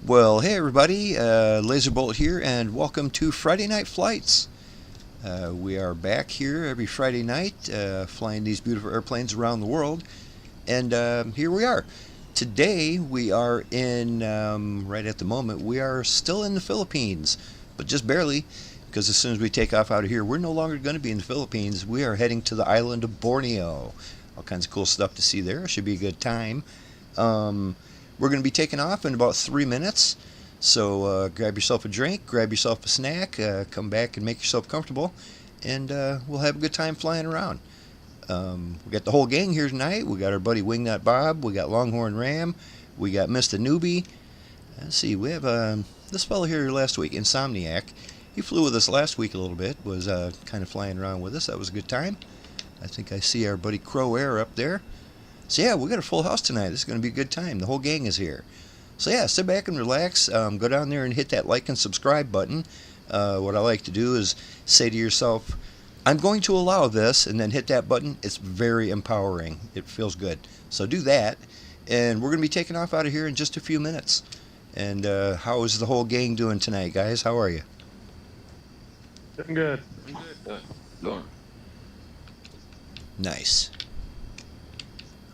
Well, hey everybody, Lazerbolt here, and welcome to Friday Night Flights. We are back here every Friday night, flying these beautiful airplanes around the world, and here we are. Today we are in, right at the moment, we are still in the Philippines, but just barely, because as soon as we take off out of here, we're no longer going to be in the Philippines. We are heading to the Island of Borneo. All kinds of cool stuff to see there. Should be a good time. We're going to be taking off in about 3 minutes, so grab yourself a drink, grab yourself a snack, come back and make yourself comfortable, and we'll have a good time flying around. We got the whole gang here tonight. We got our buddy Wingnut Bob, we got Longhorn Ram, we got Mr. Newbie. Let's see, we have this fellow here last week, Insomniac. He flew with us last week a little bit, was kind of flying around with us. That was a good time. I think I see our buddy Crow Air up there. So yeah, we got a full house tonight. This is going to be a good time. The whole gang is here. So yeah, sit back and relax. Go down there and hit that like and subscribe button. What I like to do is say to yourself, I'm going to allow this, and then hit that button. It's very empowering. It feels good. So do that. And we're going to be taking off out of here in just a few minutes. And how is the whole gang doing tonight, guys? How are you? Doing good. Doing. Nice.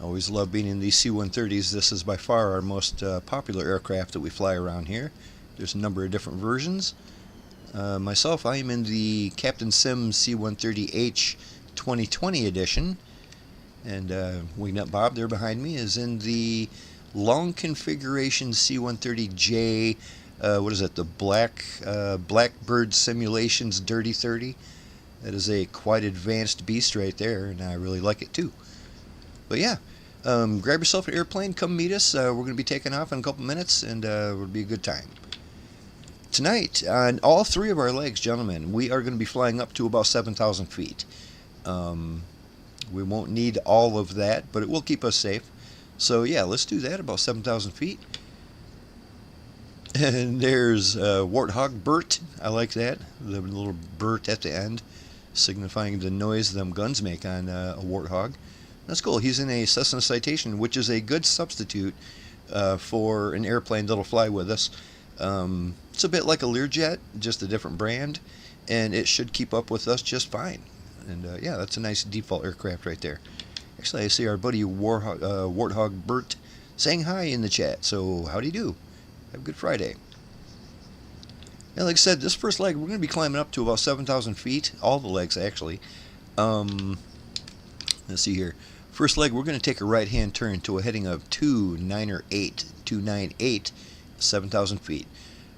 Always love being in these C-130s. This is by far our most popular aircraft that we fly around here. There's a number of different versions. Myself, I am in the Captain Sim C-130H 2020 edition. And Wingnut Bob there behind me is in the long configuration C-130J, what is it, the Blackbird Simulations Dirty 30. That is a quite advanced beast right there, and I really like it too. But yeah, grab yourself an airplane, come meet us. We're going to be taking off in a couple minutes, and it'll be a good time. Tonight, on all three of our legs, gentlemen, we are going to be flying up to about 7,000 feet. We won't need all of that, but it will keep us safe. So yeah, let's do that, about 7,000 feet. And there's Warthog Bert. I like that, the little Bert at the end, signifying the noise them guns make on a Warthog. That's cool. He's in a Cessna Citation, which is a good substitute for an airplane that'll fly with us. It's a bit like a Learjet, just a different brand, and it should keep up with us just fine. And yeah, that's a nice default aircraft right there. Actually, I see our buddy Warthog Bert saying hi in the chat, so how do you do? Have a good Friday. Yeah, like I said, this first leg, we're going to be climbing up to about 7,000 feet. All the legs, actually. Let's see here. First leg, we're going to take a right-hand turn to a heading of 298, 7,000 feet.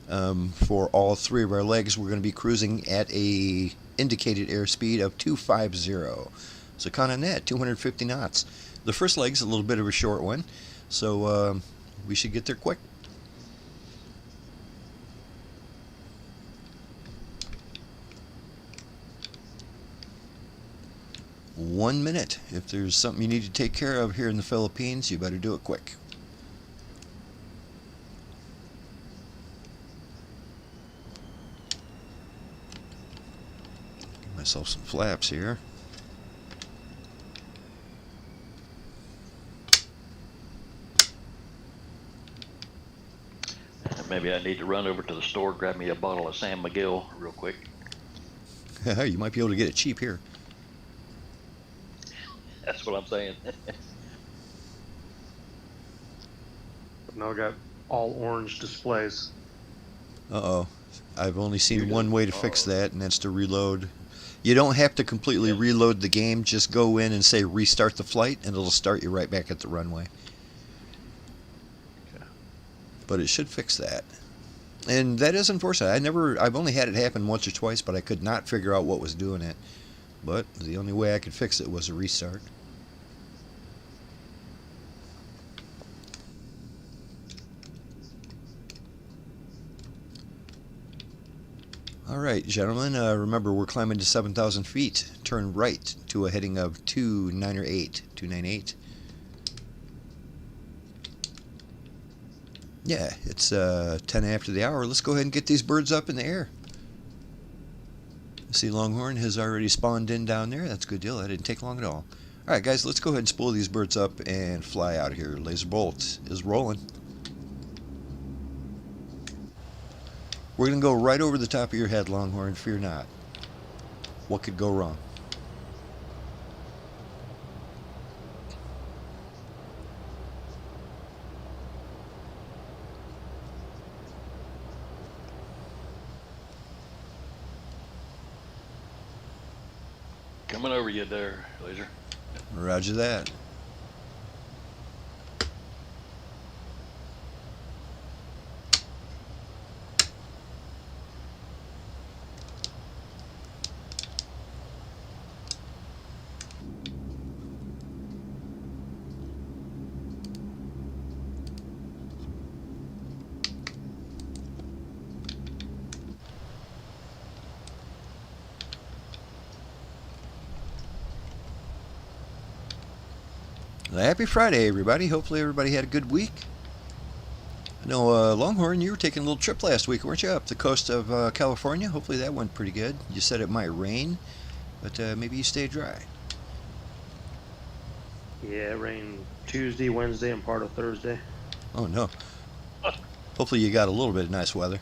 For all three of our legs, we're going to be cruising at a indicated airspeed of 250. So count on that, 250 knots. The first leg's a little bit of a short one, so we should get there quick. One minute. If there's something you need to take care of here in the Philippines, you better do it quick. Give myself some flaps here. Maybe I need to run over to the store, grab me a bottle of San Miguel real quick. You might be able to get it cheap here. That's what I'm saying. Now I got all orange displays. Uh-oh. I've only seen one way to fix that, and that's to reload. You don't have to completely reload the game. Just go in and say restart the flight, and it'll start you right back at the runway. Okay. But it should fix that. And that is unfortunate. I've only had it happen once or twice, but I could not figure out what was doing it. But the only way I could fix it was a restart. Alright, gentlemen, remember we're climbing to 7,000 feet. Turn right to a heading of 298. Yeah, it's 10 after the hour. Let's go ahead and get these birds up in the air. See, Longhorn has already spawned in down there. That's a good deal. That didn't take long at all. Alright, guys, let's go ahead and spool these birds up and fly out of here. Lazerbolt is rolling. We're going to go right over the top of your head, Longhorn. Fear not. What could go wrong? Coming over you there, Laser. Roger that. Happy Friday, everybody. Hopefully everybody had a good week. I know, Longhorn, you were taking a little trip last week, weren't you, up the coast of California? Hopefully that went pretty good. You said it might rain, but maybe you stayed dry. Yeah, it rained Tuesday, Wednesday, and part of Thursday. Oh, no. Hopefully you got a little bit of nice weather.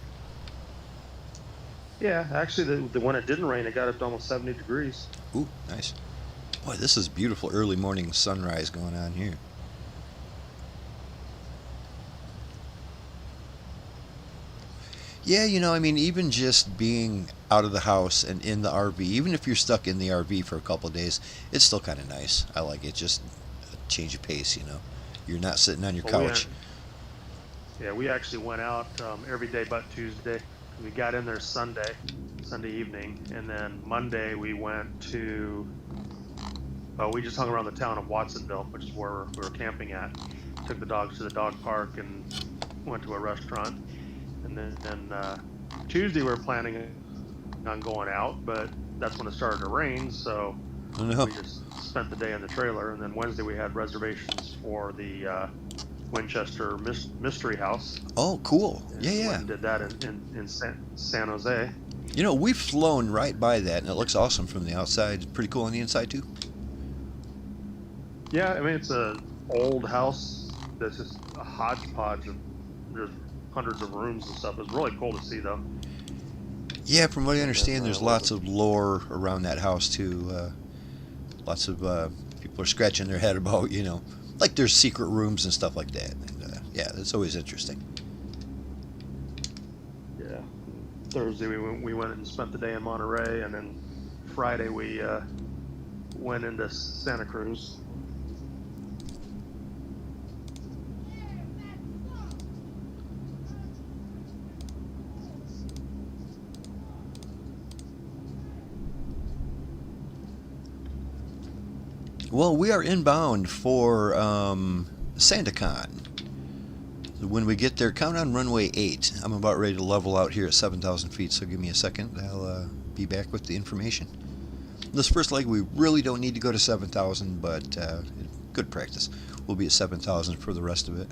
Yeah, actually, the when it didn't rain, it got up to almost 70 degrees. Ooh, nice. Boy, this is beautiful early morning sunrise going on here. Yeah, you know, I mean, even just being out of the house and in the RV, even if you're stuck in the RV for a couple of days, it's still kind of nice. I like it. Just a change of pace, you know. You're not sitting on your couch. We actually went out every day but Tuesday. We got in there Sunday evening, and then Monday we went to. We just hung around the town of Watsonville, which is where we were camping at. Took the dogs to the dog park and went to a restaurant. And then Tuesday we were planning on going out, but that's when it started to rain, so we just spent the day in the trailer. And then Wednesday we had reservations for the Winchester Mystery House. Oh, cool. And Yeah. went and did that in San Jose. You know, we've flown right by that, and it looks awesome from the outside. It's pretty cool on the inside, too. Yeah, I mean, it's an old house that's just a hodgepodge of there's hundreds of rooms and stuff. It's really cool to see, though. Yeah, from what I understand, there's lots of lore around that house, too. Lots of people are scratching their head about, you know, like there's secret rooms and stuff like that. And, yeah, that's always interesting. Yeah. Thursday we went and spent the day in Monterey, and then Friday we went into Santa Cruz. Well, we are inbound for Sandakan. When we get there, count on runway 8. I'm about ready to level out here at 7,000 feet, so give me a second. I'll be back with the information. This first leg, we really don't need to go to 7,000, but good practice. We'll be at 7,000 for the rest of it.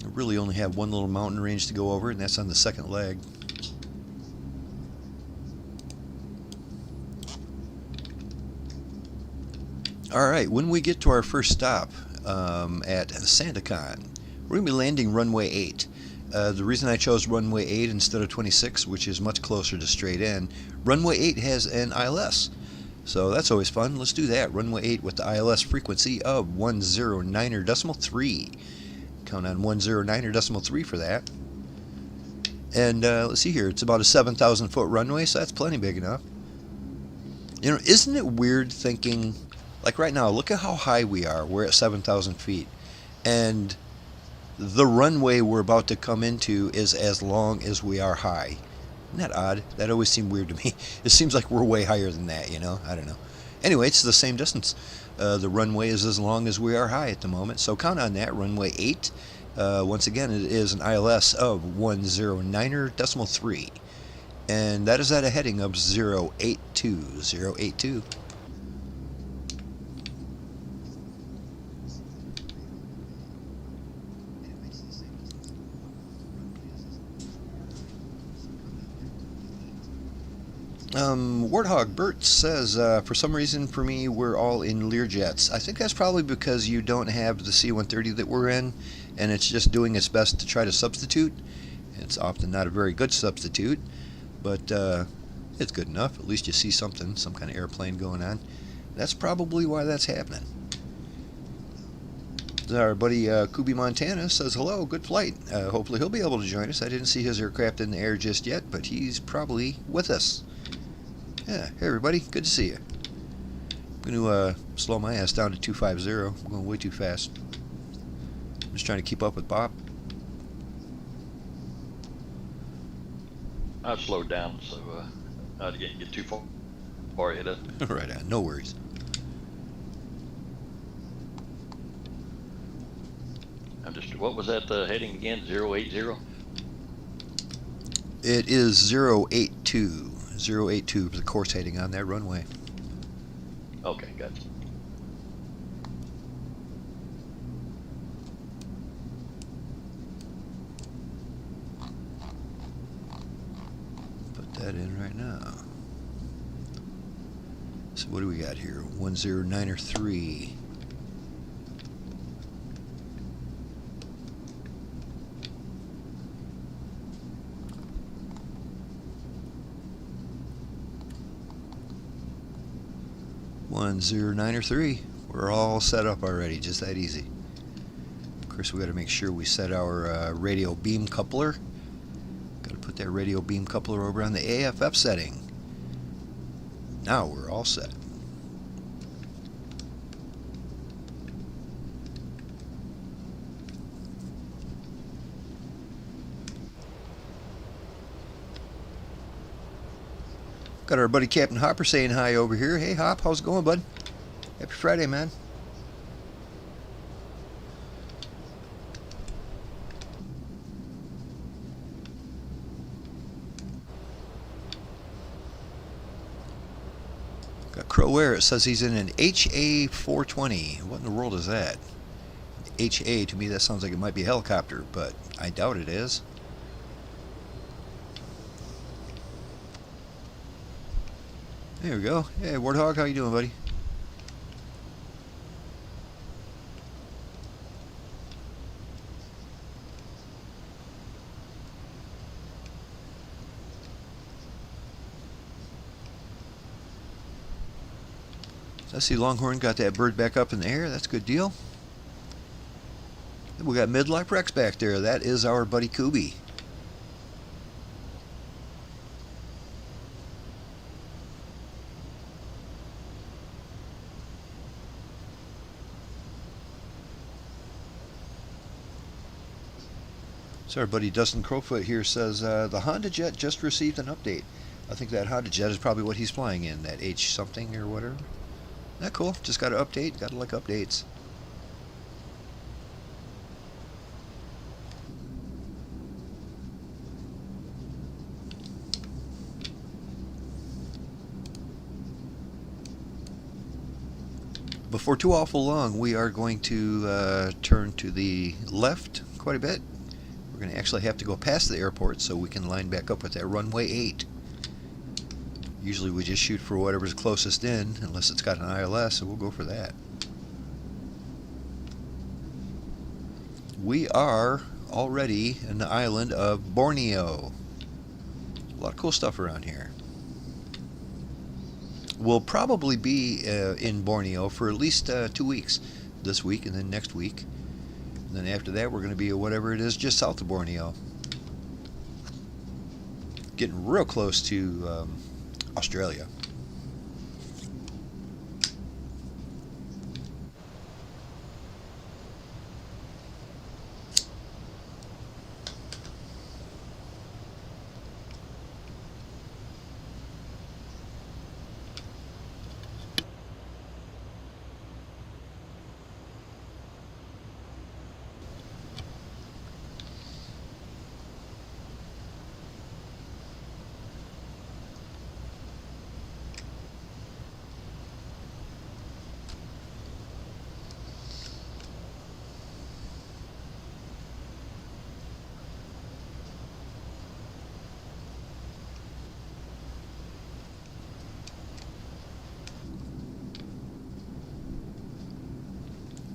I really only have one little mountain range to go over, and that's on the second leg. Alright, when we get to our first stop at Sandakan, we're going to be landing runway 8. The reason I chose runway 8 instead of 26, which is much closer to straight in, runway 8 has an ILS. So that's always fun. Let's do that. Runway 8 with the ILS frequency of 109.3. Count on 109.3 for that. And let's see here. It's about a 7,000 foot runway, so that's plenty big enough. You know, isn't it weird thinking... Like right now, look at how high we are. We're at 7,000 feet. And the runway we're about to come into is as long as we are high. Isn't that odd? That always seemed weird to me. It seems like we're way higher than that, you know? I don't know. Anyway, it's the same distance. The runway is as long as we are high at the moment. So count on that, runway 8. Once again, it is an ILS of 109.3. And that is at a heading of 082. Warthog Bert says, for some reason for me, we're all in Learjets. I think that's probably because you don't have the C-130 that we're in, and it's just doing its best to try to substitute. It's often not a very good substitute, but it's good enough. At least you see something, some kind of airplane going on. That's probably why that's happening. Our buddy Kubi Montana says, hello, good flight. Hopefully he'll be able to join us. I didn't see his aircraft in the air just yet, but he's probably with us. Yeah, hey everybody, good to see you. I'm going to slow my ass down to 250. I'm going way too fast. I'm just trying to keep up with Bob. I slowed down, so I didn't get too far ahead of. Right on, no worries. I'm just, what was that heading again? 080? It is 082. 082 for the course heading on that runway. Okay, gotcha. Put that in right now. So what do we got here? 10903. One 0903. We're all set up already, just that easy. Of course, we got to make sure we set our radio beam coupler. Got to put that radio beam coupler over on the AFF setting. Now we're all set. Got our buddy Captain Hopper saying hi over here. Hey Hop, how's it going, bud? Happy Friday, man. Got Crow Air. It says he's in an HA-420. What in the world is that? HA, to me that sounds like it might be a helicopter, but I doubt it is. There we go. Hey, Warthog, how you doing, buddy? So I see Longhorn got that bird back up in the air. That's a good deal. We got Midlife Rex back there. That is our buddy Kubi. So our buddy Dustin Crowfoot here says the Honda Jet just received an update. I think that Honda Jet is probably what he's flying in, that H something or whatever. That cool. Just got to update. Got to like updates. Before too awful long, we are going to turn to the left quite a bit. We're going to actually have to go past the airport so we can line back up with that runway 8. Usually we just shoot for whatever's closest in, unless it's got an ILS, so we'll go for that. We are already in the island of Borneo. A lot of cool stuff around here. We'll probably be in Borneo for at least 2 weeks. This week and then next week. And then after that we're going to be whatever it is just south of Borneo. Getting real close to Australia.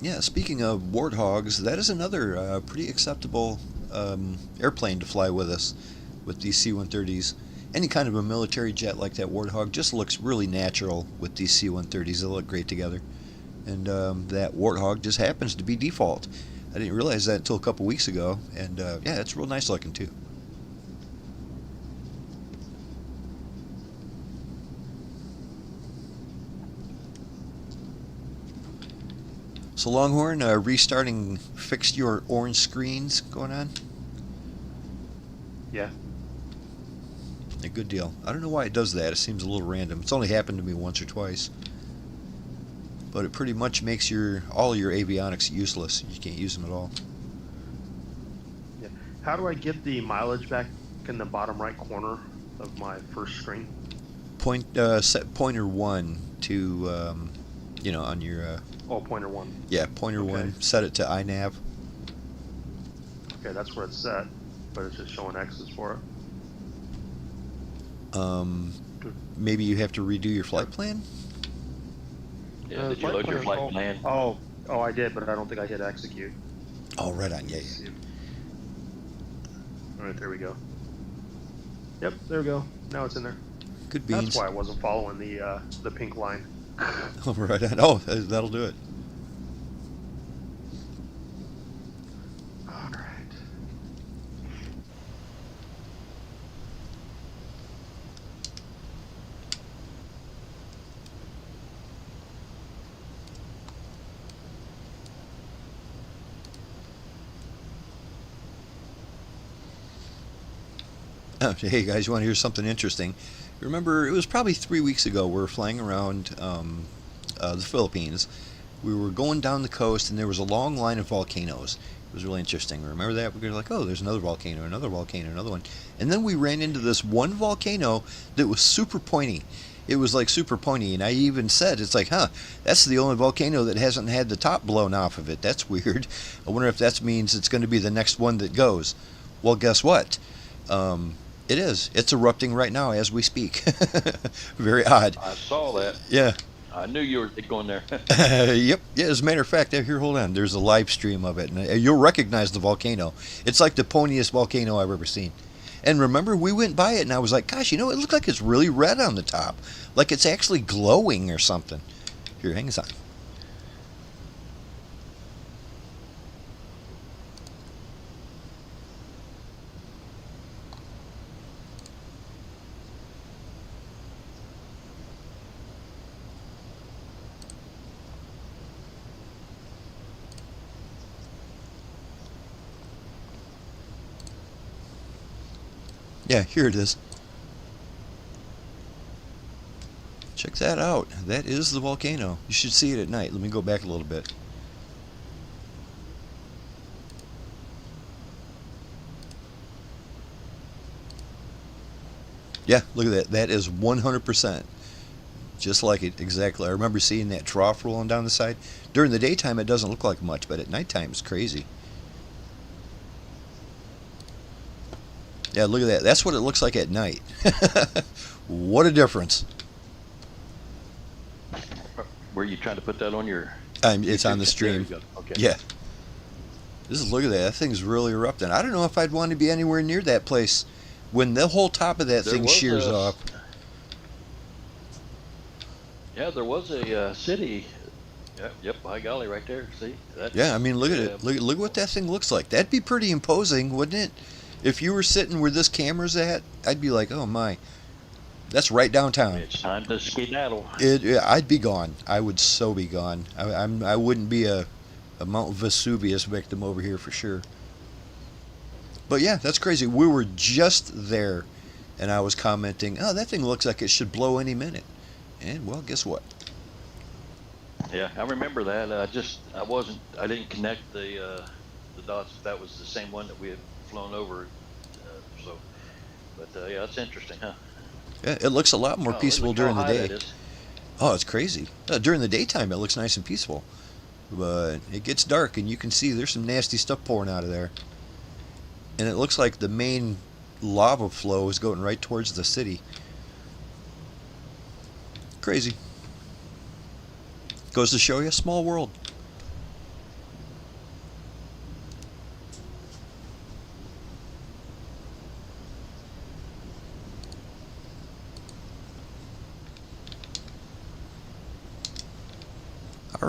Yeah, speaking of warthogs, that is another pretty acceptable airplane to fly with us with these C-130s. Any kind of a military jet like that Warthog just looks really natural with these C-130s. They look great together. And that Warthog just happens to be default. I didn't realize that until a couple weeks ago. And yeah, it's real nice looking too. So Longhorn, restarting, fixed your orange screens going on? Yeah. A good deal. I don't know why it does that. It seems a little random. It's only happened to me once or twice. But it pretty much makes all your avionics useless. You can't use them at all. Yeah. How do I get the mileage back in the bottom right corner of my first screen? Set pointer 1 to, on your... Oh, pointer 1. Yeah, pointer Okay. 1. Set it to iNav. Okay, that's where it's set, but it's just showing X's for it. Maybe you have to redo your flight plan? Yeah, did you load your flight plan? Oh, I did, but I don't think I hit execute. Oh, right on. Yeah. Let's see. All right, there we go. Yep, there we go. Now it's in there. Good beans. That's why I wasn't following the pink line. Oh, right on. Oh, that'll do it. All right. Oh, hey guys, you want to hear something interesting? Remember, it was probably 3 weeks ago. We were flying around the Philippines. We were going down the coast, and there was a long line of volcanoes. It was really interesting. Remember that? We were like, oh, there's another volcano, another one. And then we ran into this one volcano that was super pointy. It was like super pointy, and I even said, it's like, that's the only volcano that hasn't had the top blown off of it. That's weird. I wonder if that means it's going to be the next one that goes. Well, guess what? It is. It's erupting right now as we speak. Very odd. I saw that. Yeah. I knew you were going there. Yep. Yeah, as a matter of fact, here, hold on. There's a live stream of it, and you'll recognize the volcano. It's like the pointiest volcano I've ever seen. And remember, we went by it, and I was like, gosh, it looked like it's really red on the top. Like it's actually glowing or something. Here, hang on. Yeah, here it is. Check that out. That is the volcano. You should see it at night. Let me go back a little bit. Yeah, look at that. That is 100%. Just like it, exactly. I remember seeing that trough rolling down the side. During the daytime, it doesn't look like much, but at nighttime, it's crazy. Yeah, look at that. That's what it looks like at night. What a difference. Were you trying to put that on your... It's on the There stream. you go. Okay. Yeah. Look at that. That thing's really erupting. I don't know if I'd want to be anywhere near that place when the whole top of that There thing was shears off. Yeah, there was a city. Yep, by golly, right there. See? That's, Yeah, I mean, look at it. Look what that thing looks like. That'd be pretty imposing, wouldn't it? If you were sitting where this camera's at, I'd be like, oh my. That's right downtown. It's time to skedaddle. I'd be gone. I would so be gone. I wouldn't be a Mount Vesuvius victim over here for sure. But yeah, that's crazy. We were just there, and I was commenting, oh, that thing looks like it should blow any minute. And well, guess what? Yeah, I remember that. I didn't connect the dots. That was the same one that we had flown over. Yeah, that's interesting, huh? Yeah, it looks a lot more peaceful look how during the high day. that is. Oh, it's crazy. During the daytime, it looks nice and peaceful. But it gets dark, and you can see there's some nasty stuff pouring out of there. And it looks like the main lava flow is going right towards the city. Crazy. Goes to show you, a small world.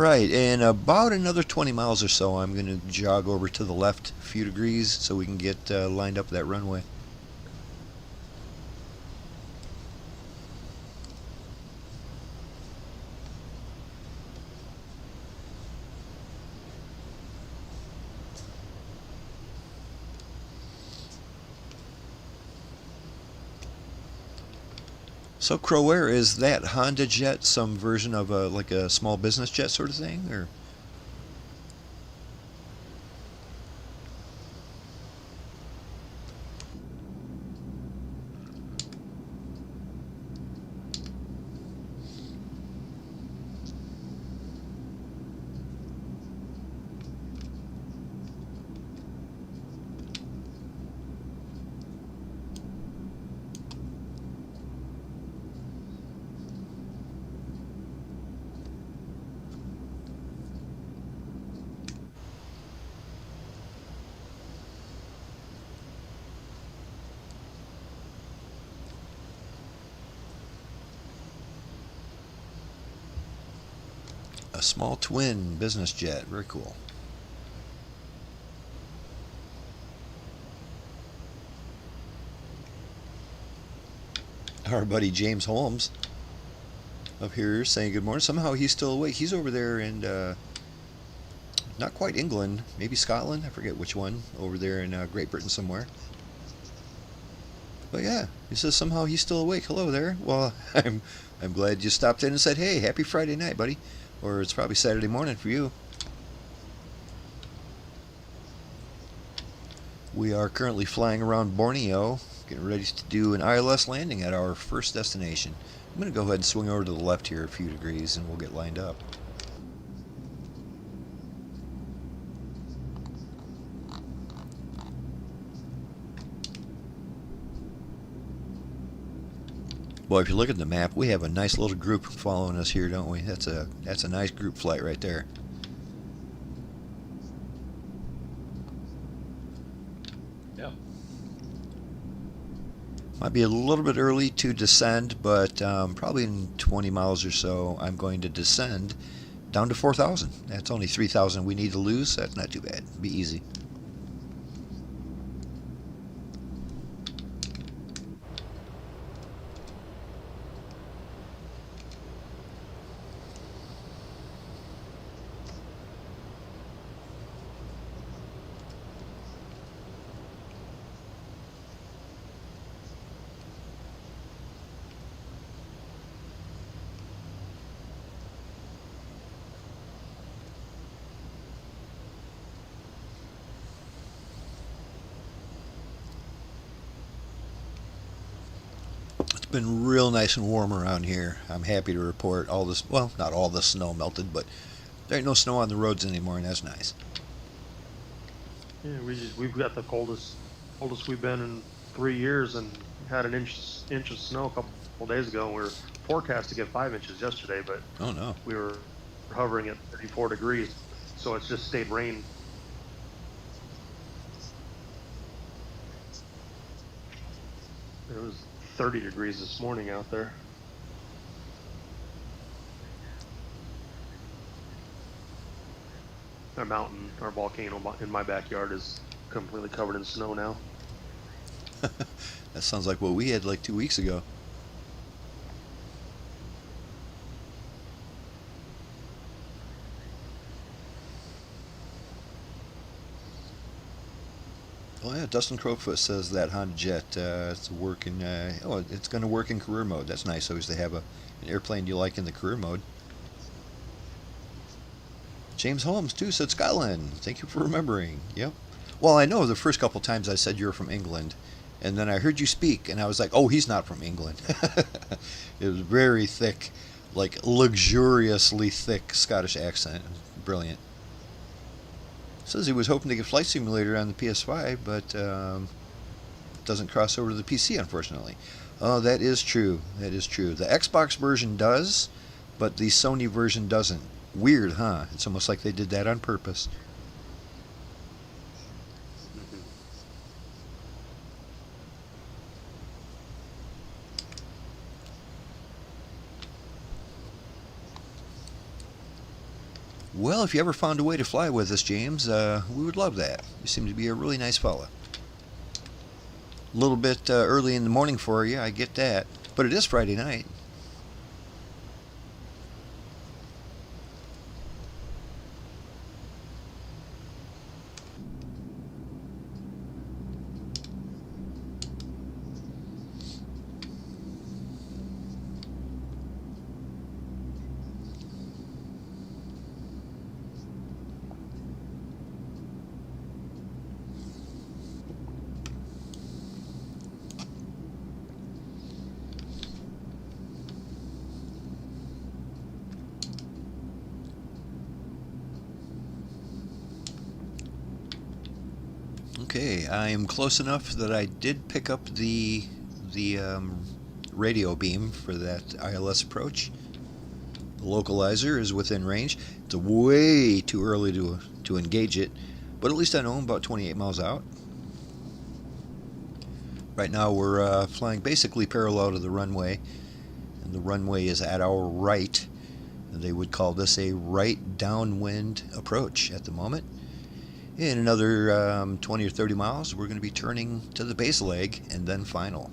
Alright, in about another 20 miles or so, I'm going to jog over to the left a few degrees so we can get lined up that runway. So Crow Air, is that Honda jet some version of like a small business jet sort of thing, or? A small twin business jet, very cool. Our buddy James Holmes up here saying good morning. Somehow he's still awake. He's over there in not quite England, maybe Scotland, I forget which one, over there in Great Britain somewhere. But yeah, he says somehow he's still awake. Hello there. Well, I'm glad you stopped in and said, hey, happy Friday night, buddy. Or it's probably Saturday morning for you. We are currently flying around Borneo, getting ready to do an ILS landing at our first destination. I'm going to go ahead and swing over to the left here a few degrees and we'll get lined up. Boy, if you look at the map, we have a nice little group following us here, don't we? That's a nice group flight right there. Yeah. Might be a little bit early to descend, but probably in 20 miles or so, I'm going to descend down to 4,000. That's only 3,000 we need to lose. That's not too bad. Be easy. It's been real nice and warm around here. I'm happy to report all this, well, not all the snow melted, but there ain't no snow on the roads anymore, and that's nice. Yeah, we've got the coldest we've been in 3 years, and had an inch of snow a couple days ago. And we were forecast to get 5 inches yesterday, but Oh no. we were hovering at 34 degrees, so it's just stayed rain. It was 30 degrees this morning out there. Our mountain, our volcano in my backyard is completely covered in snow now. That sounds like what we had like 2 weeks ago. Oh yeah, Dustin Crowfoot says that Honda Jet, it's working. Oh, it's going to work in career mode. That's nice. Always to have an airplane you like in the career mode. James Holmes too said Scotland. Thank you for remembering. Yep. Well, I know the first couple times I said you're from England, and then I heard you speak, and I was like, oh, he's not from England. It was very thick, like luxuriously thick Scottish accent. Brilliant. Says he was hoping to get Flight Simulator on the PS5, but doesn't cross over to the PC, unfortunately. Oh, that is true. That is true. The Xbox version does, but the Sony version doesn't. Weird, huh? It's almost like they did that on purpose. Well, if you ever found a way to fly with us, James, we would love that. You seem to be a really nice fella. A little bit early in the morning for you, I get that. But it is Friday night. Okay, I am close enough that I did pick up the radio beam for that ILS approach. The localizer is within range. It's way too early to engage it, but at least I know I'm about 28 miles out. Right now we're flying basically parallel to the runway, and the runway is at our right. They would call this a right downwind approach at the moment. In another 20 or 30 miles, we're going to be turning to the base leg and then final.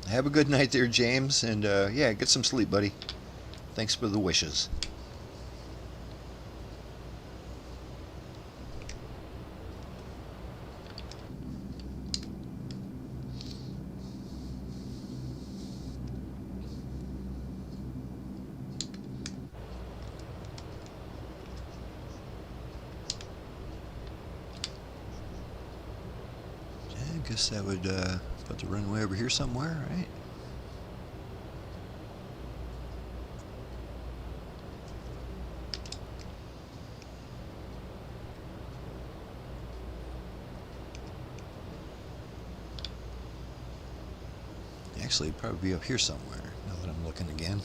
Have a good night there, James, and yeah, get some sleep, buddy. Thanks for the wishes. I guess that would put the runway over here somewhere, right? Actually, it'd probably be up here somewhere, now that I'm looking again.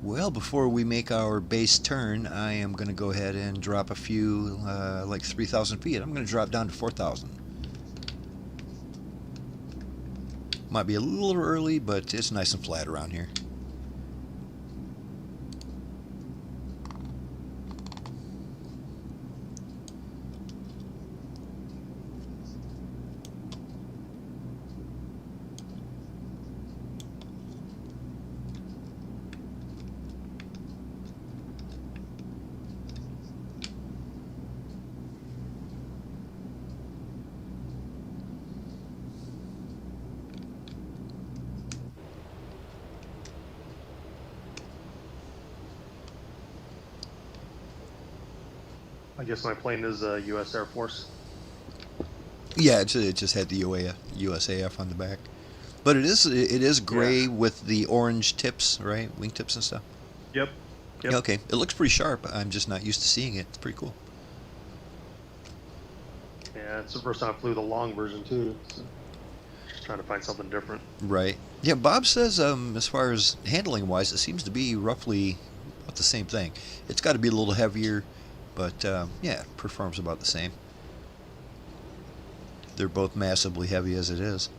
Well, before we make our base turn, I am going to go ahead and drop a few, like 3,000 feet. I'm going to drop down to 4,000. Might be a little early, but it's nice and flat around here. I guess my plane is U.S. Air Force. Yeah, it just had the USAF on the back, but it is gray with the orange tips, right? Wingtips and stuff. Yep. Yeah, okay, it looks pretty sharp. I'm just not used to seeing it. It's pretty cool. Yeah, it's the first time I flew the long version too. So just trying to find something different. Right. Yeah, Bob says as far as handling wise, it seems to be roughly about the same thing. It's got to be a little heavier, but yeah, it performs about the same. They're both massively heavy as it is.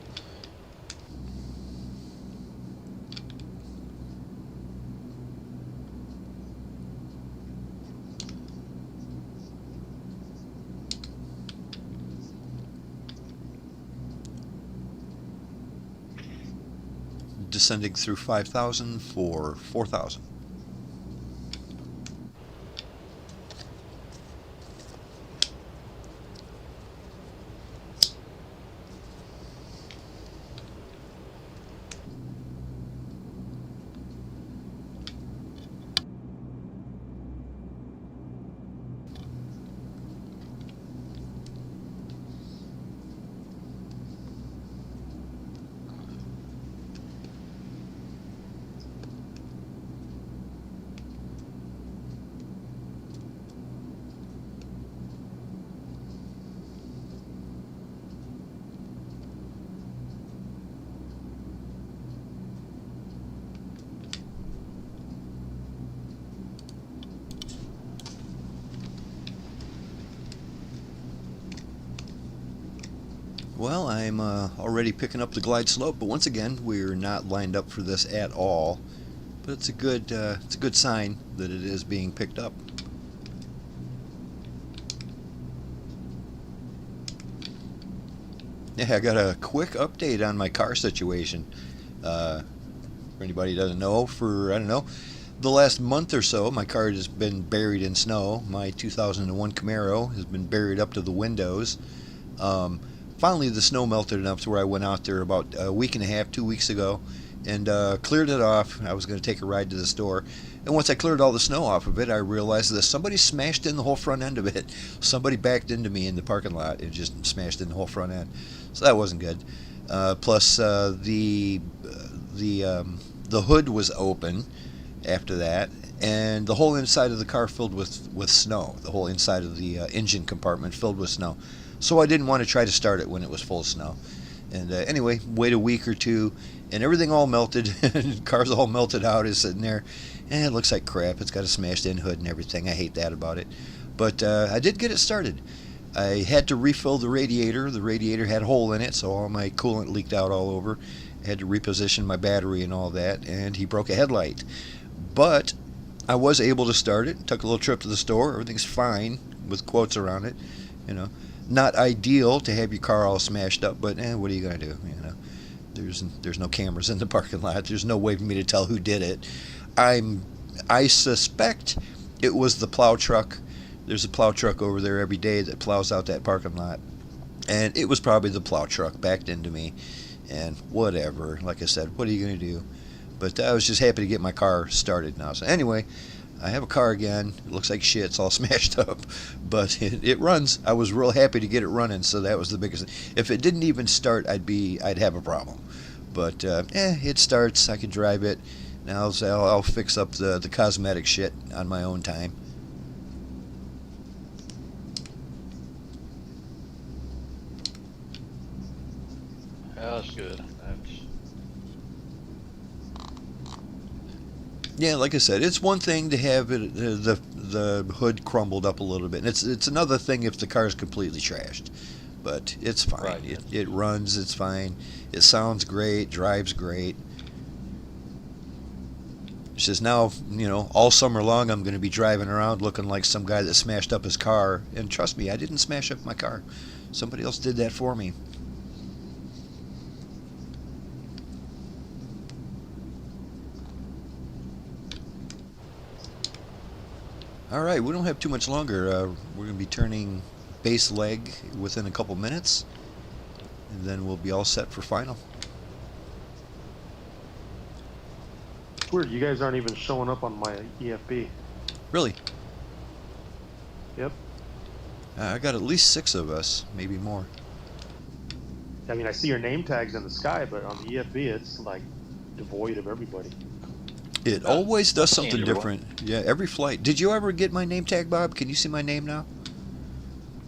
Descending through 5,000 for 4,000. Well, I'm already picking up the glide slope, but once again, we're not lined up for this at all. But it's a good sign that it is being picked up. Yeah, I got a quick update on my car situation. For anybody who doesn't know, for I don't know, the last month or so, my car has been buried in snow. My 2001 Camaro has been buried up to the windows. Um, Finally, the snow melted enough to where I went out there about a week and a half, 2 weeks ago, and cleared it off. I was going to take a ride to the store, and once I cleared all the snow off of it, I realized that somebody smashed in the whole front end of it. Somebody backed into me in the parking lot and just smashed in the whole front end. So that wasn't good. Plus, the hood was open after that, and the whole inside of the car filled with snow. The whole inside of the engine compartment filled with snow. So I didn't want to try to start it when it was full of snow. And anyway, wait a week or two, and everything all melted. Car's all melted out, is sitting there, and it looks like crap. It's got a smashed-in hood and everything. I hate that about it. But I did get it started. I had to refill the radiator. The radiator had a hole in it, so all my coolant leaked out all over. I had to reposition my battery and all that, and he broke a headlight. But I was able to start it. Took a little trip to the store. Everything's fine with quotes around it. You know, not ideal to have your car all smashed up, but what are you gonna do? You know, there's no cameras in the parking lot. There's no way for me to tell who did it. I suspect it was the plow truck. There's a plow truck over there every day that plows out that parking lot, and it was probably the plow truck backed into me. And whatever, like I said, what are you gonna do? But I was just happy to get my car started now. So anyway, I have a car again. It looks like shit. It's all smashed up, but it runs. I was real happy to get it running, so that was the biggest. If it didn't even start, I'd have a problem. But it starts. I can drive it. Now I'll fix up the cosmetic shit on my own time. Yeah, that's good. Yeah, like I said, it's one thing to have it, the hood crumbled up a little bit, and it's another thing if the car is completely trashed. But it's fine. Right. It runs. It's fine. It sounds great. Drives great. It's just now, all summer long I'm going to be driving around looking like some guy that smashed up his car. And trust me, I didn't smash up my car. Somebody else did that for me. All right, we don't have too much longer. We're going to be turning base leg within a couple minutes, and then we'll be all set for final. Weird, you guys aren't even showing up on my EFB. Really? Yep. I got at least 6 of us, maybe more. I mean, I see your name tags in the sky, but on the EFB, it's like devoid of everybody. It always does I've seen something everyone. different. Yeah, every flight. Did you ever get my name tag, Bob? Can you see my name now?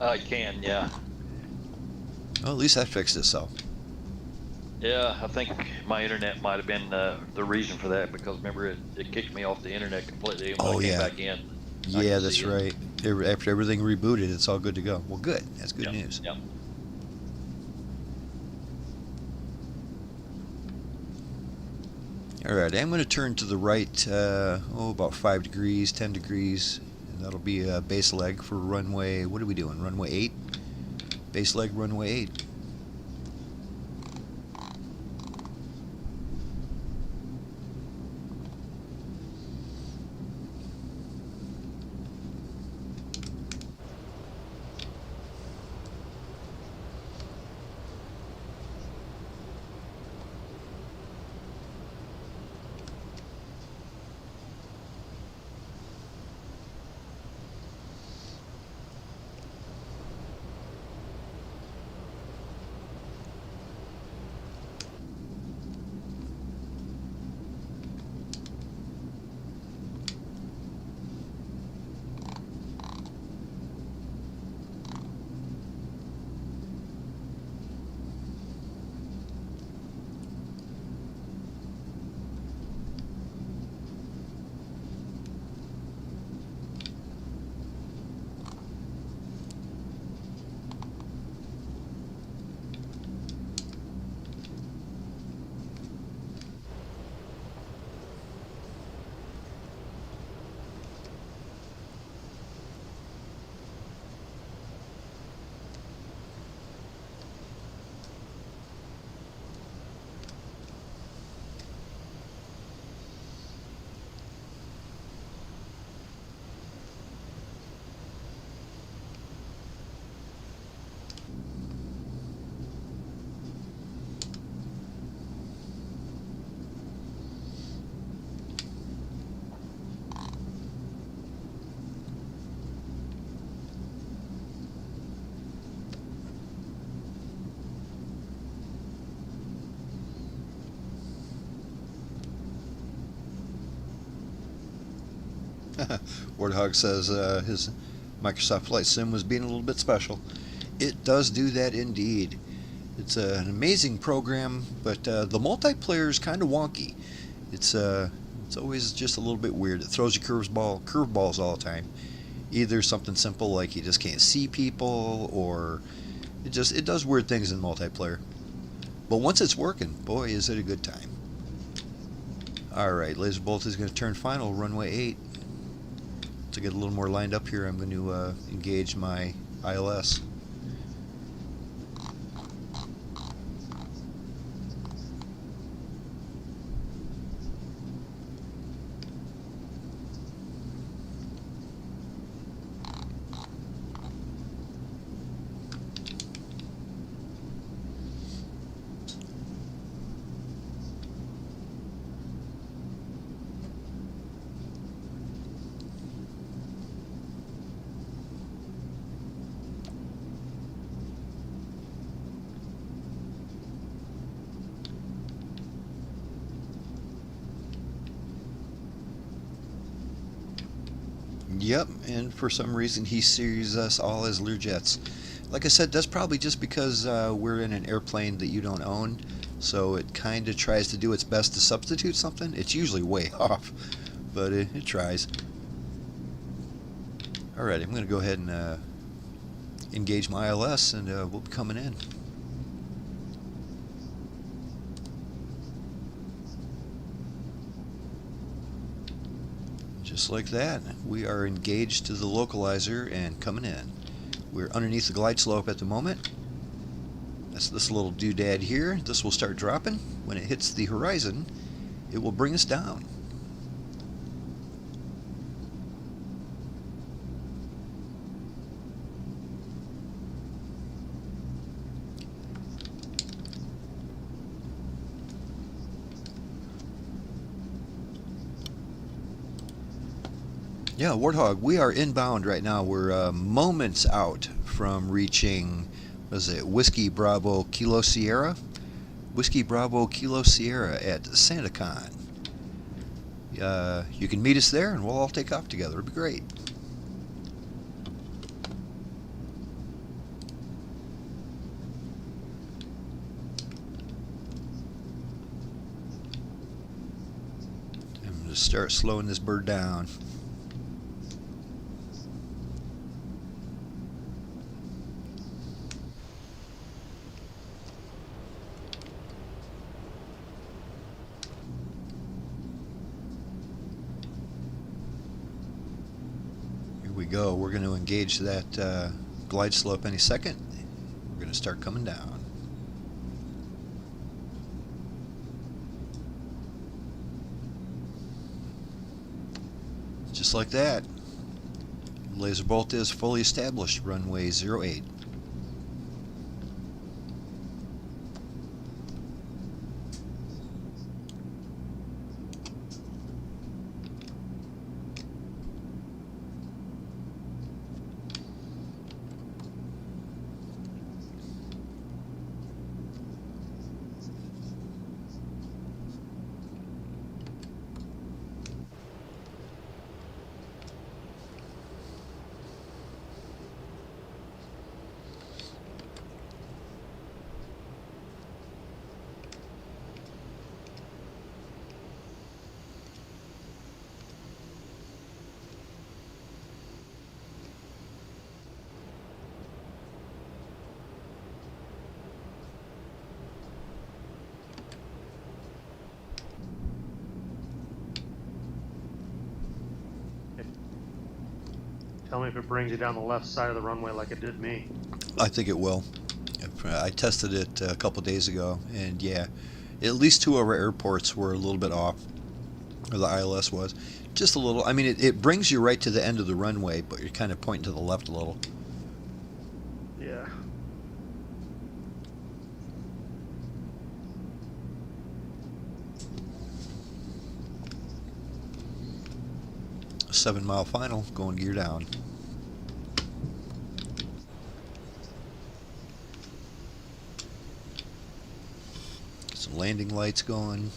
I can, yeah. Well, at least that fixed itself. Yeah, I think my internet might have been the reason for that, because remember it kicked me off the internet completely when I came back in. Yeah, that's right. After everything rebooted, it's all good to go. Well, good. That's good news. Yep. All right, I'm going to turn to the right, about 5 degrees, 10 degrees. And that'll be a base leg for runway, what are we doing, runway 8? Base leg, runway 8. Warthog says his Microsoft Flight Sim was being a little bit special. It does do that indeed. It's an amazing program, but the multiplayer is kind of wonky. It's always just a little bit weird. It throws you curveballs all the time. Either something simple like you just can't see people, or it does weird things in multiplayer. But once it's working, boy, is it a good time. Alright, Lazerbolt is going to turn final, runway 8. To get a little more lined up here, I'm going to engage my ILS. Yep, and for some reason he sees us all as Learjets. Like I said, that's probably just because we're in an airplane that you don't own, so it kind of tries to do its best to substitute something. It's usually way off, but it tries. Alright, I'm going to go ahead and engage my ILS, and we'll be coming in. Just like that, we are engaged to the localizer and coming in. We're underneath the glide slope at the moment. That's this little doodad here. This will start dropping. When it hits the horizon, it will bring us down. Yeah, Warthog, we are inbound right now. We're moments out from reaching, what is it, Whiskey Bravo Kilo Sierra? Whiskey Bravo Kilo Sierra at Sandakan. You can meet us there and we'll all take off together. It'll be great. I'm going to start slowing this bird down. We go. We're going to engage that glide slope any second. We're going to start coming down. Just like that. Lazerbolt is fully established, runway 08. Tell me if it brings you down the left side of the runway like it did me. I think it will. I tested it a couple days ago, and yeah, at least 2 of our airports were a little bit off, or the ILS was. Just a little. I mean, it brings you right to the end of the runway, but you're kind of pointing to the left a little. Yeah. A 7-mile final, going gear down. Some landing lights going.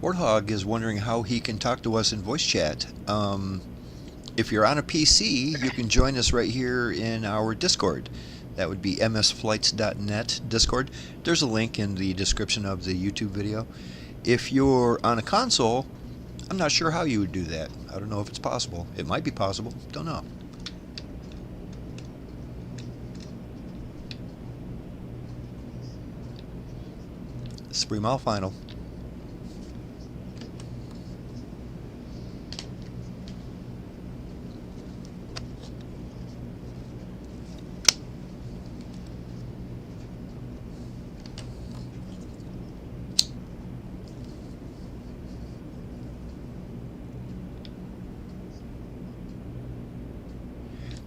Warthog is wondering how he can talk to us in voice chat. If you're on a PC, you can join us right here in our Discord. That would be msflights.net Discord. There's a link in the description of the YouTube video. If you're on a console, I'm not sure how you would do that. I don't know if it's possible. It might be possible. Don't know. Spree Mile Final.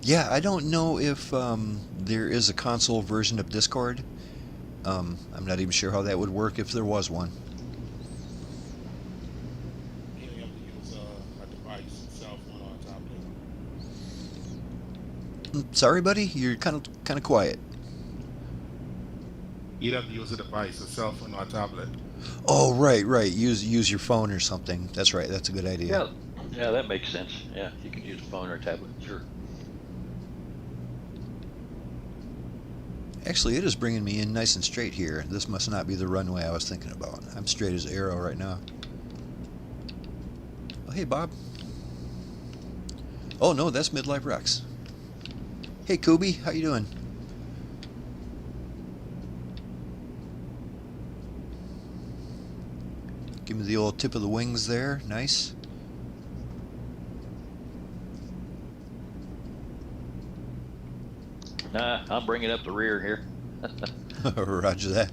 Yeah, I don't know if there is a console version of Discord. I'm not even sure how that would work if there was one. You have to use a device, cell phone or tablet. Sorry, buddy, you're kind of quiet. You'd have to use a device, a cell phone or a tablet. Oh, right. Use your phone or something. That's right. That's a good idea. Yeah, that makes sense. Yeah, you can use a phone or a tablet, sure. Actually, it is bringing me in nice and straight here. This must not be the runway I was thinking about. I'm straight as arrow right now. Oh, hey, Bob. Oh, no, that's Midlife Rex. Hey, Kubi, how you doing? Give me the old tip of the wings there. Nice. Nah, I'm bringing up the rear here. Roger that.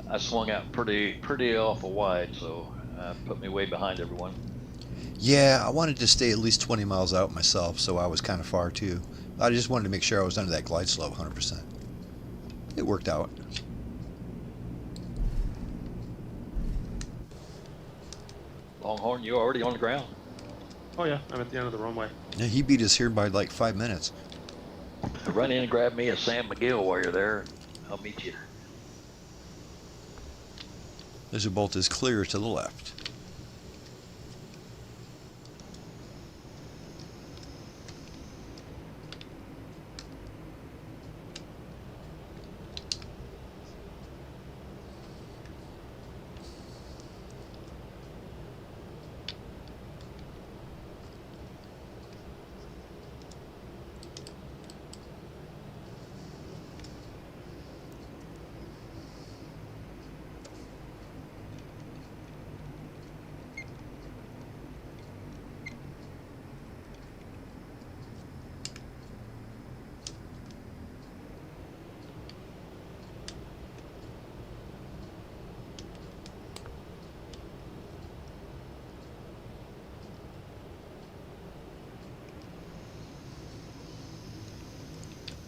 I swung out pretty awful wide, so put me way behind everyone. Yeah, I wanted to stay at least 20 miles out myself, so I was kind of far too. I just wanted to make sure I was under that glide slope 100%. It worked out. Longhorn, you already on the ground? Oh yeah, I'm at the end of the runway. Yeah, he beat us here by like 5 minutes. Run in and grab me a Sam McGill while you're there. I'll meet you. Lazerbolt is clear to the left.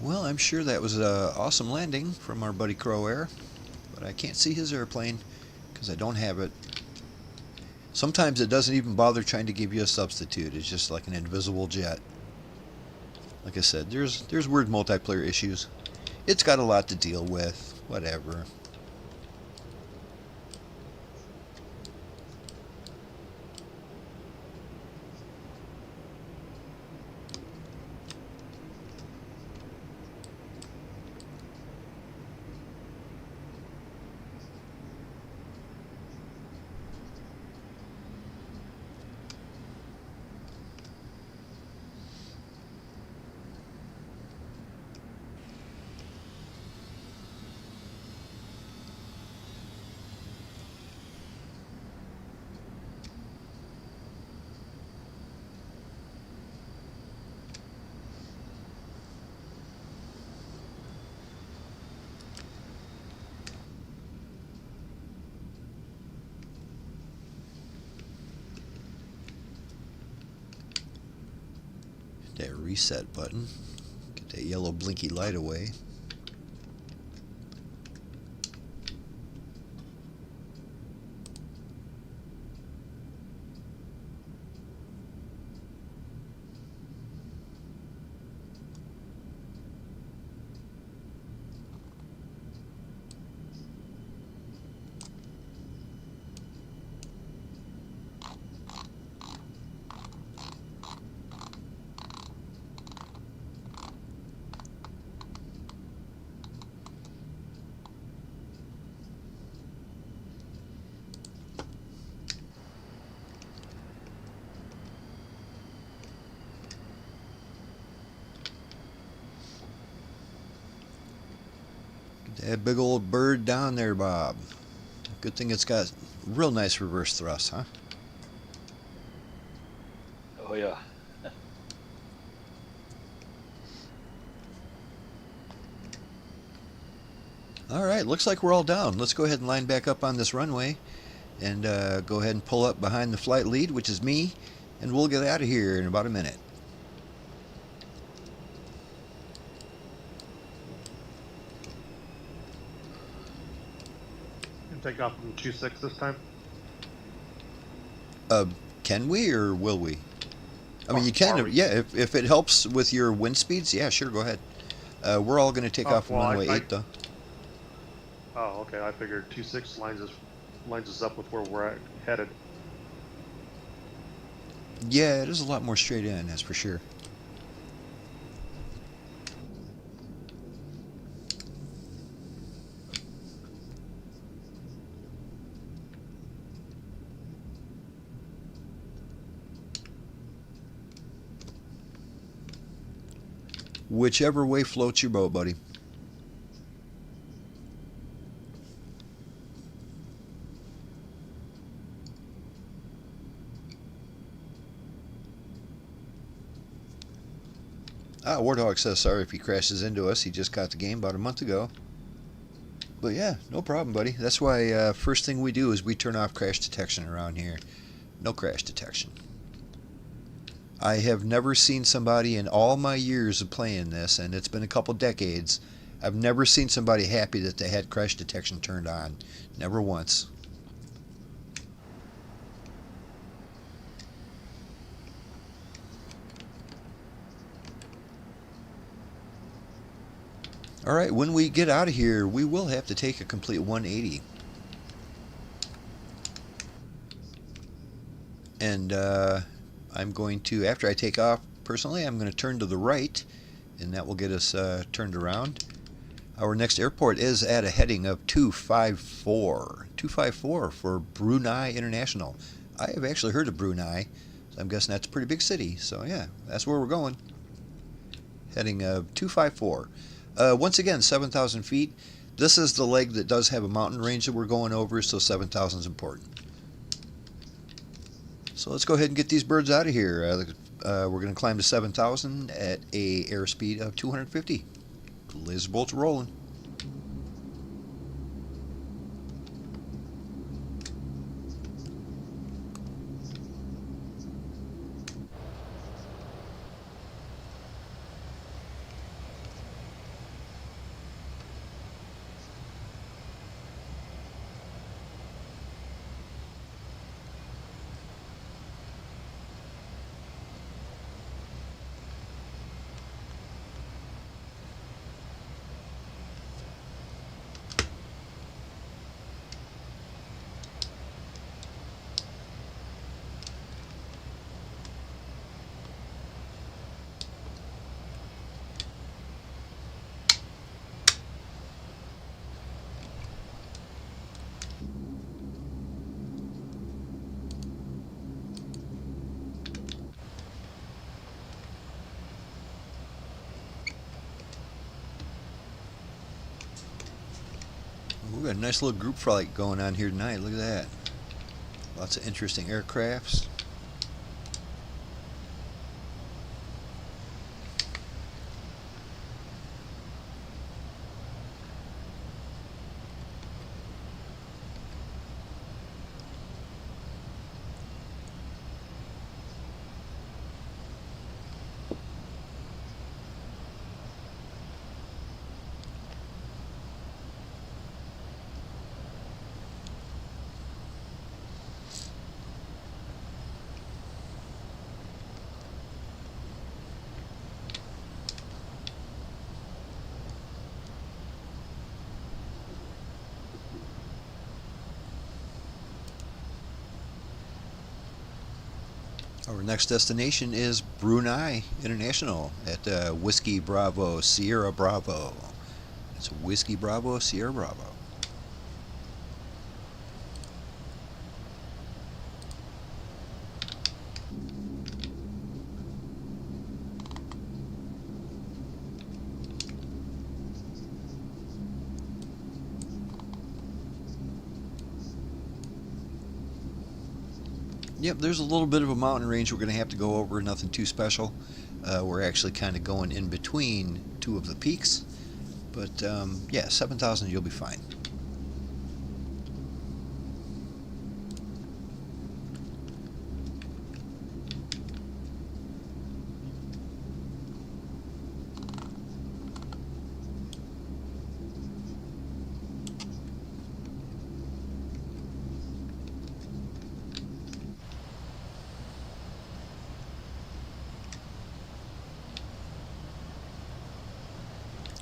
Well, I'm sure that was an awesome landing from our buddy Crow Air, but I can't see his airplane because I don't have it. Sometimes it doesn't even bother trying to give you a substitute. It's just like an invisible jet. Like I said, there's weird multiplayer issues. It's got a lot to deal with. Whatever. That reset button. Get that yellow blinky light away. That big old bird down there, Bob. Good thing it's got real nice reverse thrust, huh? Oh yeah. All right, looks like we're all down. Let's go ahead and line back up on this runway and go ahead and pull up behind the flight lead, which is me, and we'll get out of here in about a minute. And take off from 26 this time. Can we or will we? I mean, you Are can, we? yeah, if it helps with your wind speeds, yeah, sure, go ahead. We're all going to take off from well, runway 8, though. Oh, okay. I figured 26 lines us up with where we're headed. Yeah, it is a lot more straight in, that's for sure. Whichever way floats your boat, buddy. Warthog says sorry if he crashes into us. He just got the game about a month ago. But yeah, no problem, buddy. That's why first thing we do is we turn off crash detection around here. No crash detection. I have never seen somebody in all my years of playing this, and it's been a couple decades, I've never seen somebody happy that they had crash detection turned on. Never once. Alright, when we get out of here, we will have to take a complete 180. And I'm going to, after I take off, personally, I'm going to turn to the right, and that will get us turned around. Our next airport is at a heading of 254. 254 for Brunei International. I have actually heard of Brunei, so I'm guessing that's a pretty big city. So yeah, that's where we're going. Heading of 254. Once again, 7,000 feet. This is the leg that does have a mountain range that we're going over, so 7,000 is important. So let's go ahead and get these birds out of here. We're going to climb to 7,000 at a airspeed of 250. Lazerbolt's rolling. We've got a nice little group flight going on here tonight. Look at that. Lots of interesting aircrafts. Our next destination is Brunei International at Whiskey Bravo Sierra Bravo. It's Whiskey Bravo Sierra Bravo. Yep, there's a little bit of a mountain range we're going to have to go over, nothing too special. We're actually kind of going in between two of the peaks. But yeah, 7,000 you'll be fine.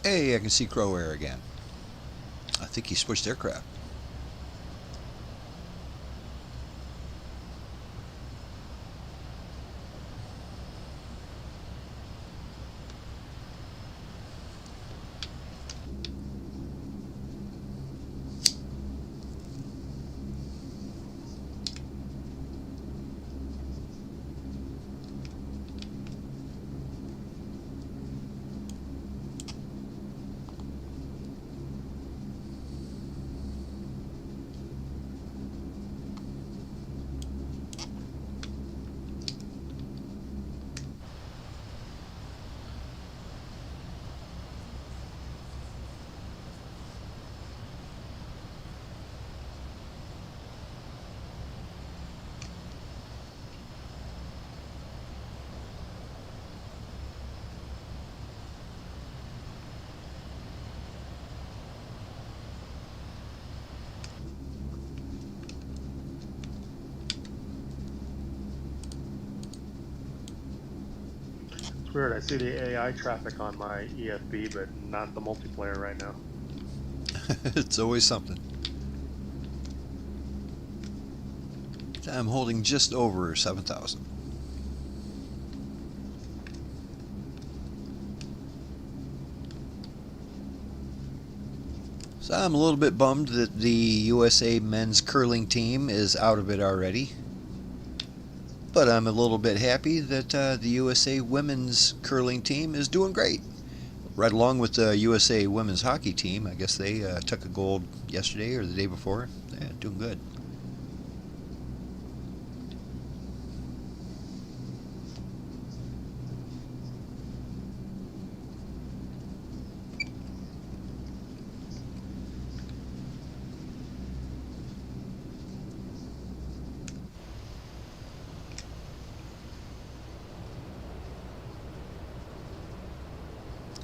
Hey, I can see Crow Air again. I think he switched aircraft. It's weird. I see the AI traffic on my EFB, but not the multiplayer right now. It's always something. I'm holding just over 7,000. So I'm a little bit bummed that the USA men's curling team is out of it already. But I'm a little bit happy that the USA women's curling team is doing great. Right along with the USA women's hockey team. I guess they took a gold yesterday or the day before. Yeah, doing good.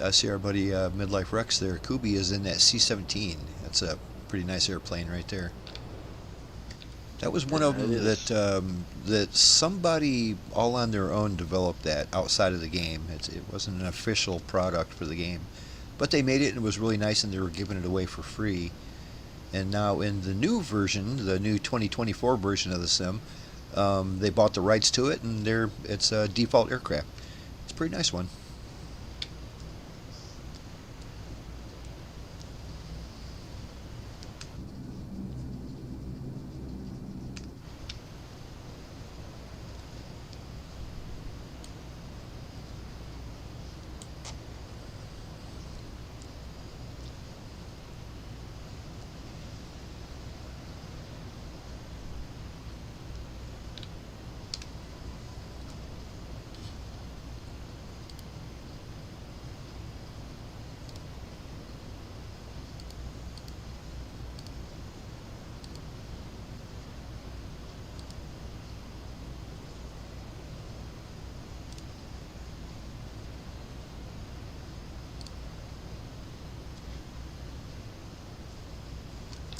I see our buddy Midlife Rex there. Kubi is in that C-17. That's a pretty nice airplane right there. That was one of them that somebody all on their own developed that outside of the game. It wasn't an official product for the game, but they made it and it was really nice, and they were giving it away for free. And now in the new version, the new 2024 version of the sim, they bought the rights to it, and it's a default aircraft. It's a pretty nice one.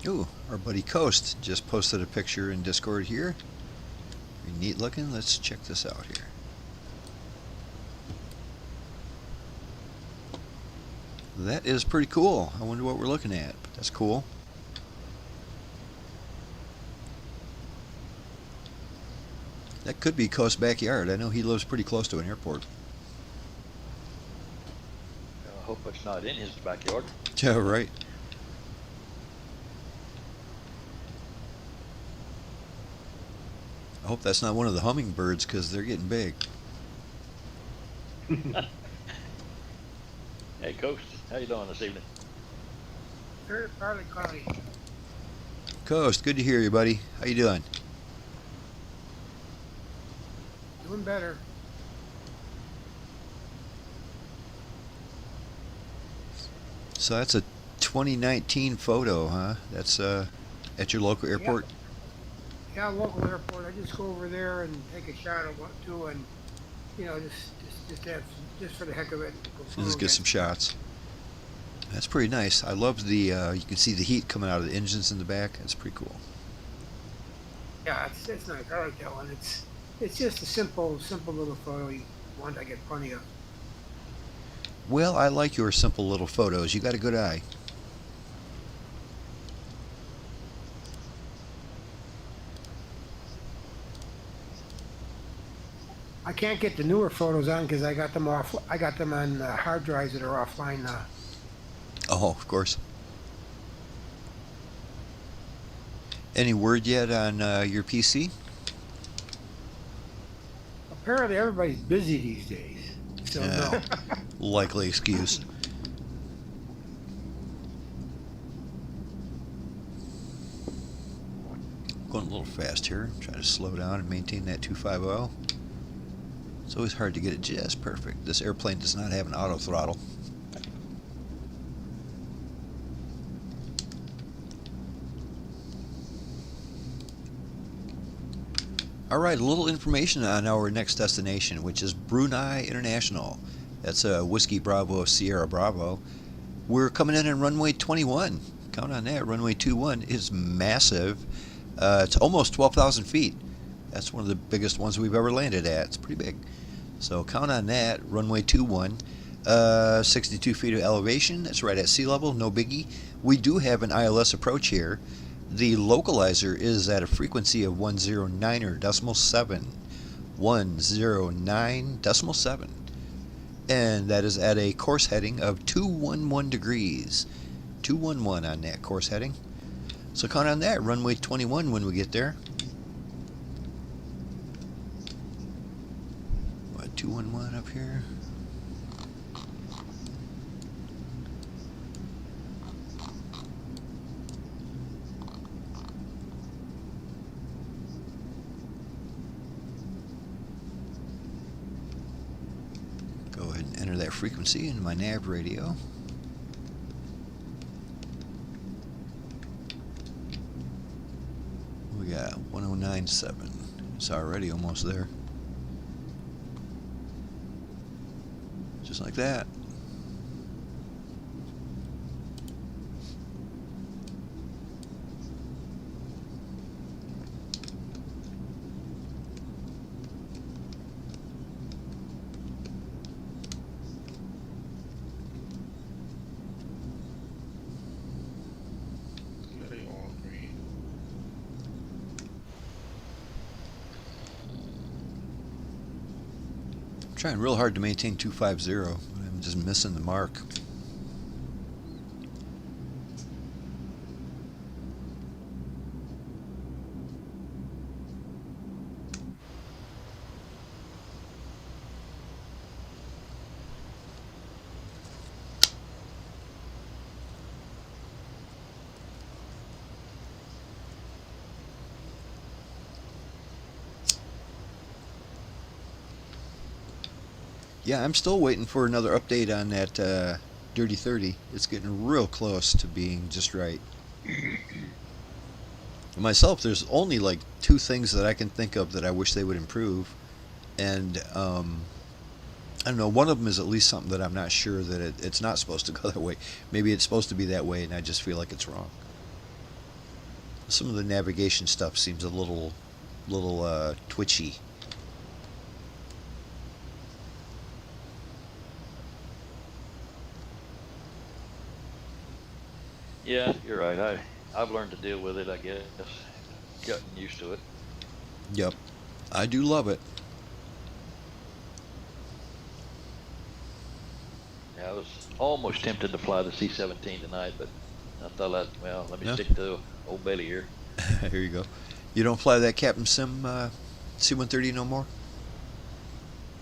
Ooh, our buddy Coast just posted a picture in Discord here. Very neat looking. Let's check this out here. That is pretty cool. I wonder what we're looking at. But that's cool. That could be Coast's backyard. I know he lives pretty close to an airport. I hope it's not in his backyard. Yeah, right. I hope that's not one of the hummingbirds, because they're getting big. Hey, Coast, how you doing this evening? Sure, Carly. Coast, good to hear you, buddy. How you doing? Doing better. So that's a 2019 photo, huh? That's at your local Yeah. airport. Yeah, local airport. I just go over there and take a shot of one, two, and just have some, just for the heck of it. Go So through just get again. some shots. That's pretty nice. I love the you can see the heat coming out of the engines in the back. That's pretty cool. Yeah, it's nice. I like that one. It's just a simple little photo. One I get plenty of. Well, I like your simple little photos. You got a good eye. I can't get the newer photos on because I got them off. I got them on hard drives that are offline now. Oh, of course. Any word yet on your PC? Apparently, everybody's busy these days. So no. Likely excuse. Going a little fast here. Trying to slow down and maintain that 250. It's always hard to get it just perfect. This airplane does not have an auto throttle. Alright, a little information on our next destination, which is Brunei International. That's Whiskey Bravo Sierra Bravo. We're coming in on runway 21. Count on that. Runway 21 is massive. It's almost 12,000 feet. That's one of the biggest ones we've ever landed at. It's pretty big. So count on that. Runway 21. 62 feet of elevation. That's right at sea level. No biggie. We do have an ILS approach here. The localizer is at a frequency of 109.7. 109.7. And that is at a course heading of 211 degrees. 211 on that course heading. So count on that. Runway 21 when we get there. What, 211 up here? Go ahead and enter that frequency into my nav radio. We got 109.7. It's already almost there. Just like that. Yeah, they all green. I'm trying real hard to maintain 250, but I'm just missing the mark. Yeah, I'm still waiting for another update on that Dirty 30. It's getting real close to being just right. Myself, there's only like two things that I can think of that I wish they would improve, and I don't know. One of them is at least something that I'm not sure that it's not supposed to go that way. Maybe it's supposed to be that way, and I just feel like it's wrong. Some of the navigation stuff seems a little twitchy. Yeah, you're right. I've learned to deal with it, I guess. Gotten used to it. Yep, I do love it. Yeah, I was almost tempted to fly the C-17 tonight, but I thought, let me Yeah. stick to Old Bailey here. Here you go. You don't fly that Captain Sim C-130 no more?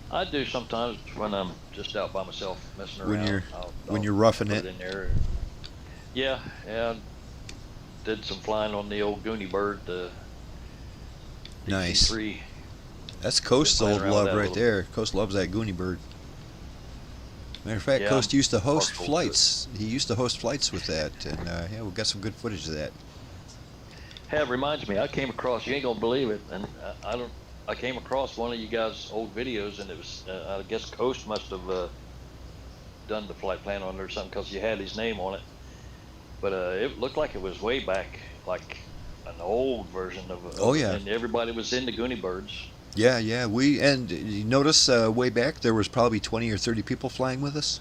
I do sometimes when I'm just out by myself messing around. When you're roughing put it. in there. Yeah, did some flying on the old Goonie Bird, the Nice. DC-3. That's Coast's Playing old around with love that a right little there. Coast loves that Goonie bird. Matter of fact, Yeah, Coast used to I'm host partial to it. flights. He used to host flights with that, and yeah, we got some good footage of that. Hey, it reminds me, I came across, you ain't gonna believe it, and I don't, I came across one of you guys' old videos, and it was, I guess Coast must have done the flight plan on it or something, because you had his name on it. But it looked like it was way back, like an old version Oh of it, yeah, and everybody was into Goonie Birds. yeah, yeah. We and you notice way back there was probably 20 or 30 people flying with us.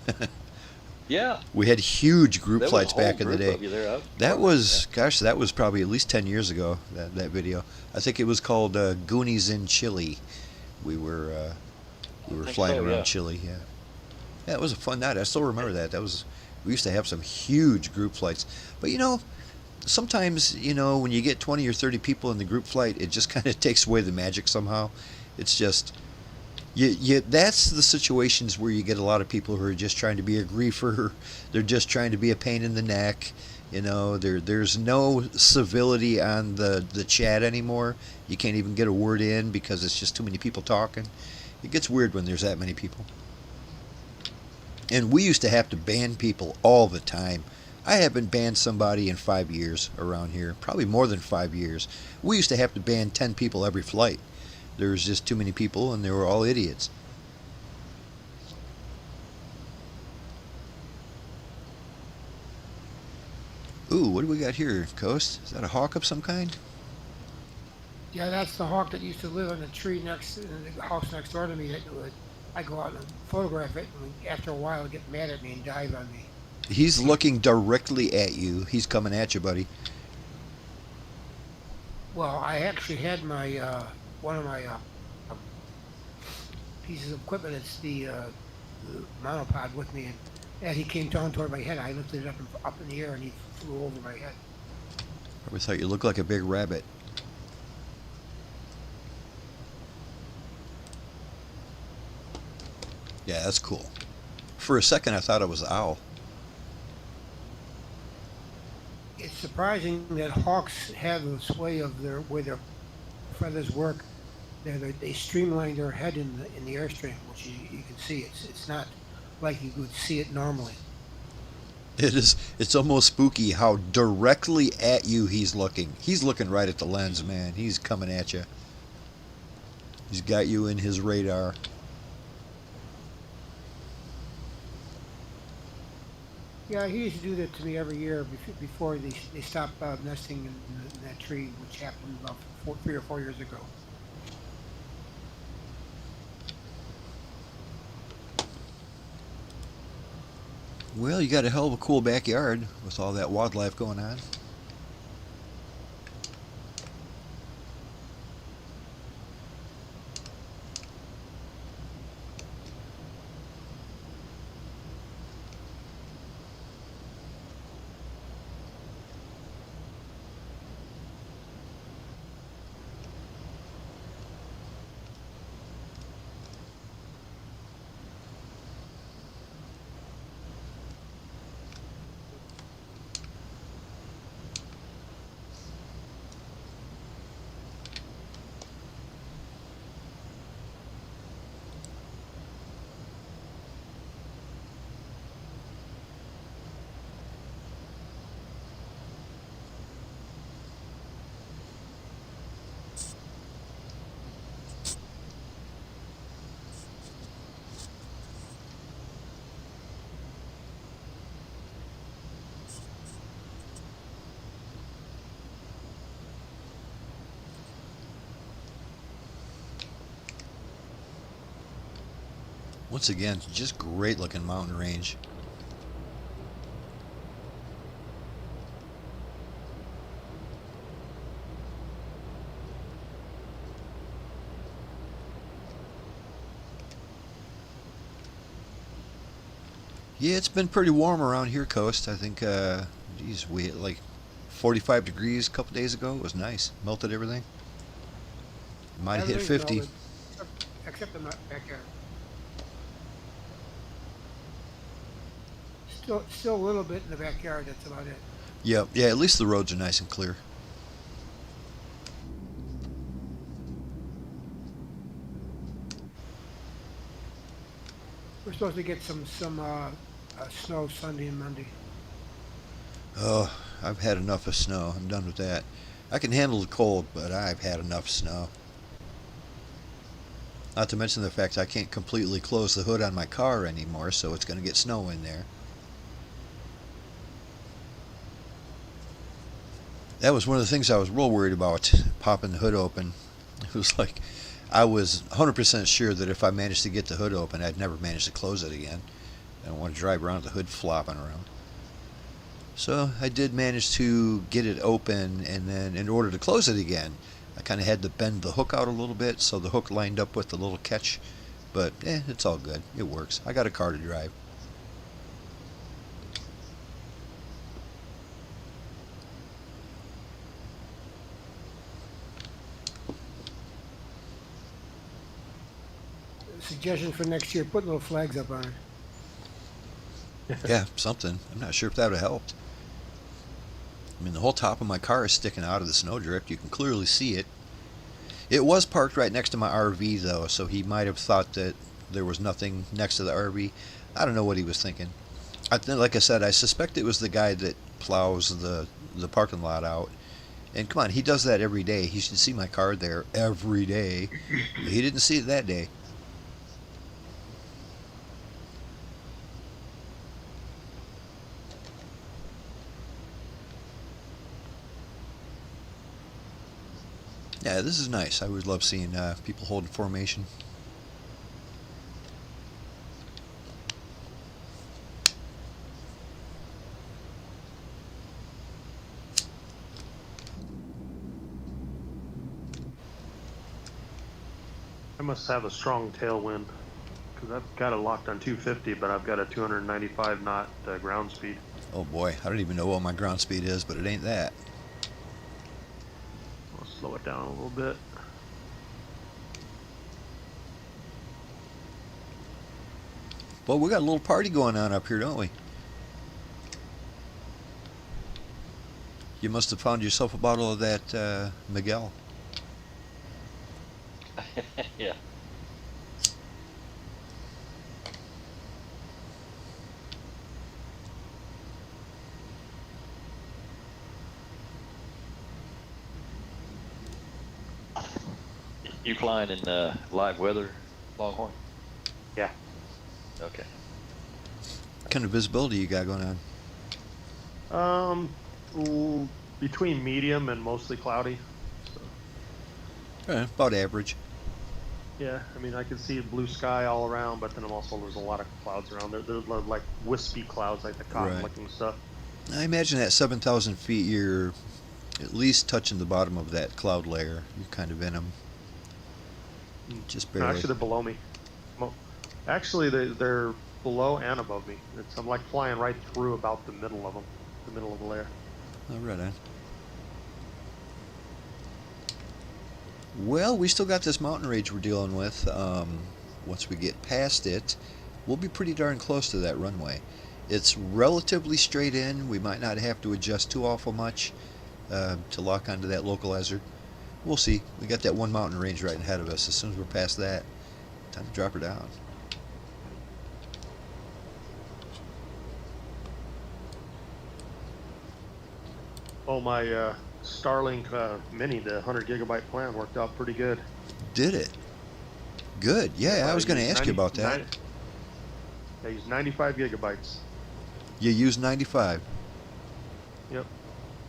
Yeah, We had huge group there was a flights whole back in the group day. of you there. I was That surprised. was, gosh, that was probably at least 10 years ago. That video. I think it was called Goonies in Chile. We were I we were think flying so, around yeah. Chile. Yeah, yeah. It was a fun night. I still remember that. That was we used to have some huge group flights. But sometimes when you get 20 or 30 people in the group flight, it just kind of takes away the magic somehow. It's just that's the situations where you get a lot of people who are just trying to be a griefer. They're just trying to be a pain in the neck. There's no civility on the chat anymore. You can't even get a word in because it's just too many people talking. It gets weird when there's that many people. And we used to have to ban people all the time. I haven't banned somebody in 5 years around here, probably more than 5 years. We used to have to ban 10 people every flight. There was just too many people, and they were all idiots. Ooh, what do we got here, Coast? Is that a hawk of some kind? Yeah, that's the hawk that used to live on the tree in the house next door to me. I go out and photograph it, and after a while, it get mad at me and dive on me. He's looking directly at you. He's coming at you, buddy. Well, I actually had my one of my pieces of equipment. It's the monopod with me, and as he came down toward my head, I lifted it up in the air, and he flew over my head. I thought you looked like a big rabbit. Yeah, that's cool. For a second, I thought it was an owl. It's surprising that hawks have this way of their way their feathers work. They streamline their head in the airstream, which you can see. It's not like you would see it normally. It is. It's almost spooky how directly at you he's looking. He's looking right at the lens, man. He's coming at you. He's got you in his radar. Yeah, he used to do that to me every year before they stopped nesting in that tree, which happened about 3 or 4 years ago. Well, you got a hell of a cool backyard with all that wildlife going on. Once again, just great looking mountain range. Yeah, it's been pretty warm around here, Coast. I think, geez, we hit like 45 degrees a couple days ago. It was nice. Melted everything. Might have hit Everything's 50. melted, except in my backyard. Still a little bit in the backyard. That's about it. Yep. Yeah, at least the roads are nice and clear. We're supposed to get some snow Sunday and Monday. Oh, I've had enough of snow. I'm done with that. I can handle the cold, but I've had enough snow. Not to mention the fact I can't completely close the hood on my car anymore, so it's going to get snow in there. That was one of the things I was real worried about, popping the hood open. It was like, I was 100% sure that if I managed to get the hood open, I'd never manage to close it again. I don't want to drive around with the hood flopping around. So I did manage to get it open, and then in order to close it again, I kind of had to bend the hook out a little bit so the hook lined up with the little catch. But it's all good. It works. I got a car to drive. Suggestion for next year: put little flags up on it. Yeah, something. I'm not sure if that would have helped. I mean, the whole top of my car is sticking out of the snowdrift. You can clearly see it. It was parked right next to my RV, though, so he might have thought that there was nothing next to the RV. I don't know what he was thinking. Like I said, I suspect it was the guy that plows the parking lot out. And come on, he does that every day. He should see my car there every day. He didn't see it that day. Yeah, this is nice. I always love seeing people holding formation. I must have a strong tailwind because I've got it locked on 250, but I've got a 295 knot ground speed. Oh boy, I don't even know what my ground speed is, but it ain't that. I'll slow it down a little bit. Well, we got a little party going on up here, don't we? You must have found yourself a bottle of that Miguel. Yeah. You flying in live weather, Longhorn? Yeah. Okay. What kind of visibility you got going on? Between medium and mostly cloudy. So, About average. yeah, I mean, I can see blue sky all around, but then also there's a lot of clouds around. There's like wispy clouds, like the cotton-looking stuff. I imagine at 7,000 feet, you're at least touching the bottom of that cloud layer. You're kind of in them. Just No, barely. actually, they're below me. Actually, they're below and above me. I'm like flying right through about the middle of them, the middle of the layer. Oh, right on. Well, we still got this mountain range we're dealing with. Once we get past it, we'll be pretty darn close to that runway. It's relatively straight in. We might not have to adjust too awful much to lock onto that localizer. We'll see. We got that one mountain range right ahead of us. As soon as we're past that, time to drop her down. Oh, my Starlink Mini, the 100 gigabyte plan, worked out pretty good. Did it? Good. Yeah, I was going to ask you about that. I use 95 gigabytes. You used 95. Yep.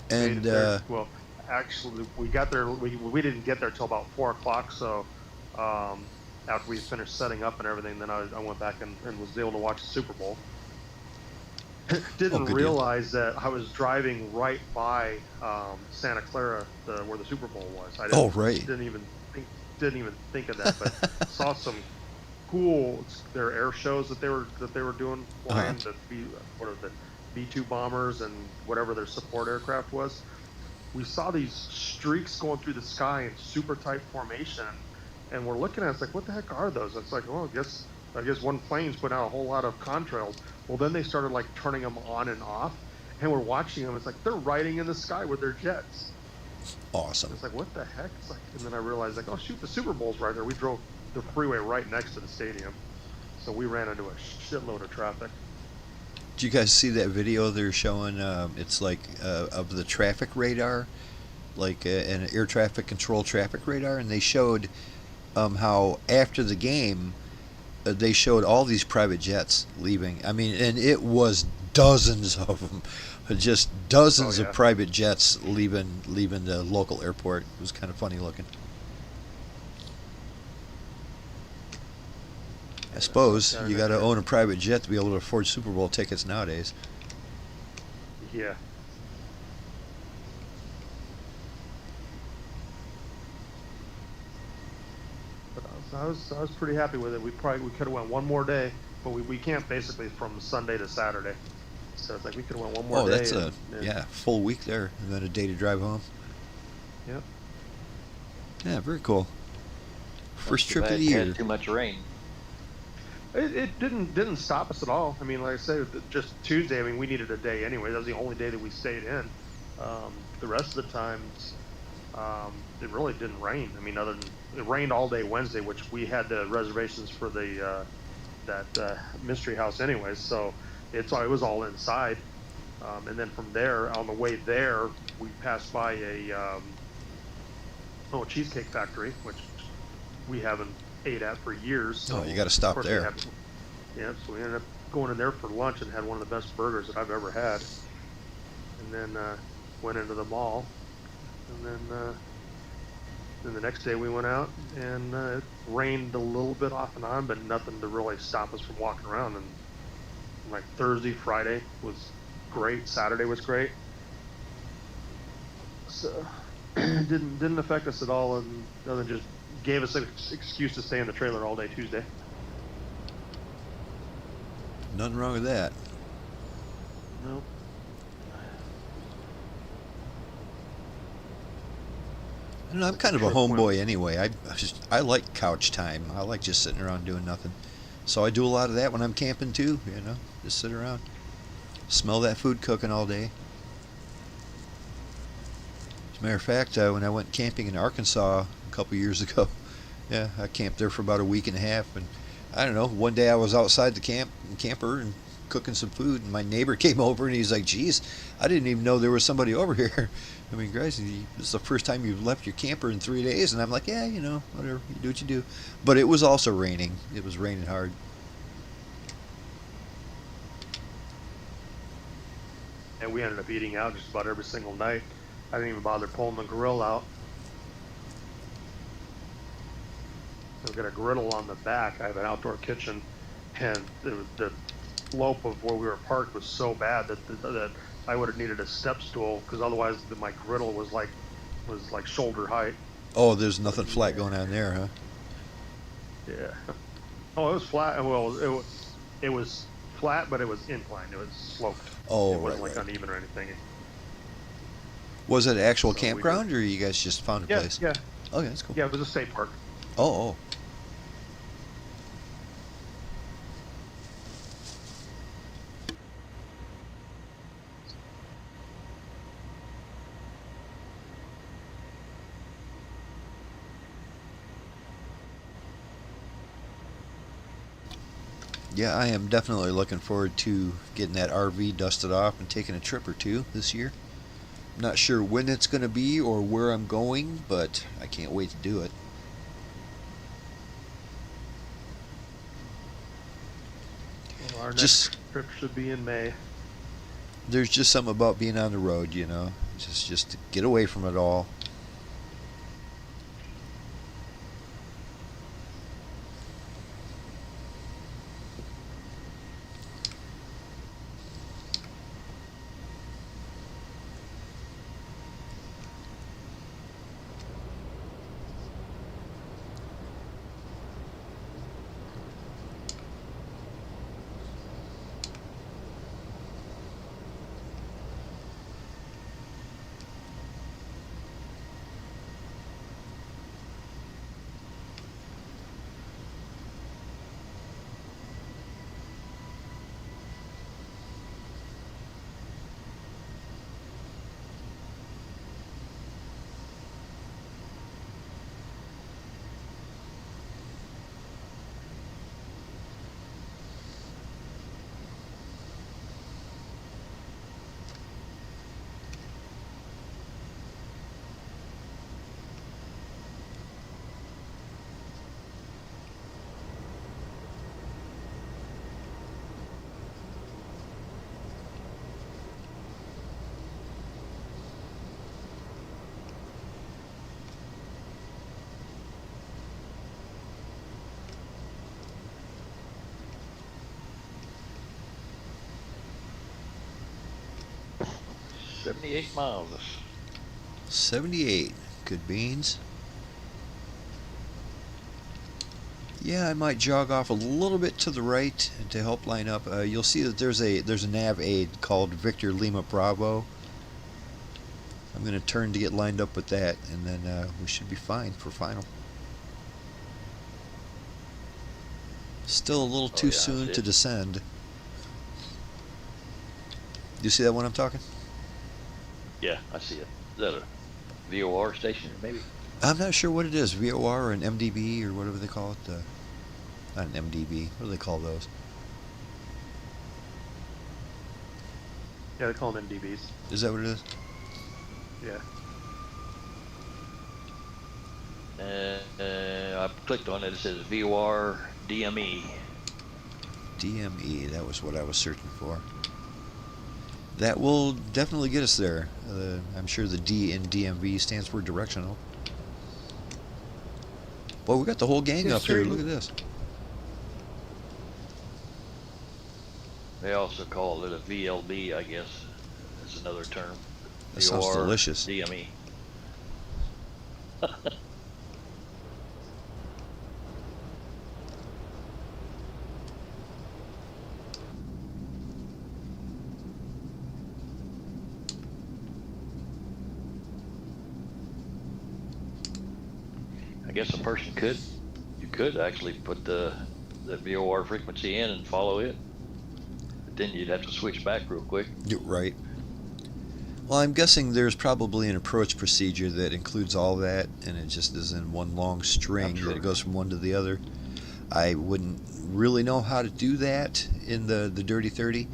And well, actually, we got there. We didn't get there till about 4 o'clock. So after we finished setting up and everything, then I went back and was able to watch the Super Bowl. Didn't realize that I was driving right by Santa Clara, where the Super Bowl was. Right. Didn't even think of that, but saw some cool their air shows that they were doing flying the B-2 bombers and whatever their support aircraft was. We saw these streaks going through the sky in super tight formation, and we're looking at it, it's like, what the heck are those? It's like, well, I guess one plane's putting out a whole lot of contrails. Well, then they started like turning them on and off, and we're watching them. It's like they're riding in the sky with their jets. Awesome. It's like, what the heck? It's like, and then I realized, like, oh shoot, the Super Bowl's right there. We drove the freeway right next to the stadium, So we ran into a shitload of traffic. Did you guys see that video they're showing? It's like of the traffic radar, like an air traffic control traffic radar, and they showed how after the game they showed all these private jets leaving. I mean, and it was dozens of them, just dozens Oh, yeah. of private jets leaving the local airport. It was kind of funny looking. I suppose you got to own a private jet to be able to afford Super Bowl tickets nowadays. Yeah. But I was pretty happy with it. We could have went one more day, but we camped basically from Sunday to Saturday. So it's like we could have went one more Oh, day. that's a full week there, and then a day to drive home. Yep. Yeah, very cool. First Too trip bad of the you year. had too much rain. It didn't stop us at all. I mean, like I said, just Tuesday. I mean, we needed a day anyway. That was the only day that we stayed in. The rest of the times, it really didn't rain. I mean, other than it rained all day Wednesday, which we had the reservations for the that mystery house anyways. So it was all inside. And then from there, on the way there, we passed by a cheesecake factory, which we haven't ate at for years. So Oh, you got to of stop course there. Yeah, so we ended up going in there for lunch and had one of the best burgers that I've ever had. And then went into the mall. And then the next day we went out and it rained a little bit off and on, but nothing to really stop us from walking around. And like Thursday, Friday was great. Saturday was great. So it didn't affect us at all, and other than just gave us an excuse to stay in the trailer all day Tuesday. Nothing wrong with that. Nope. I don't know, I'm kind of a Trip went- homeboy anyway. I like couch time. I like just sitting around doing nothing. So I do a lot of that when I'm camping too. You know, just sit around, smell that food cooking all day. As a matter of fact, when I went camping in Arkansas a couple years ago, yeah, I camped there for about a week and a half, and I don't know. One day I was outside the camper and cooking some food, and my neighbor came over and he's like, "Geez, I didn't even know there was somebody over here." I mean, guys, this is the first time you've left your camper in 3 days, and I'm like, "Yeah, you know, whatever. You do what you do." But it was also raining. It was raining hard. And we ended up eating out just about every single night. I didn't even bother pulling the grill out. We've got a griddle on the back. I have an outdoor kitchen, and the slope of where we were parked was so bad that I would have needed a step stool, because otherwise my griddle was like shoulder height. Oh, there's nothing flat going on there, huh? Yeah. Oh, it was flat. Well, it was flat, but it was inclined. It was sloped. Oh, It wasn't right, like uneven or anything. Was it an actual So we campground, or you guys just found a Yeah, place? yeah, Okay, that's cool. yeah. It was a state park. Oh. Yeah, I am definitely looking forward to getting that RV dusted off and taking a trip or two this year. I'm not sure when it's going to be or where I'm going, but I can't wait to do it. Well, our Just- next trip should be in May. There's just something about being on the road, you know, just to get away from it all. 78 miles. 78. Good beans. Yeah, I might jog off a little bit to the right to help line up. You'll see that there's a nav aid called Victor Lima Bravo. I'm going to turn to get lined up with that, and then we should be fine for final. Still a little too soon to descend. Do you see that when I'm talking? Yeah, I see it. Is that a VOR station, maybe? I'm not sure what it is, VOR or an MDB or whatever they call it. Not an MDB. What do they call those? Yeah, they call them MDBs. Is that what it is? Yeah. I clicked on it. It says VOR DME. DME, that was what I was searching for. That will definitely get us there. I'm sure the D in DMV stands for directional. Well, we got the whole gang up here. Look at this. They also call it a VLB, I guess. That's another term. That sounds VOR delicious. DME. I guess a person you could actually put the VOR frequency in and follow it. But then you'd have to switch back real quick. Right. Well, I'm guessing there's probably an approach procedure that includes all that, and it just is in one long string that goes from one to the other. I wouldn't really know how to do that in the Dirty 30.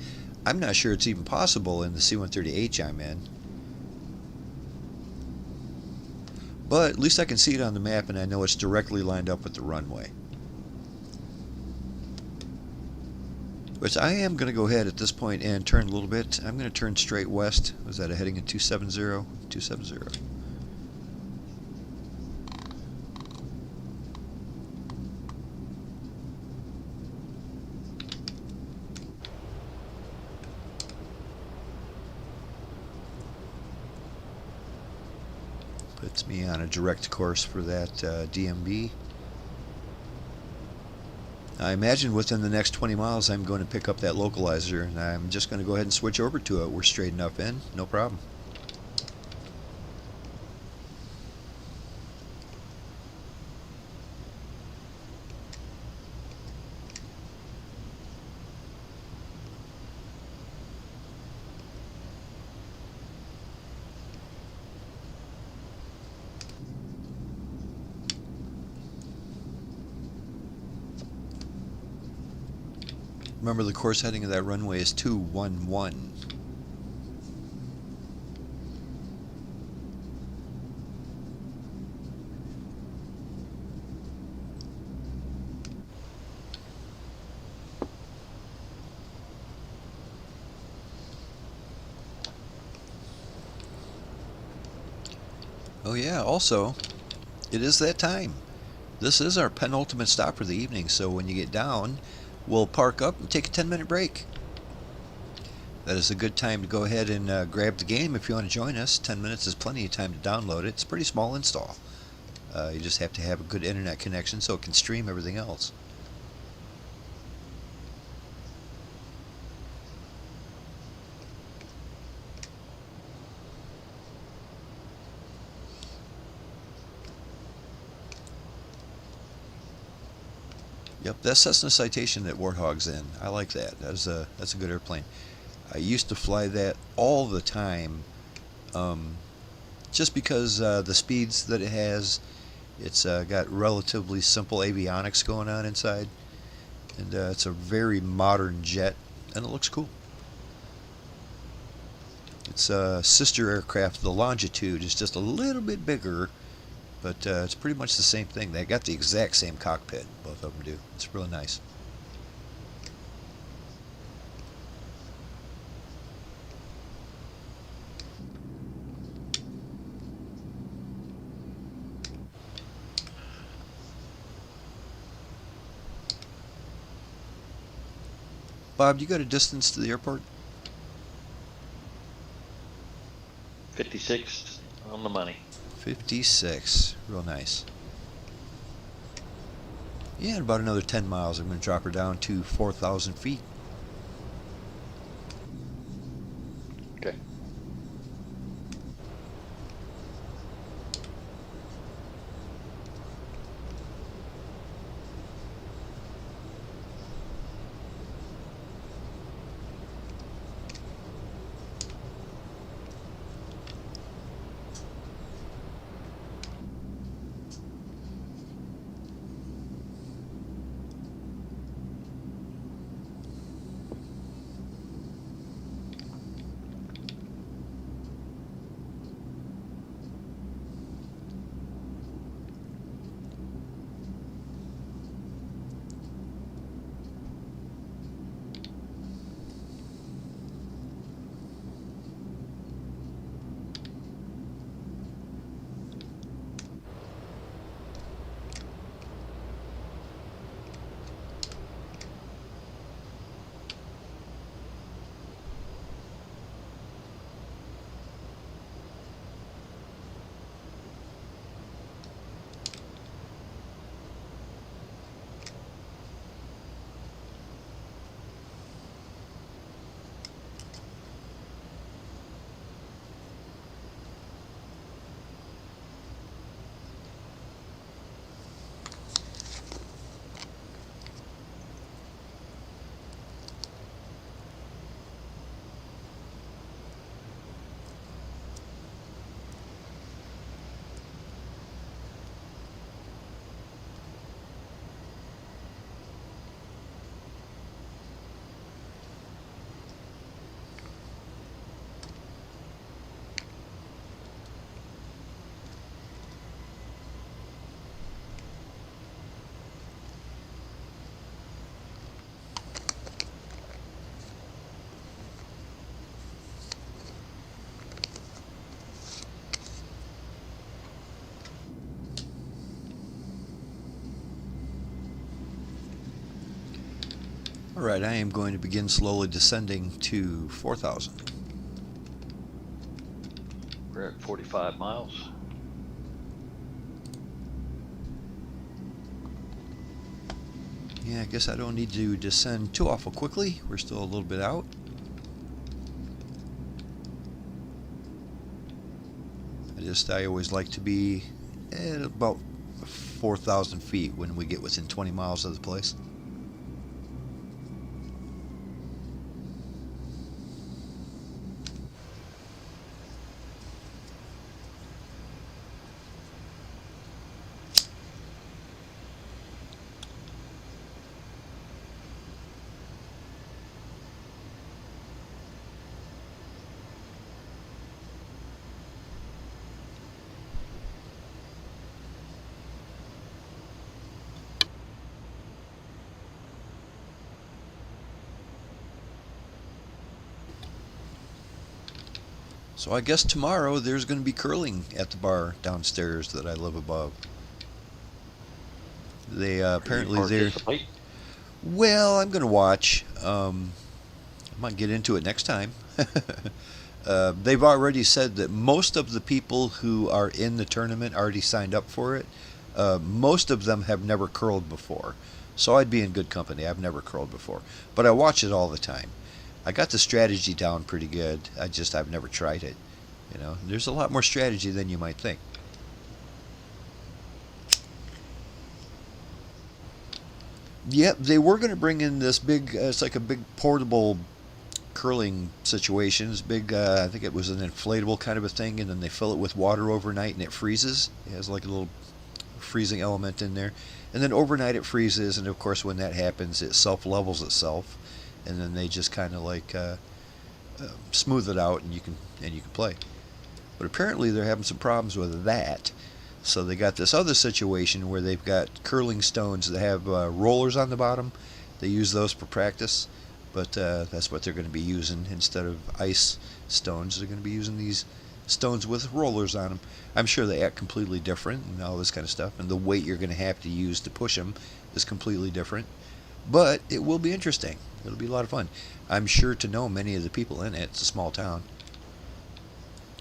I'm not sure it's even possible in the C-130H I'm in. But at least I can see it on the map, and I know it's directly lined up with the runway. Which I am going to go ahead at this point and turn a little bit. I'm going to turn straight west. Was that a heading in 270? 270. Puts me on a direct course for that DMB. I imagine within the next 20 miles I'm going to pick up that localizer, and I'm just going to go ahead and switch over to it. We're straight enough in, no problem. Remember, the course heading of that runway is 211. Oh yeah, also, it is that time. This is our penultimate stop for the evening, so when you get down, we'll park up and take a 10-minute break. That is a good time to go ahead and grab the game if you want to join us. 10 minutes is plenty of time to download it. It's a pretty small install. You just have to have a good internet connection so it can stream everything else. Yep, that's Cessna Citation that Warthog's in. I like that. That's a good airplane. I used to fly that all the time, just because the speeds that it has. It's got relatively simple avionics going on inside, and it's a very modern jet, and it looks cool. Its sister aircraft, the Longitude, is just a little bit bigger, but it's pretty much the same thing. They got the exact same cockpit, both of them do. It's really nice. Bob, you got a distance to the airport? 56 on the money. 56. Real nice. Yeah, in about another 10 miles, I'm going to drop her down to 4,000 feet. Okay. Alright, I am going to begin slowly descending to 4,000. We're at 45 miles. Yeah, I guess I don't need to descend too awful quickly. We're still a little bit out. I always like to be at about 4,000 feet when we get within 20 miles of the place. So I guess tomorrow there's going to be curling at the bar downstairs that I live above. They apparently they're... Well, I'm going to watch. I might get into it next time. They've already said that most of the people who are in the tournament already signed up for it. Most of them have never curled before. So I'd be in good company. I've never curled before. But I watch it all the time. I got the strategy down pretty good. I've never tried it. You know, there's a lot more strategy than you might think. Yep, they were going to bring in this big, it's like a big portable curling situation. It's big, I think it was an inflatable kind of a thing, and then they fill it with water overnight and it freezes. It has like a little freezing element in there. And then overnight it freezes, and of course when that happens it self-levels itself. And then they just kind of like smooth it out, and you can play. But apparently they're having some problems with that, so they got this other situation where they've got curling stones that have rollers on the bottom. They use those for practice, but that's what they're going to be using instead of ice stones. They're going to be using these stones with rollers on them. I'm sure they act completely different and all this kind of stuff, and the weight you're going to have to use to push them is completely different. But it will be interesting. It'll be a lot of fun. I'm sure to know many of the people in it. It's a small town.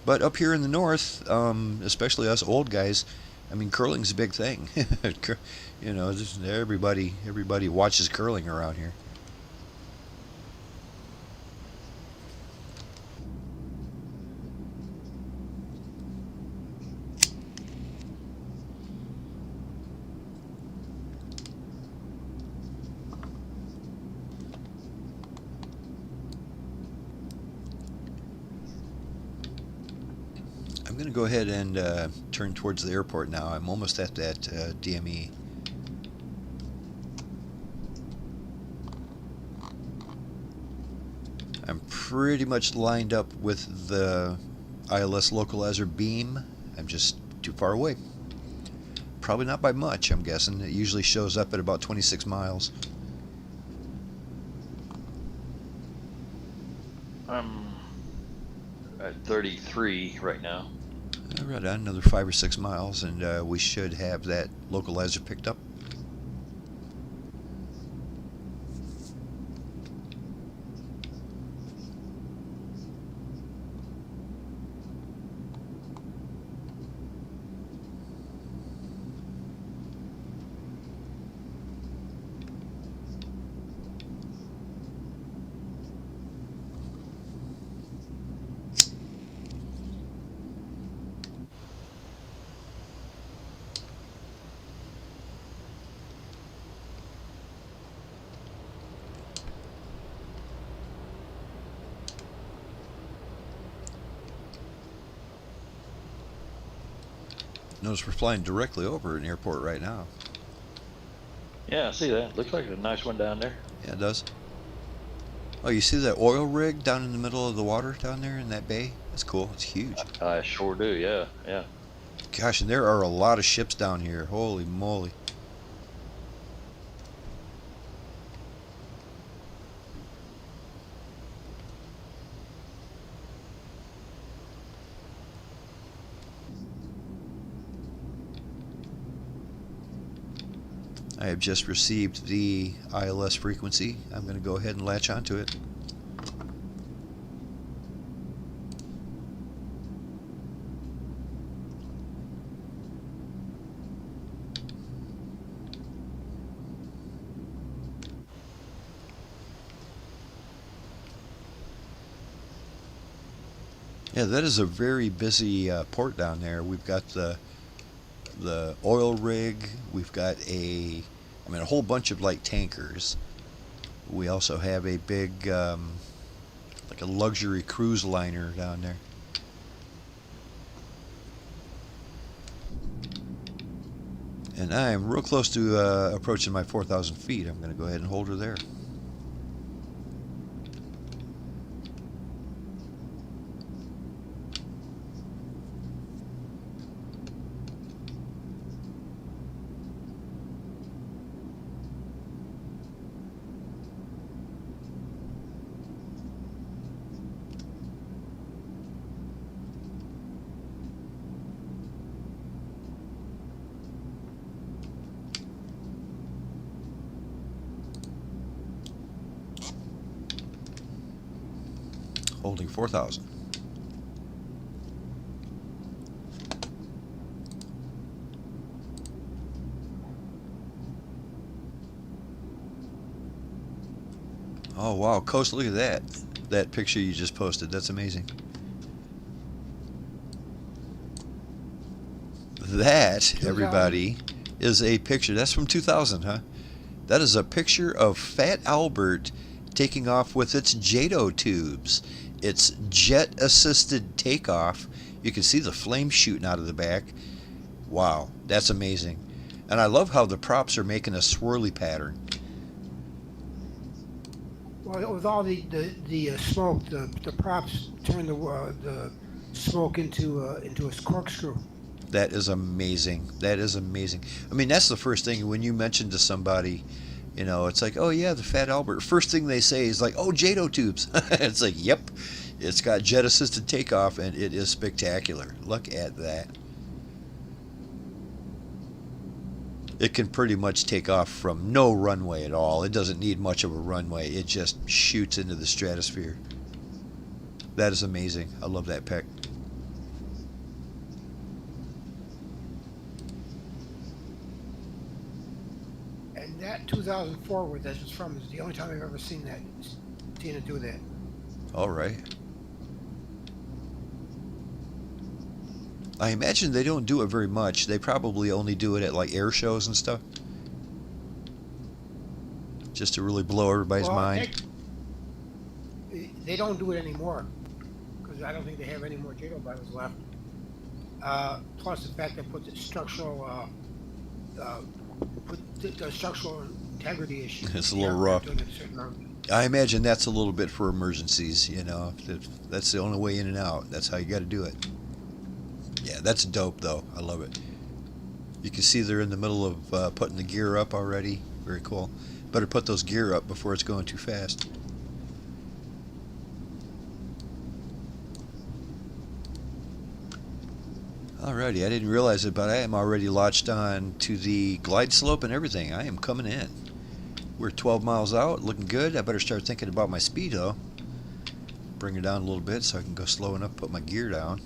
But up here in the north, especially us old guys, I mean, curling's a big thing. You know, just everybody watches curling around here. I'm going to go ahead and turn towards the airport now. I'm almost at that DME. I'm pretty much lined up with the ILS localizer beam. I'm just too far away. Probably not by much, I'm guessing. It usually shows up at about 26 miles. I'm at 33 right now. Right on, another 5 or 6 miles, and we should have that localizer picked up. Notice we're flying directly over an airport right now. Yeah, I see that. Looks like a nice one down there. Yeah, it does. Oh, you see that oil rig down in the middle of the water down there in that bay? That's cool. It's huge. I sure do, yeah, yeah. Gosh, and there are a lot of ships down here. Holy moly. I have just received the ILS frequency. I'm going to go ahead and latch onto it. Yeah, that is a very busy port down there. We've got the oil rig. We've got a whole bunch of light tankers. We also have a big, like a luxury cruise liner down there. And I am real close to approaching my 4,000 feet. I'm going to go ahead and hold her there. Holding 4,000. Oh wow, Coast, look at that. That picture you just posted. That's amazing. That, everybody, is a picture. That's from 2000, huh? That is a picture of Fat Albert taking off with its JATO tubes. It's jet-assisted takeoff. You can see the flames shooting out of the back. Wow, that's amazing. And I love how the props are making a swirly pattern. Well, with all the smoke, the props turn the smoke into a corkscrew. That is amazing. That is amazing. I mean, that's the first thing when you mention to somebody, you know, it's like, oh yeah, the Fat Albert. First thing they say is like, oh, JATO tubes. It's like, yep, it's got jet-assisted takeoff, and it is spectacular. Look at that. It can pretty much take off from no runway at all. It doesn't need much of a runway. It just shoots into the stratosphere. That is amazing. I love that pic. That 2004, where this is from, is the only time I've ever seen it do that. All right. I imagine they don't do it very much. They probably only do it at like air shows and stuff, just to really blow everybody's mind. They don't do it anymore because I don't think they have any more JATO pilots left. Plus the fact they put the structural structural integrity issue. It's a little rough. I imagine that's a little bit for emergencies, you know. If that's the only way in and out. That's how you got to do it. Yeah, that's dope, though. I love it. You can see they're in the middle of putting the gear up already. Very cool. Better put those gear up before it's going too fast. Alrighty, I didn't realize it, but I am already launched on to the glide slope and everything. I am coming in. We're 12 miles out, looking good. I better start thinking about my speed, though. Bring it down a little bit so I can go slow enough, put my gear down.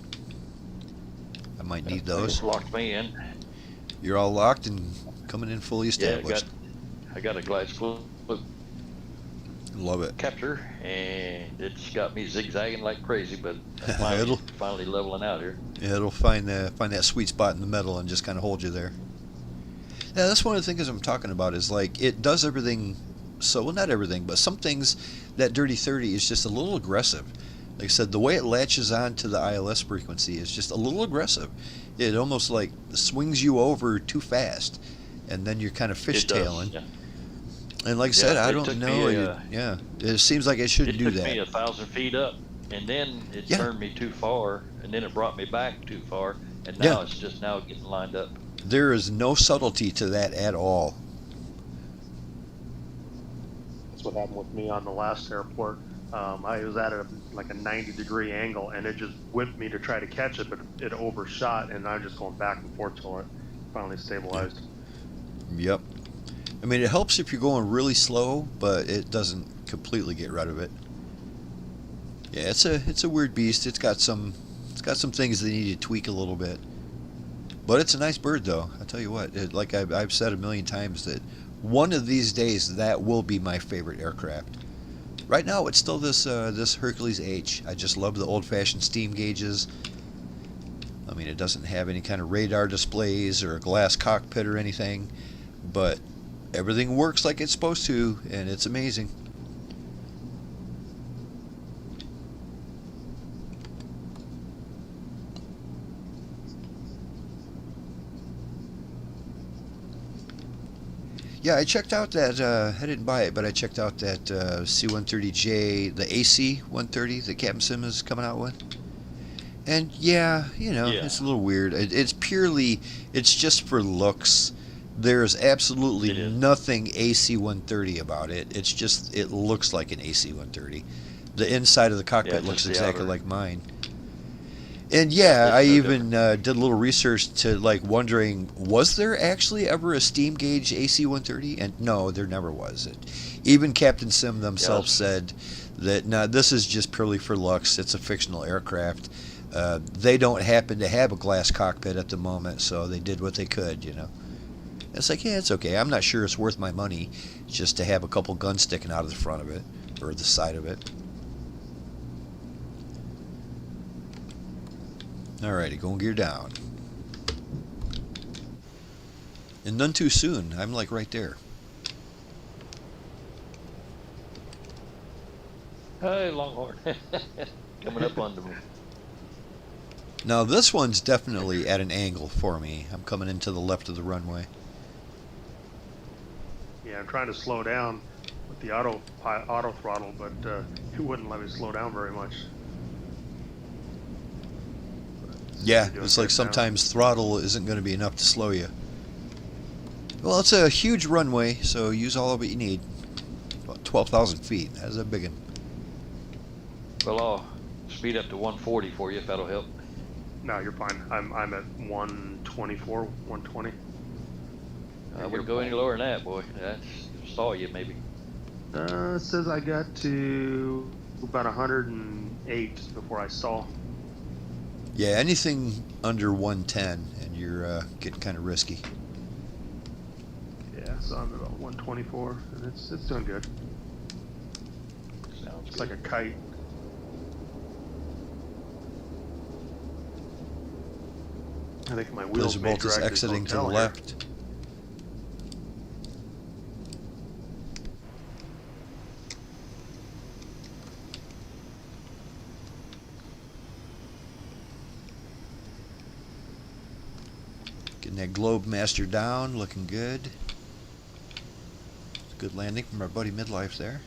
I might need those. Locked me in. You're all locked and coming in fully Yeah, established. I got a glide slope Love it. capture, and it's got me zigzagging like crazy, but I'm finally leveling out here. Yeah, it'll find that sweet spot in the middle and just kind of hold you there. Yeah, that's one of the things I'm talking about is like it does everything. So, well, not everything, but some things that Dirty 30 is just a little aggressive. Like I said, the way it latches on to the ILS frequency is just a little aggressive. It almost like swings you over too fast, and then you're kind of fishtailing. Yeah. And like I said, I it don't took know. me, It seems like it shouldn't do It took that. me 1,000 feet up, and then it Yeah. turned me too far, and then it brought me back too far, and now Yeah. it's just now getting lined up. There is no subtlety to that at all. That's what happened with me on the last airport. I was at like a 90-degree angle, and it just whipped me to try to catch it, but it overshot, and I'm just going back and forth till it finally stabilized. Yep. I mean, it helps if you're going really slow, but it doesn't completely get rid of it. Yeah, it's a weird beast. It's got some things that need to tweak a little bit. But it's a nice bird, though. I tell you what, like I've said a million times, that one of these days that will be my favorite aircraft. Right now, it's still this Hercules H. I just love the old-fashioned steam gauges. I mean, it doesn't have any kind of radar displays or a glass cockpit or anything, but everything works like it's supposed to, and it's amazing. Yeah, I checked out that, I didn't buy it, but I checked out that C-130J, the AC-130 that Captain Sim is coming out with. And yeah, you know, Yeah. it's a little weird. It's just for looks. There's absolutely It is. nothing AC-130 about it. It's just, it looks like an AC-130. The inside of the cockpit just looks the exactly outer. like mine. And yeah, It's I no even did a little research to like wondering, was there actually ever a steam gauge AC-130? And no, there never was. Even Captain Sim themselves said that no, this is just purely for looks. It's a fictional aircraft. They don't happen to have a glass cockpit at the moment, so they did what they could, you know. It's like, yeah, it's okay. I'm not sure it's worth my money just to have a couple guns sticking out of the front of it or the side of it. Alrighty, going gear down. And none too soon. I'm like right there. Hey, Longhorn. Coming up on the... Now this one's definitely at an angle for me. I'm coming into the left of the runway. Yeah, I'm trying to slow down with the auto throttle, but it wouldn't let me slow down very much. Yeah, Doing it's like good now. sometimes throttle isn't going to be enough to slow you. Well, it's a huge runway, so use all of it you need. About 12,000 feet. That's a big one. Well, I'll speed up to 140 for you if that'll help. No, you're fine. I'm at 124, 120. I wouldn't go any lower than that, boy. That's saw you maybe. It says I got to about 108 before I stall. Yeah, anything under 110 and you're getting kind of risky. Yeah, Yeah, so I'm about 124, and it's doing good. Sounds It's good. like a kite. I think my wheels may Lazerbolt is drag this exiting to the hotel here. left. Getting that globe master down, looking good. Good landing from our buddy Midlife there.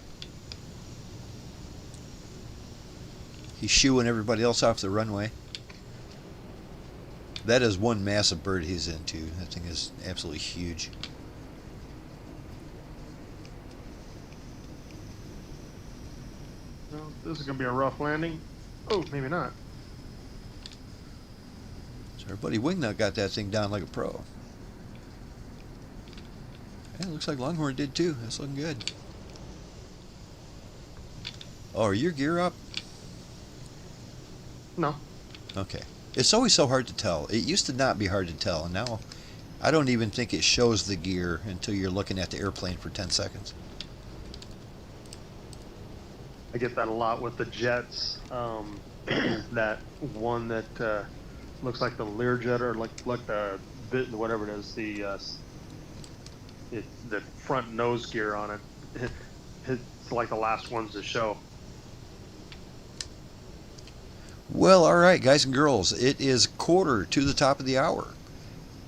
He's shooing everybody else off the runway. That is one massive bird he's into. That thing is absolutely huge. Well, this is going to be a rough landing. Oh, maybe not. So our buddy Wingnut got that thing down like a pro. Yeah, looks like Longhorn did too. That's looking good. Oh, are your gear up? No. Okay. It's always so hard to tell. It used to not be hard to tell, and now I don't even think it shows the gear until you're looking at the airplane for 10 seconds. I get that a lot with the jets. That one that looks like the Learjet, or like the bit, whatever it is, the front nose gear on it. It's like the last ones to show. Well, all right, guys and girls, it is quarter to the top of the hour.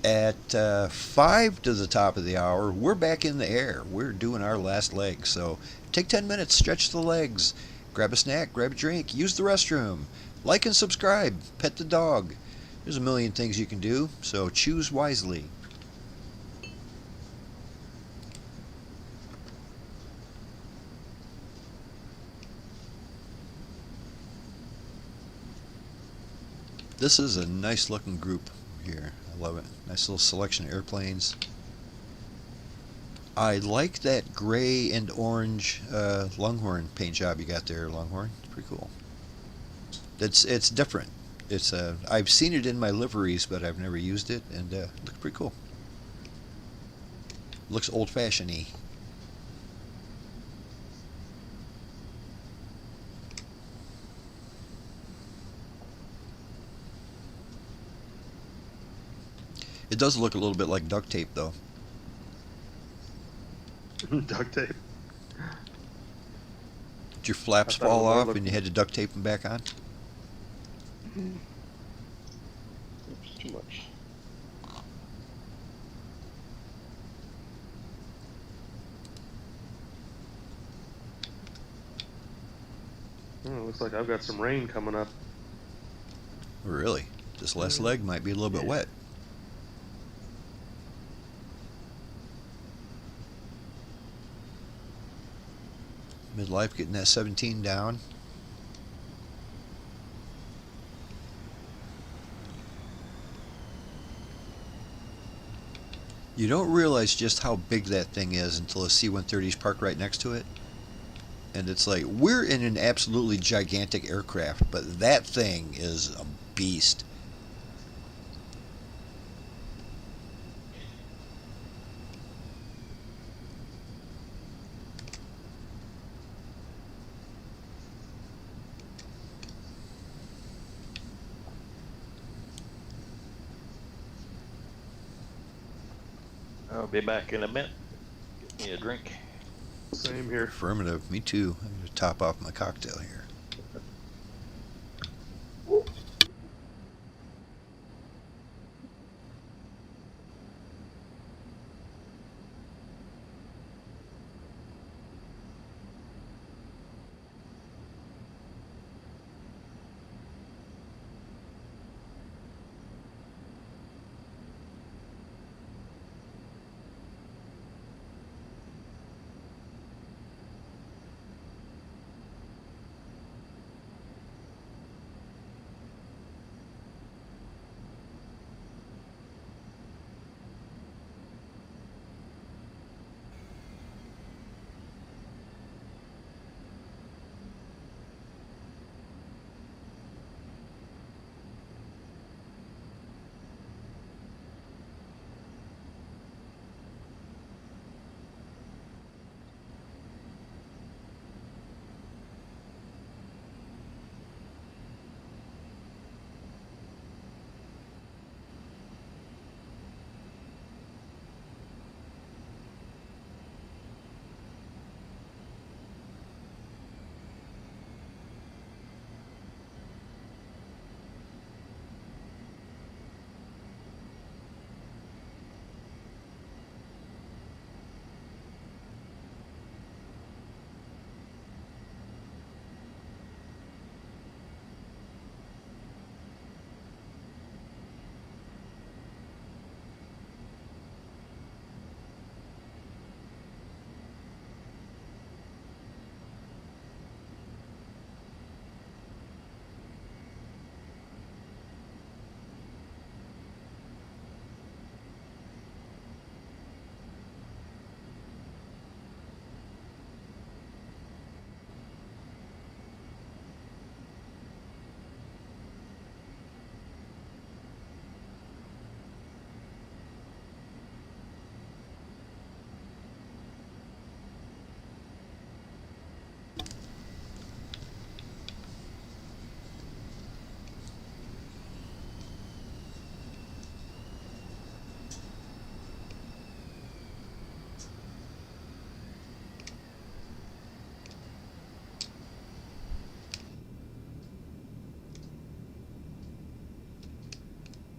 At 5 to the top of the hour, we're back in the air. We're doing our last leg. So take 10 minutes, stretch the legs, grab a snack, grab a drink, use the restroom, like and subscribe, pet the dog. There's a million things you can do, so choose wisely. This is a nice looking group here. I love it. Nice little selection of airplanes. I like that gray and orange Longhorn paint job you got there, Longhorn. It's pretty cool. It's different. It's I've seen it in my liveries, but I've never used it, and it looks pretty cool. Looks old-fashioned-y. It does look a little bit like duct tape, though. Duct tape. Did your flaps I thought it fall would off look- and you had to duct tape them back on? Oops, too much. Oh, looks like I've got some rain coming up. Really? This last leg might be a little bit wet. Midlife getting that 17 down. You don't realize just how big that thing is until a C-130 is parked right next to it. And it's like, we're in an absolutely gigantic aircraft, but that thing is a beast. I'll be back in a minute. Get me a drink. Same here. Affirmative, me too. I'm going to top off my cocktail here.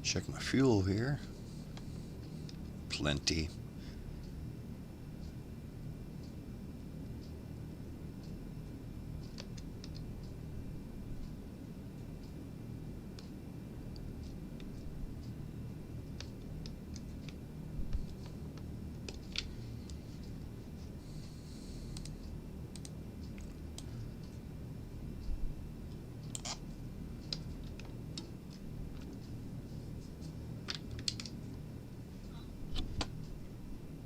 Check my fuel here. Plenty.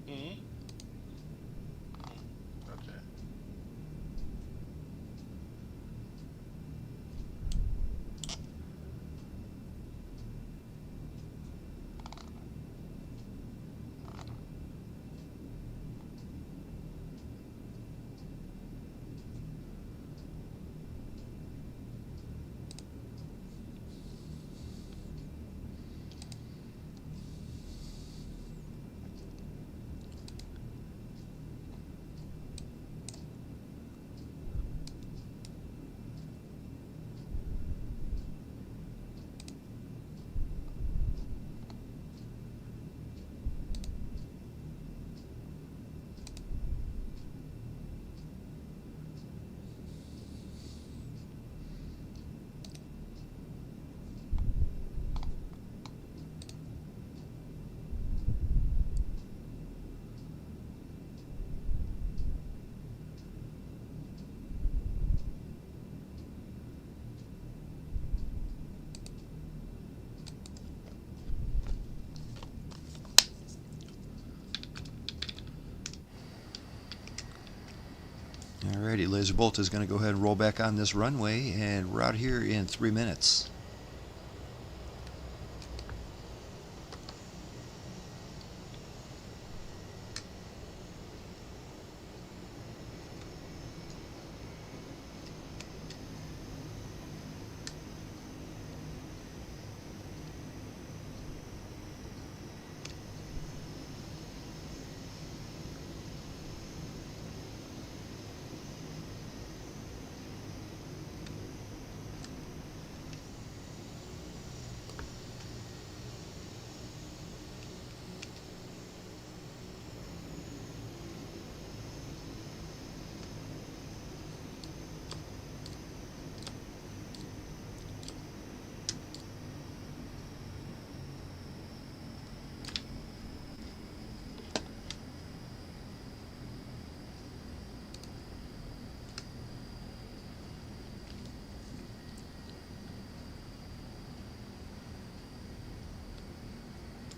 Mm-hmm. Okay. Alrighty, Lazerbolt is going to go ahead and roll back on this runway, and we're out here in 3 minutes.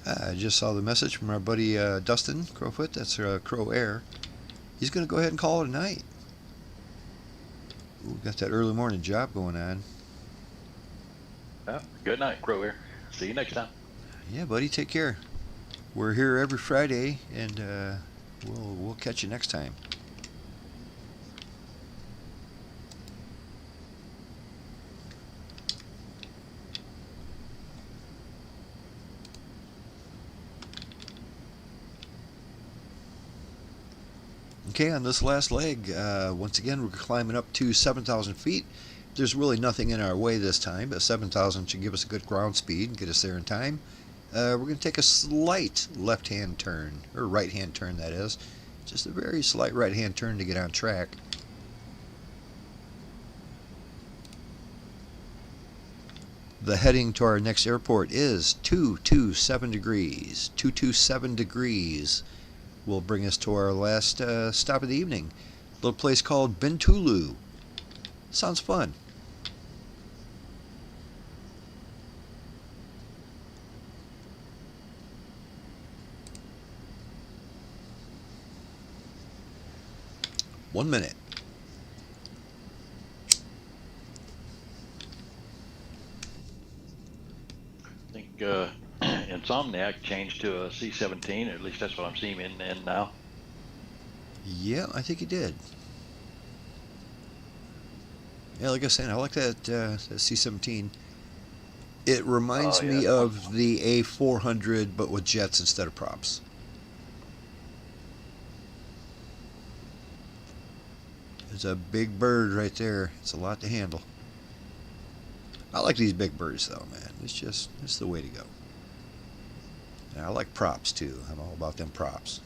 I just saw the message from our buddy Dustin Crowfoot. That's Crow Air. He's going to go ahead and call it a night. Ooh, got that early morning job going on. Well, good night, Crow Air. See you next time. Yeah, buddy, take care. We're here every Friday, and we'll catch you next time. Okay, on this last leg, once again, we're climbing up to 7,000 feet. There's really nothing in our way this time, but 7,000 should give us a good ground speed and get us there in time. We're going to take a slight left-hand turn, or right-hand turn, that is. Just a very slight right-hand turn to get on track. The heading to our next airport is 227 degrees. 227 degrees will bring us to our last stop of the evening. A little place called Bintulu. Sounds fun. One minute. I think Insomniac changed to a C-17, or at least that's what I'm seeing in now. Yeah, I think he did. Yeah, like I was saying, I like that, that C-17. It reminds me of the A400, but with jets instead of props. There's a big bird right there. It's a lot to handle. I like these big birds, though, man. It's the way to go. And I like props too. I'm all about them props.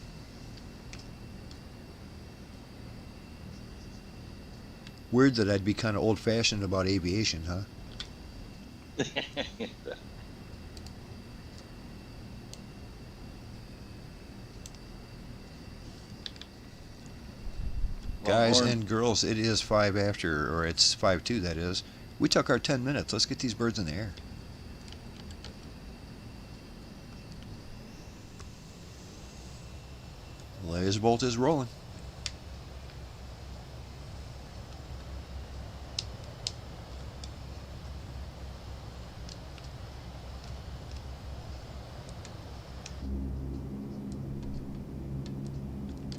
Weird that I'd be kind of old-fashioned about aviation, huh? Guys Longhorn. and girls, it is 5 after, or it's 5-2, that is. We took our 10 minutes. Let's get these birds in the air. Lazerbolt is rolling.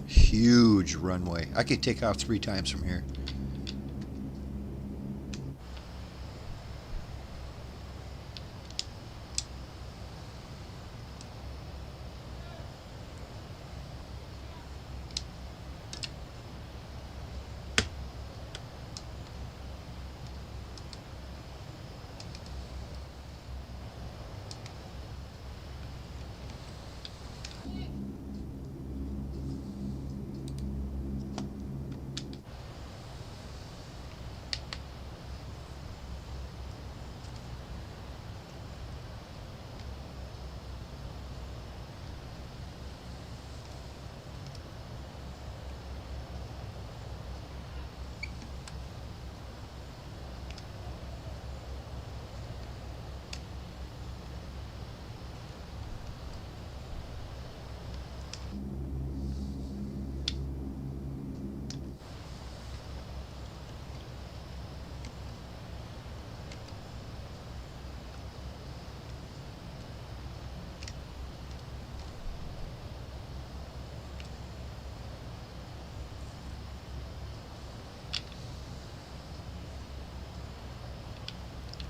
Huge runway. I could take off 3 times from here.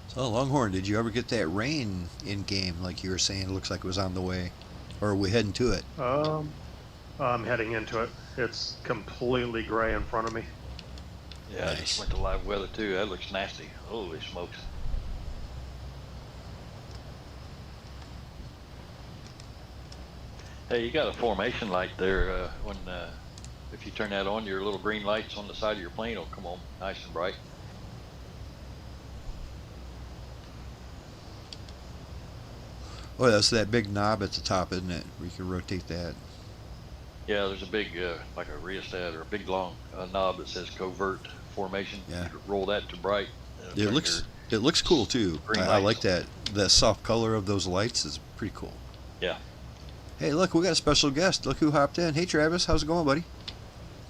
So, Longhorn, did you ever get that rain in game like you were saying? It looks like it was on the way. Or are we heading to it? I'm heading into it. It's completely gray in front of me. Yeah, I Nice. just went to live weather too. That looks nasty. Holy smokes. Hey, you got a formation light there. If you turn that on, your little green lights on the side of your plane will come on nice and bright. Oh, that's that big knob at the top, isn't it? We can rotate that. Yeah, there's a big, like a rheostat or a big long knob that says covert formation. Yeah. You roll that to bright. It looks cool too. Green I like lights. that. The soft color of those lights is pretty cool. Yeah. Hey, look, we got a special guest. Look who hopped in. Hey, Travis, how's it going, buddy?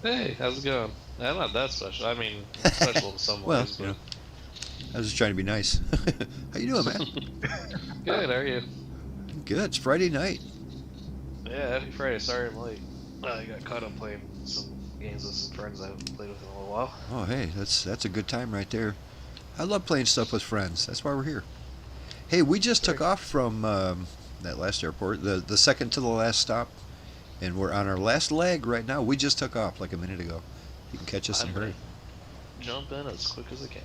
Hey, how's it going? I'm not that special. I mean, special to some Well, ways, you but know, I was just trying to be nice. How you doing, man? good. How are you? Good. It's Friday night. Yeah, happy Friday. Sorry I'm late. I got caught up playing some games with some friends I haven't played with in a little while. Oh, hey, that's a good time right there. I love playing stuff with friends. That's why we're here. Hey, we just took off from that last airport, the second to the last stop, and we're on our last leg right now. We just took off like a minute ago. You can catch us in a I'm hurry. gonna jump in as quick as I can.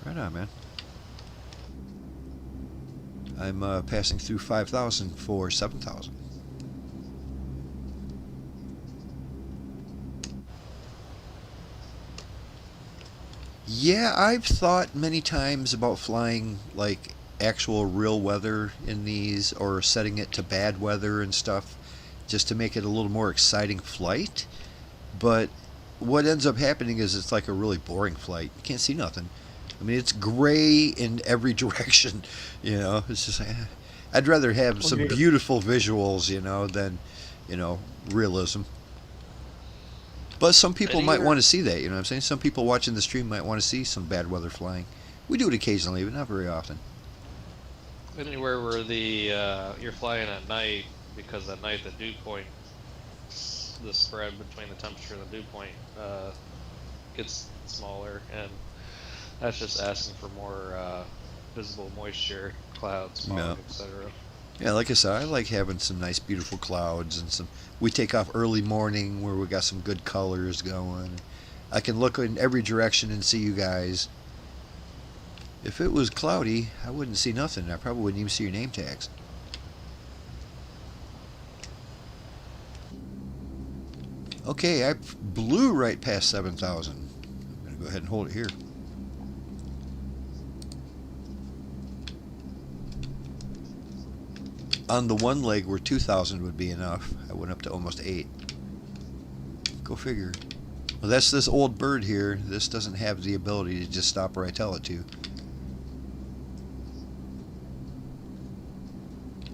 Right on, man. I'm passing through 5,000 for 7,000. Yeah, I've thought many times about flying like actual real weather in these or setting it to bad weather and stuff just to make it a little more exciting flight. But what ends up happening is it's like a really boring flight. You can't see nothing. I mean, it's gray in every direction, you know. It's just like, I'd rather have some beautiful visuals, you know, than, you know, realism. But some people might want to see that, you know what I'm saying? Some people watching the stream might want to see some bad weather flying. We do it occasionally, but not very often. Anywhere where you're flying at night, because at night the dew point, the spread between the temperature and the dew point gets smaller, and that's just asking for more visible moisture, clouds, fog, Yeah. etc. Yeah, like I said, I like having some nice, beautiful clouds and some. We take off early morning where we got some good colors going. I can look in every direction and see you guys. If it was cloudy, I wouldn't see nothing. I probably wouldn't even see your name tags. Okay, I blew right past 7,000. I'm going to go ahead and hold it here. On the one leg where 2,000 would be enough, I went up to almost 8. Go figure. Well, that's this old bird here. This doesn't have the ability to just stop where I tell it to.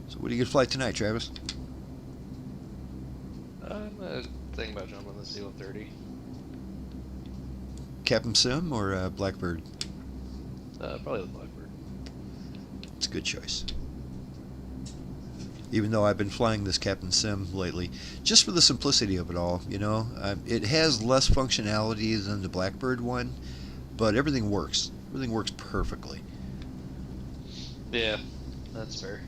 So what do you get flight tonight, Travis? I'm thinking about jumping the C-130. Captain Sim or Blackbird? Probably the Blackbird. It's a good choice. Even though I've been flying this Captain Sim lately, just for the simplicity of it all, you know. It has less functionality than the Blackbird one, but everything works. Everything works perfectly. Yeah, that's fair.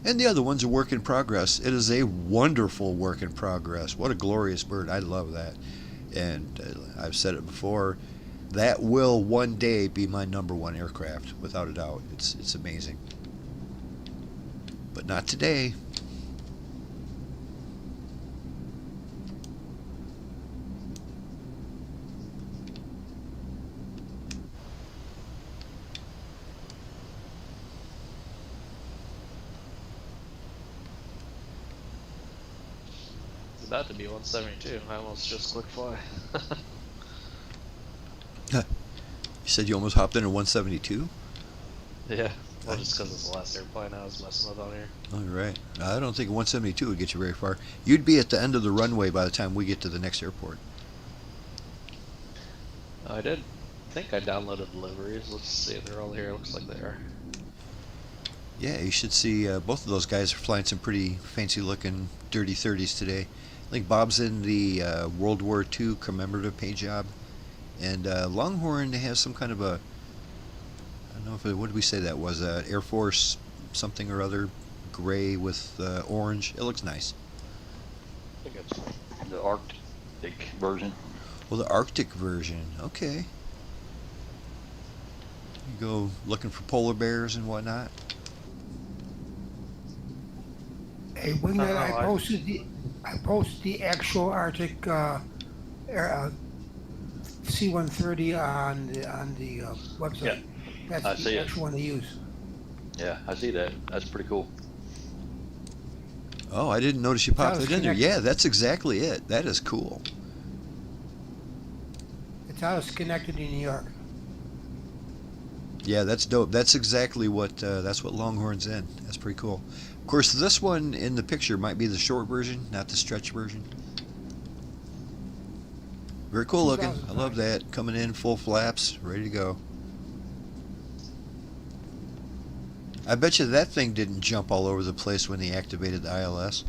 And the other one's a work in progress. It is a wonderful work in progress. What a glorious bird. I love that. And I've said it before, that will one day be my #1 aircraft, without a doubt. It's amazing. But not today. It's about to be 172. I almost just clicked fly. You said you almost hopped in at 172? Yeah. Well, just because it's the last airplane I was messing with on here. All right. I don't think 172 would get you very far. You'd be at the end of the runway by the time we get to the next airport. I did think I downloaded the liveries. Let's see if they're all here. Looks like they are. Yeah, you should see both of those guys are flying some pretty fancy-looking dirty 30s today. I think Bob's in the World War II commemorative paint job, and Longhorn has some kind of a, I don't know if it, what did we say that was, Air Force something or other, gray with orange. It looks nice. I think it's the Arctic version. Well, the Arctic version. Okay. You go looking for polar bears and whatnot. Hey, Wingnut, I- I posted the actual Arctic C-130 on the website. Yeah, That's I see the it. actual one they use. Yeah, I see that. That's pretty cool. Oh, I didn't notice you popped was it in there. connected. Yeah, that's exactly it. That is cool. It's out of Schenectady, New York. Yeah, that's dope. That's exactly what that's what Longhorn's in. That's pretty cool. Of course, this one in the picture might be the short version, not the stretch version. Very cool looking. I love that. Coming in full flaps, ready to go. I bet you that thing didn't jump all over the place when he activated the ILS.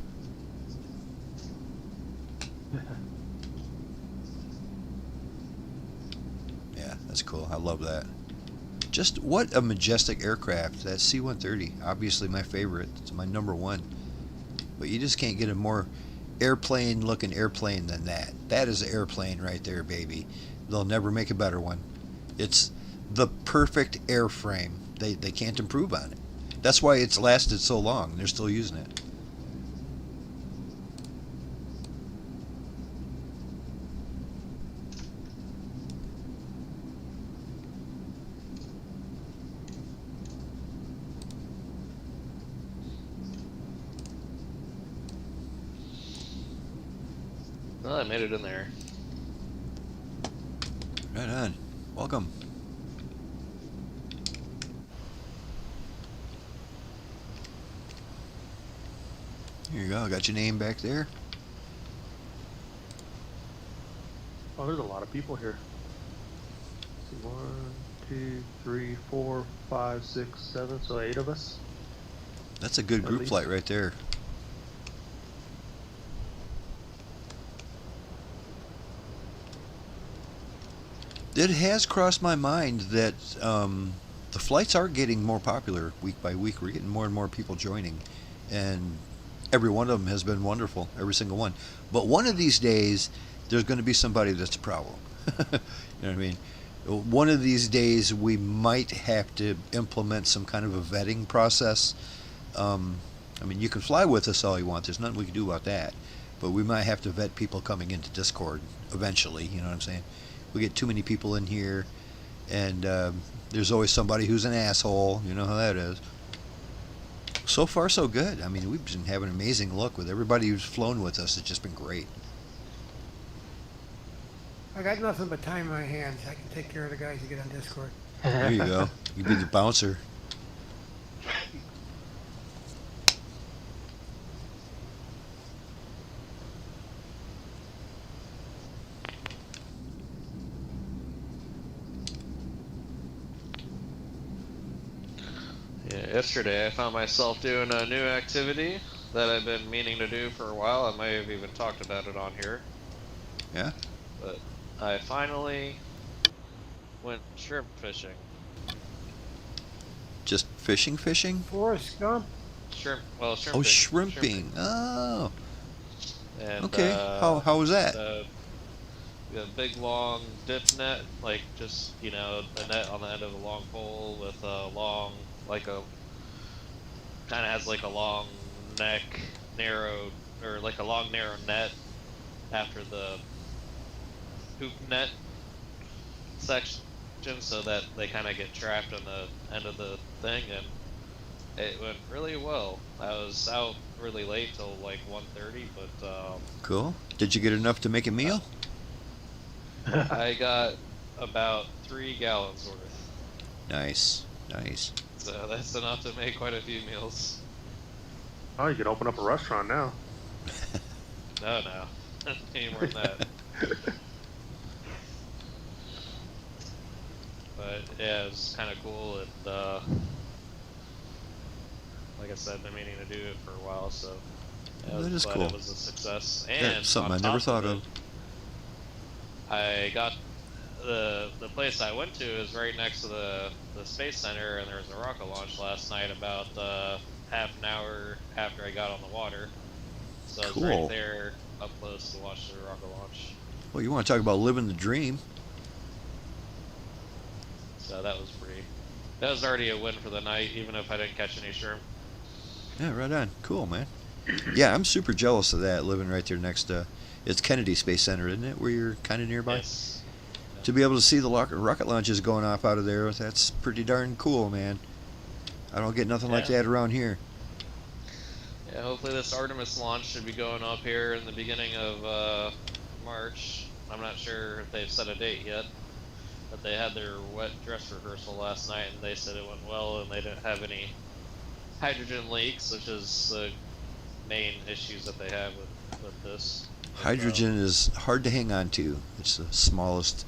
Yeah, that's cool. I love that. Just what a majestic aircraft. That C-130, obviously my favorite. It's my #1. But you just can't get a more airplane looking airplane than that. That is an airplane right there, baby. They'll never make a better one. It's the perfect airframe. They can't improve on it. That's why it's lasted so long. They're still using it. Well, I made it in there. Right on. Welcome. Here you go. I got your name back there. Oh, there's a lot of people here. Let's see, 1, 2, 3, 4, 5, 6, 7. So 8 of us. That's a good At group least. flight right there. It has crossed my mind that the flights are getting more popular week by week. We're getting more and more people joining, and every one of them has been wonderful, every single one. But one of these days, there's going to be somebody that's a problem. You know what I mean? One of these days, we might have to implement some kind of a vetting process. I mean, you can fly with us all you want. There's nothing we can do about that. but we might have to vet people coming into Discord eventually. You know what I'm saying? We get too many people in here, and there's always somebody who's an asshole. You know how that is. So far, so good. I mean, we've been having amazing luck with everybody who's flown with us. It's just been great. I got nothing but time in my hands. I can take care of the guys that get on Discord. There you go. You be the bouncer. Yeah, yesterday I found myself doing a new activity that I've been meaning to do for a while. I may have even talked about it on here. Yeah? But I finally went shrimp fishing. Just fishing? Forrest Gump. Shrimp, well, shrimping. Oh, shrimping. Oh, And, okay. How was that? A big long dip net, like just, you know, a net on the end of a long pole with a long, like a, kind of has like a long neck, narrow, or like a long narrow net after the hoop net section, so that they kind of get trapped on the end of the thing, and it went really well. I was out really late till like 1:30, but Cool. Did you get enough to make a meal? I got about 3 gallons worth. Nice. Nice. So that's enough to make quite a few meals. Oh, you could open up a restaurant now. No, any more than that. But yeah, it was kind of cool. It, like I said, I've been meaning to do it for a while, so I was That is glad cool. it was a success. And That's something I on never top thought it, of. I got the place I went to is right next to the space center, and there was a rocket launch last night about half an hour after I got on the water. So I was Cool. right there up close to watch the rocket launch. Well, you want to talk about living the dream? So that was already a win for the night, even if I didn't catch any shrimp. Yeah, right on. Cool, man. Yeah, I'm super jealous of that, living right there next to... It's Kennedy Space Center, isn't it, where you're kind of nearby? Yes. To be able to see the rocket launches going off out of there, that's pretty darn cool, man. I don't get nothing like Yeah. that around here. Yeah, hopefully this Artemis launch should be going up here in the beginning of March. I'm not sure if they've set a date yet, but they had their wet dress rehearsal last night, and they said it went well, and they didn't have any hydrogen leaks, which is the main issues that they have with this. Hydrogen is hard to hang on to. It's the smallest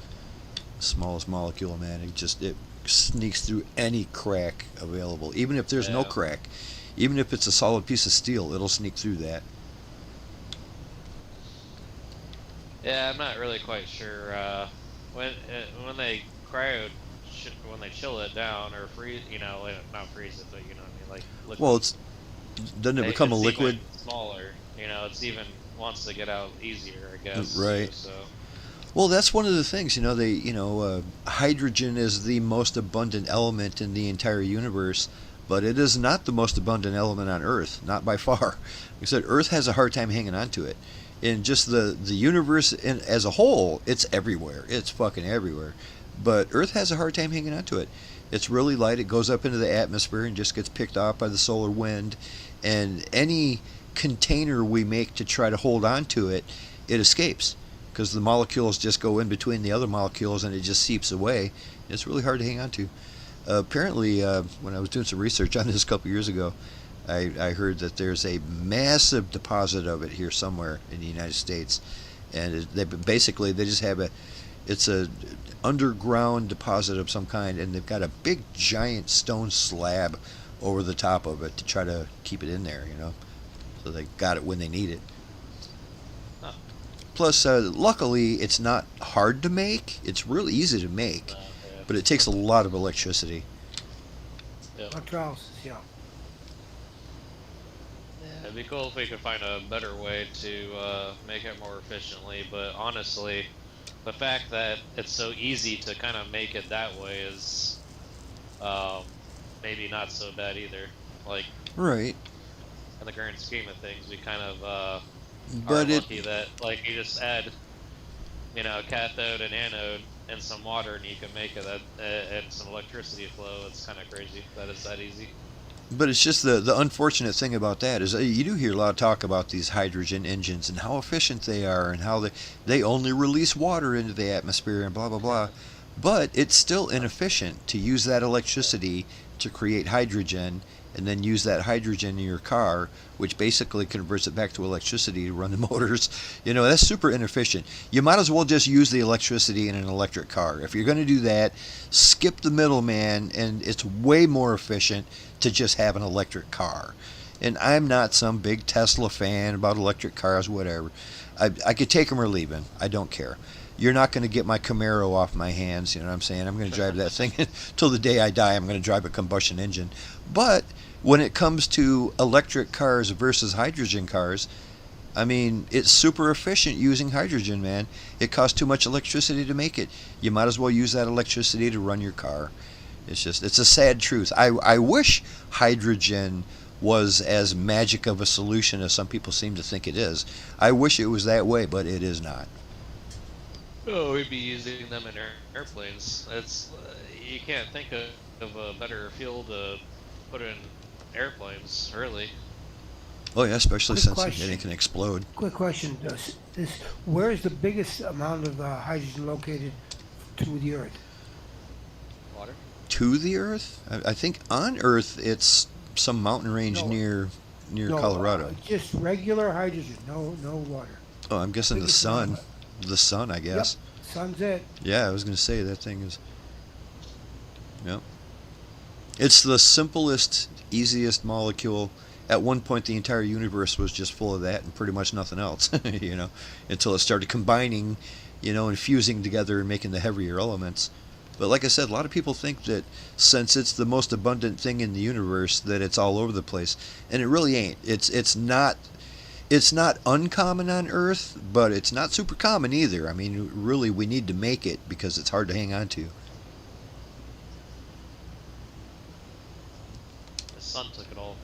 molecule, man. It sneaks through any crack available. Even if there's no Yeah. crack, even if it's a solid piece of steel, it'll sneak through that. Yeah, I'm not really quite sure when they when they chill it down or freeze, you know, like, not freeze it, but you know what I mean, like liquid. Well, doesn't it become a it's liquid? even smaller, you know, it's even wants to get out easier, I guess. Right. So Well, that's one of the things, hydrogen is the most abundant element in the entire universe, but it is not the most abundant element on Earth, not by far. Like I said, Earth has a hard time hanging on to it. In just the universe as a whole, it's everywhere. It's fucking everywhere. But Earth has a hard time hanging on to it. It's really light. It goes up into the atmosphere and just gets picked off by the solar wind. And any container we make to try to hold on to it, it escapes. Because the molecules just go in between the other molecules and it just seeps away. It's really hard to hang on to. Apparently, when I was doing some research on this a couple years ago, I heard that there's a massive deposit of it here somewhere in the United States. And they just have it's a underground deposit of some kind, and they've got a big giant stone slab over the top of it to try to keep it in there, So they got it when they need it. Huh. Plus, luckily, it's not hard to make. It's real easy to make, yeah. but it takes a lot of electricity. Yeah. Electrolysis, yeah. It'd be cool if we could find a better way to make it more efficiently, but honestly, the fact that it's so easy to kind of make it that way is maybe not so bad either. Like, Right. in the current scheme of things, we kind of are But it, lucky that like you just add, cathode and anode and some water, and you can make it that and some electricity flow. It's kind of crazy that it's that easy. but it's just the unfortunate thing about that is you do hear a lot of talk about these hydrogen engines and how efficient they are and how they only release water into the atmosphere and blah blah blah. But it's still inefficient to use that electricity to create hydrogen and then use that hydrogen in your car, which basically converts it back to electricity to run the motors. That's super inefficient. You might as well just use the electricity in an electric car. If you're going to do that, skip the middleman, and it's way more efficient to just have an electric car. And I'm not some big Tesla fan about electric cars, whatever. I could take them or leave them. I don't care. You're not going to get my Camaro off my hands, you know what I'm saying? I'm going to drive that thing until the day I die. I'm going to drive a combustion engine. But when it comes to electric cars versus hydrogen cars, I mean, it's super efficient using hydrogen, man. It costs too much electricity to make it. You might as well use that electricity to run your car. It's a sad truth. I wish hydrogen was as magic of a solution as some people seem to think it is. I wish it was that way, but it is not. Oh, we'd be using them in airplanes. It's you can't think of a better fuel to put in airplanes, really. Oh yeah, especially Quick since question. it can explode. Quick question, where is the biggest amount of hydrogen located to the Earth? Water. To the Earth? I think on Earth it's some mountain range No. near No, Colorado. just regular hydrogen, no water. Oh, I'm guessing the biggest sun. amount The sun, I guess. Yep, sun's it. Yeah, I was going to say that thing is. Yep. It's the simplest, easiest molecule. At one point, the entire universe was just full of that and pretty much nothing else, until it started combining, and fusing together and making the heavier elements. But like I said, a lot of people think that since it's the most abundant thing in the universe, that it's all over the place, and it really ain't. It's not uncommon on Earth, but it's not super common either. I mean, really, we need to make it because it's hard to hang on to. The sun took it all.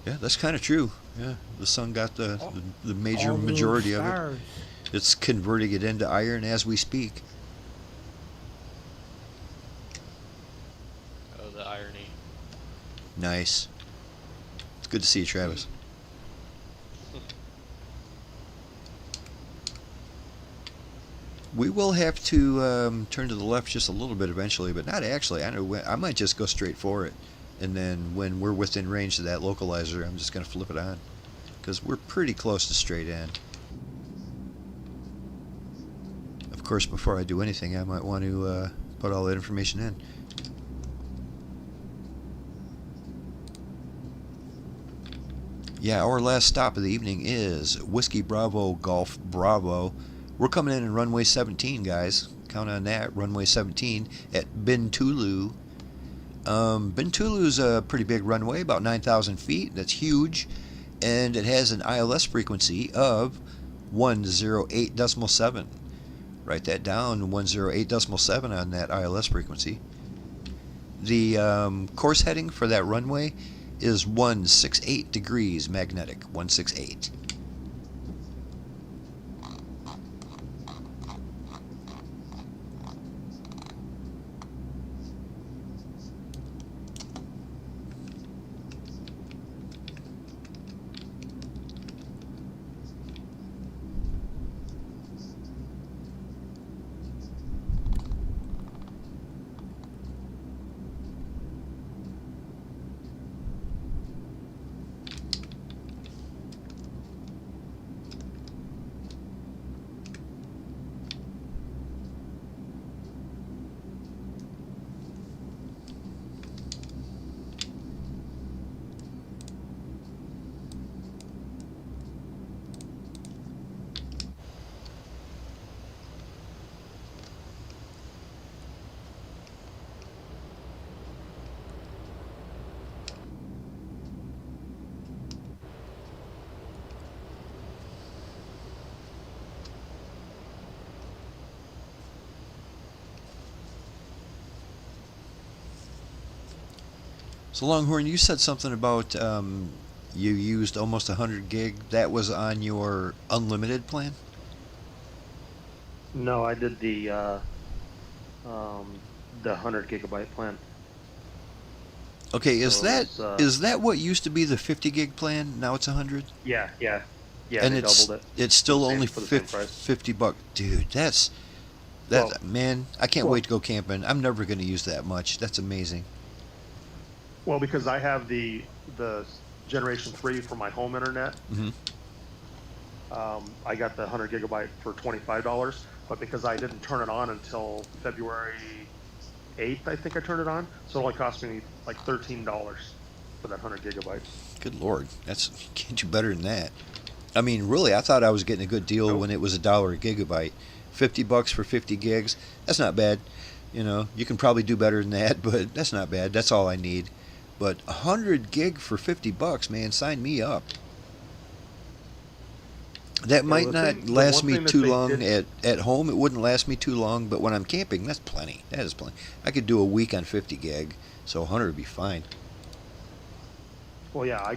Yeah, that's kind of true. Yeah, the sun got the major All those majority of it. stars. It's converting it into iron as we speak. Oh, the irony. Nice. It's good to see you, Travis. We will have to turn to the left just a little bit eventually, but not actually. I might just go straight for it, and then when we're within range of that localizer, I'm just going to flip it on, because we're pretty close to straight in. Of course, before I do anything, I might want to put all that information in. Yeah, our last stop of the evening is Whiskey Bravo Golf Bravo. We're coming in runway 17, guys. Count on that. Runway 17 at Bintulu. Bintulu's a pretty big runway, about 9,000 feet. That's huge. And it has an ILS frequency of 108.7. Write that down, 108.7 on that ILS frequency. The course heading for that runway is 168 degrees magnetic. 168. So Longhorn, you said something about you used almost 100 gig. That was on your unlimited plan? No, I did the 100 GB plan. Okay, So it was is that what used to be the 50 gig plan? Now it's 100? yeah, yeah, yeah. And They doubled it it's for the still same only for the same price. 50 bucks. Dude, that's Well, man, I can't well, wait to go camping. I'm never going to use that much. That's amazing. well, because I have the Generation 3 for my home internet. Mhm. I got the 100 GB for $25, but because I didn't turn it on until February 8th, I think I turned it on, so it only cost me like $13 for that 100 GB. Good lord. That's can't do better than that. I mean, really, I thought I was getting a good deal Nope. when it was $1 a gigabyte. 50 bucks for 50 gigs. That's not bad. You know, you can probably do better than that, but that's not bad. That's all I need. But 100 gig for 50 bucks, man, sign me up. That Yeah, well, might not the last one me thing that too they long did, at home. It wouldn't last me too long, but when I'm camping, that's plenty. That is plenty. I could do a week on 50 gig, so 100 would be fine. well, yeah, we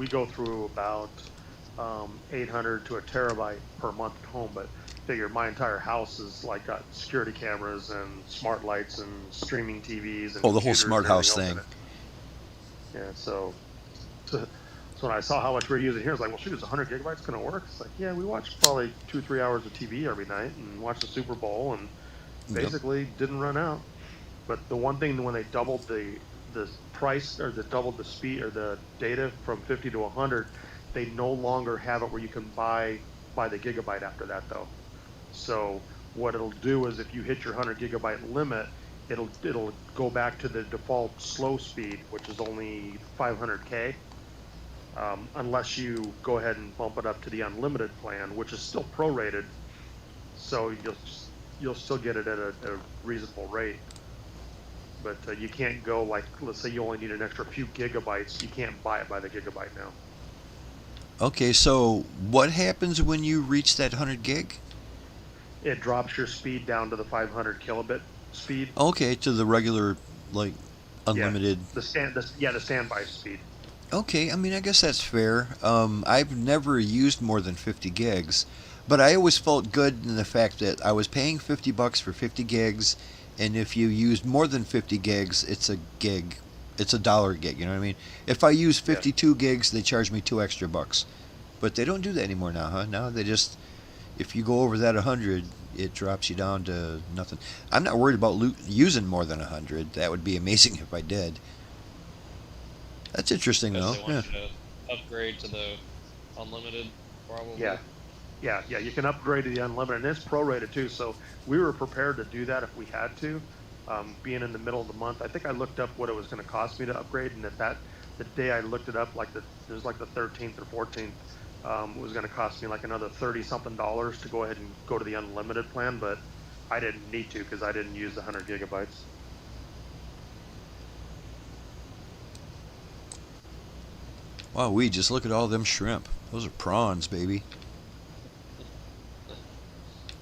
go through about 800 to a terabyte per month at home, but figure my entire house is like got security cameras and smart lights and streaming TVs and Oh, the whole computers smart and everything house else in thing. it. Yeah, so when I saw how much we're using here, it's like, well, shoot, is 100 GB going to work? It's like, yeah, we watch probably 2-3 hours of TV every night and watch the Super Bowl and Yep. basically didn't run out. But the one thing when they doubled the price or doubled the speed or the data from 50 to 100, they no longer have it where you can buy the gigabyte after that though. So what it'll do is if you hit your 100 GB limit, it'll go back to the default slow speed, which is only 500K. Unless you go ahead and bump it up to the unlimited plan, which is still prorated, so you'll still get it at a reasonable rate. But you can't go like, let's say you only need an extra few gigabytes, you can't buy it by the gigabyte now. Okay, so what happens when you reach that 100 gig? It drops your speed down to the 500 kilobit speed. Okay, to the regular, like, Yeah, unlimited. the standby speed. Okay, I mean, I guess that's fair. I've never used more than 50 gigs, but I always felt good in the fact that I was paying 50 bucks for 50 gigs, and if you used more than 50 gigs, it's a gig. It's $1 a gig, you know what I mean? If I use Yeah. 52 gigs, they charge me 2 extra bucks. But they don't do that anymore now, huh? Now they just, if you go over that 100, it drops you down to nothing. I'm not worried about using more than 100. That would be amazing if I did. That's interesting, Guess though. they Yeah. want you to upgrade to the unlimited, probably. Yeah. Yeah, you can upgrade to the unlimited, and it's prorated too. So we were prepared to do that if we had to. Being in the middle of the month, I think I looked up what it was going to cost me to upgrade, and the day I looked it up, like it was like the 13th or 14th, it was going to cost me like another 30 something dollars to go ahead and go to the unlimited plan, but I didn't need to because I didn't use the 100 GB. Wow, we just look at all them shrimp. Those are prawns, baby.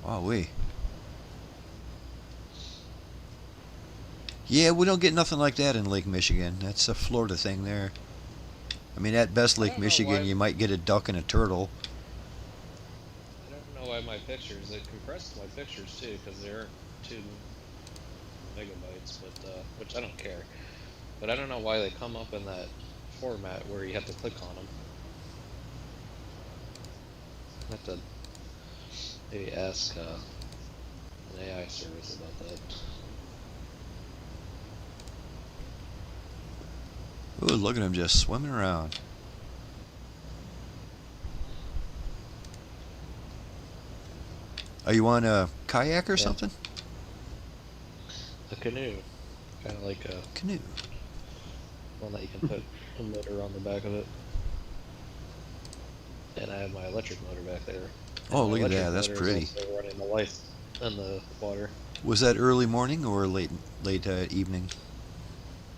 Wow, we. Yeah, we don't get nothing like that in Lake Michigan. That's a Florida thing there. I mean, at best, I Lake don't know Michigan, why. you might get a duck and a turtle. I don't know why my pictures. It compressed my pictures too, because they're 2 megabytes, but which I don't care. But I don't know why they come up in that format where you have to click on them. I have to maybe ask an AI service about that. Ooh, look at them just swimming around. Are you on a kayak or Yeah. something? A canoe, kind of like a Canoe. one that you can put a motor on the back of it. And I have my electric motor back there. Oh, My look at electric that. That's motor pretty. is also running the lights in the water. Was that early morning or late evening?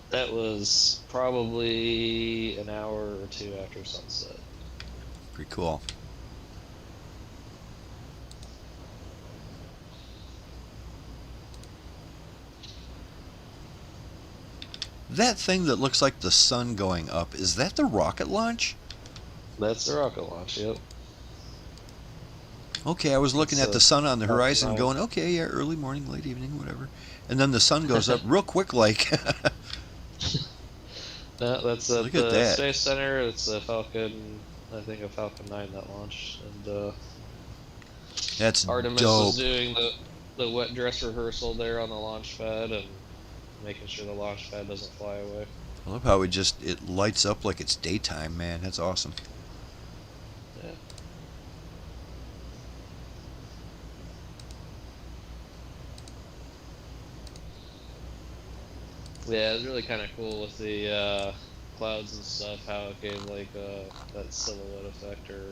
That was probably an hour or two after sunset. Pretty cool. That thing that looks like the sun going up, is that the rocket launch? That's the rocket launch. Yep. Okay, I was looking It's at the sun on the Falcon horizon 9. going, okay, yeah, early morning, late evening, whatever. And then the sun goes up real quick like. No, that's at Look at the that. Space Center. It's a Falcon, I think a Falcon 9 that launched, and That's Artemis dope. was doing the wet dress rehearsal there on the launch pad and making sure the launch pad doesn't fly away. I love how it lights up like it's daytime, man. That's awesome. Yeah. Yeah, it's really kind of cool with the clouds and stuff. How it gave like that silhouette effect, or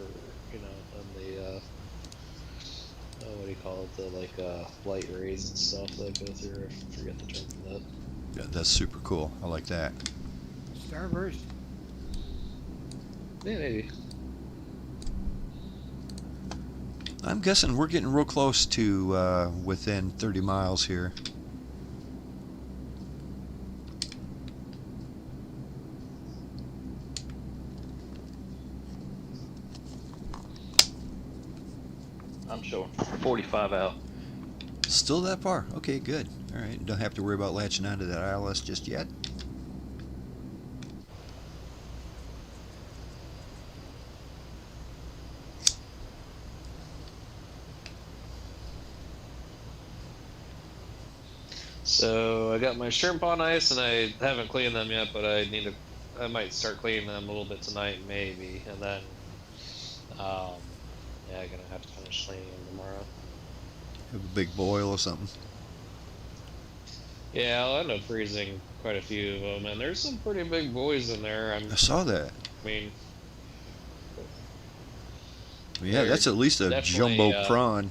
you know, and the what do you call it? The like light rays and stuff that go through. I forget the term for that. Yeah, that's super cool. I like that. Starburst. Yeah, maybe. I'm guessing we're getting real close to within 30 miles here. I'm showing 45 out. Still that far? Okay, good. All right, don't have to worry about latching onto that ILS just yet. So I got my shrimp on ice, and I haven't cleaned them yet, but I might start cleaning them a little bit tonight, maybe, and then, yeah, I'm gonna have to finish cleaning them tomorrow. Have a big boil or something. Yeah, I'll end up freezing quite a few of them, and there's some pretty big boys in there. I saw that. I mean, Yeah, They're that's at least a definitely, jumbo prawn.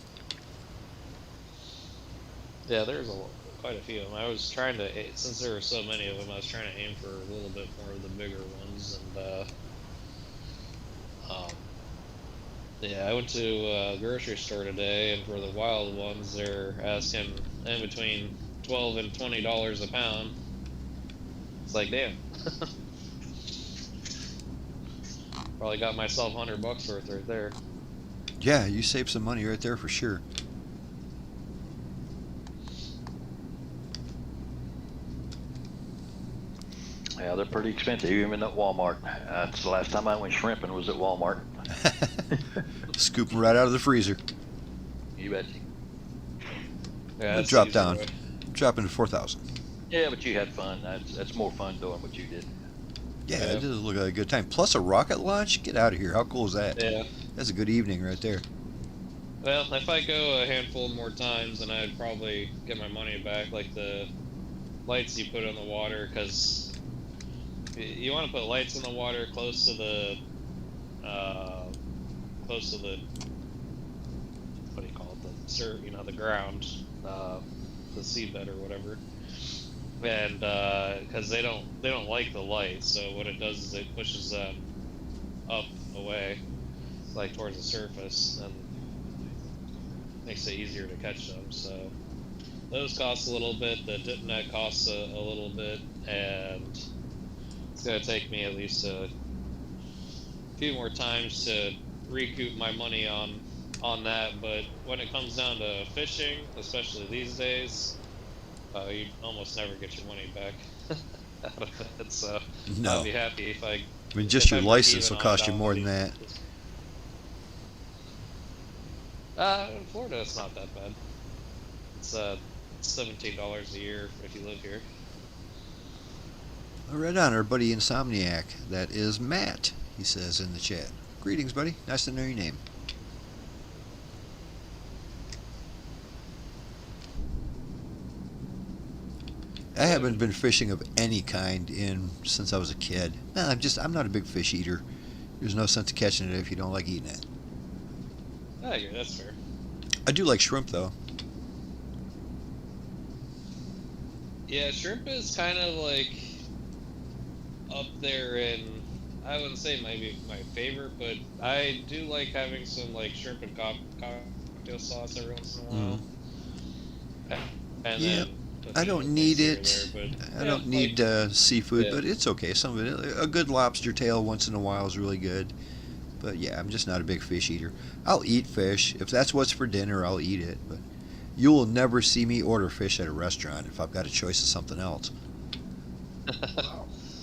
yeah, there's quite a few of them. I was trying to, since there were so many of them, I was trying to aim for a little bit more of the bigger ones, and yeah, I went to a grocery store today, and for the wild ones, they're asking in between $12 and $20 a pound. It's like, damn. Probably got myself $100 worth right there. Yeah, you saved some money right there for sure. Yeah, they're pretty expensive, even at Walmart. That's the last time I went shrimping was at Walmart. Scoop them right out of the freezer. You bet. Yeah, It that's dropped the easy down. way. Dropping to 4,000. Yeah, but you had fun. That's more fun doing what you did. Yeah, Yeah. it did look like a good time. Plus a rocket launch? Get out of here. How cool is that? Yeah. That's a good evening right there. Well, if I go a handful more times, then I'd probably get my money back, like the lights you put in the water, because you want to put lights in the water close to the, what do you call it, the ground, the seabed or whatever, and because they don't like the light, so what it does is it pushes them up away, like towards the surface, and makes it easier to catch them. So those cost a little bit, the dip net costs a little bit, and it's going to take me at least a few more times to recoup my money on that. But when it comes down to fishing, especially these days, you almost never get your money back out of it. So No. I'll be happy if I mean, just if your I break license even will on cost it, you more I'll than be- that. In Florida, it's not that bad. It's $17 a year if you live here. Right on, our buddy Insomniac. That is Matt, he says in the chat. Greetings, buddy. Nice to know your name. I haven't been fishing of any kind since I was a kid. I'm not a big fish eater. There's no sense of catching it if you don't like eating it. I agree, that's fair. I do like shrimp though. Yeah, shrimp is kind of like up there in, I wouldn't say maybe my favorite, but I do like having some like shrimp and cocktail sauce every once in a while. And Yeah. then I don't need here or it. there, but I yeah, don't need seafood, yeah. but it's okay. Some of it, a good lobster tail once in a while is really good. But yeah, I'm just not a big fish eater. I'll eat fish. If that's what's for dinner, I'll eat it. But you will never see me order fish at a restaurant if I've got a choice of something else.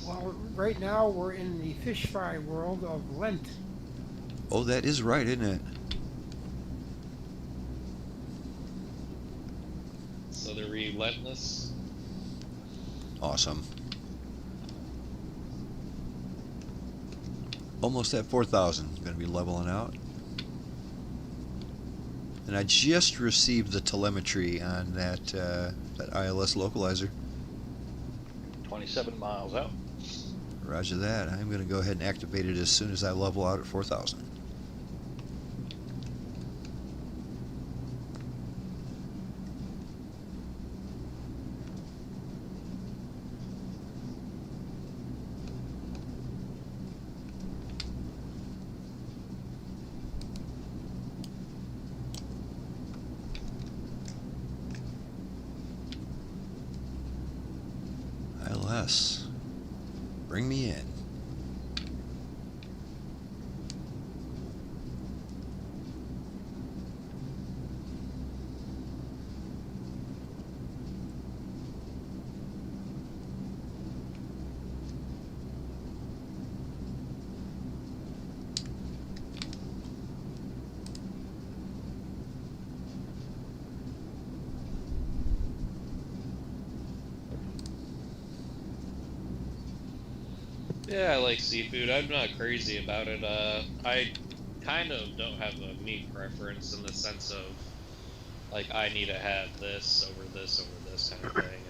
Well, right now we're in the fish fry world of Lent. Oh, that is right, isn't it? So they're relentless. Awesome. Almost at 4,000. Going to be leveling out. And I just received the telemetry on that ILS localizer. 27 miles out. Roger that. I'm going to go ahead and activate it as soon as I level out at 4,000. ILS, bring me in. Yeah, I like seafood. I'm not crazy about it. I kind of don't have a meat preference in the sense of like I need to have this over this kind of thing.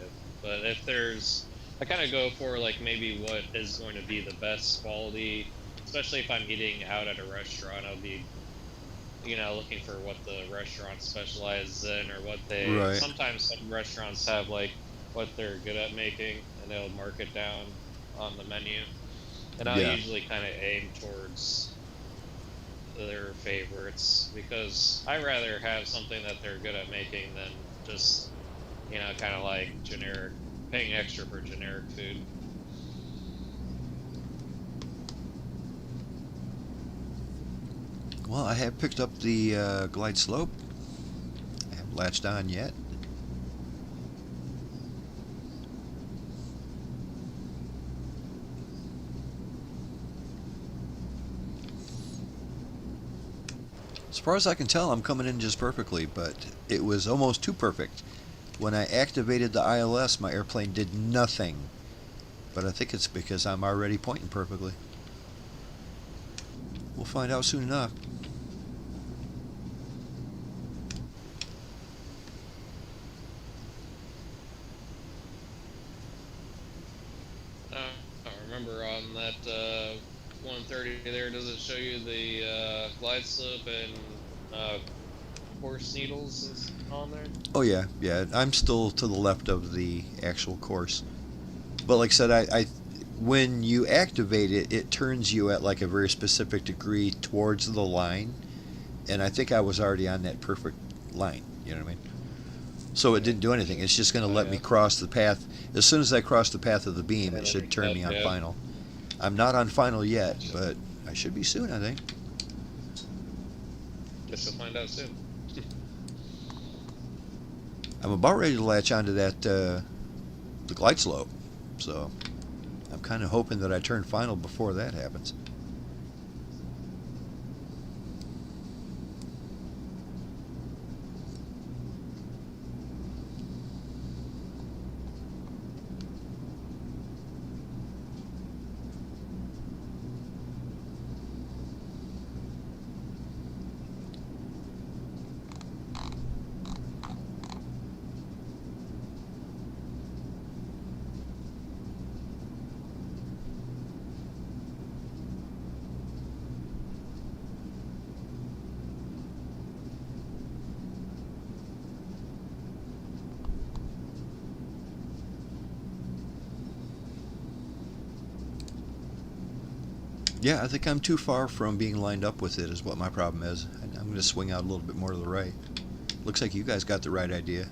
But if there's, I kind of go for like maybe what is going to be the best quality, especially if I'm eating out at a restaurant. I'll be, looking for what the restaurant specializes in or what they. Right. Sometimes some restaurants have like what they're good at making, and they'll mark it down on the menu. And I'll Yeah. usually kind of aim towards their favorites because I rather have something that they're good at making than just, kind of like generic, paying extra for generic food. Well, I have picked up the glide slope. I haven't latched on yet. As far as I can tell, I'm coming in just perfectly, but it was almost too perfect. When I activated the ILS, my airplane did nothing. But I think it's because I'm already pointing perfectly. We'll find out soon enough. I remember on that 130 there, does it show you the glide slope and course needles is on there? Oh yeah, yeah. I'm still to the left of the actual course. But like I said, I when you activate it, it turns you at like a very specific degree towards the line, and I think I was already on that perfect line. You know what I mean? So it didn't do anything. It's just going to let me cross the path. As soon as I cross the path of the beam, it should turn me on final. I'm not on final yet, but I should be soon, I think. Guess you'll find out soon. I'm about ready to latch onto that the glide slope, so I'm kind of hoping that I turn final before that happens. Yeah, I think I'm too far from being lined up with it is what my problem is. I'm going to swing out a little bit more to the right. Looks like you guys got the right idea.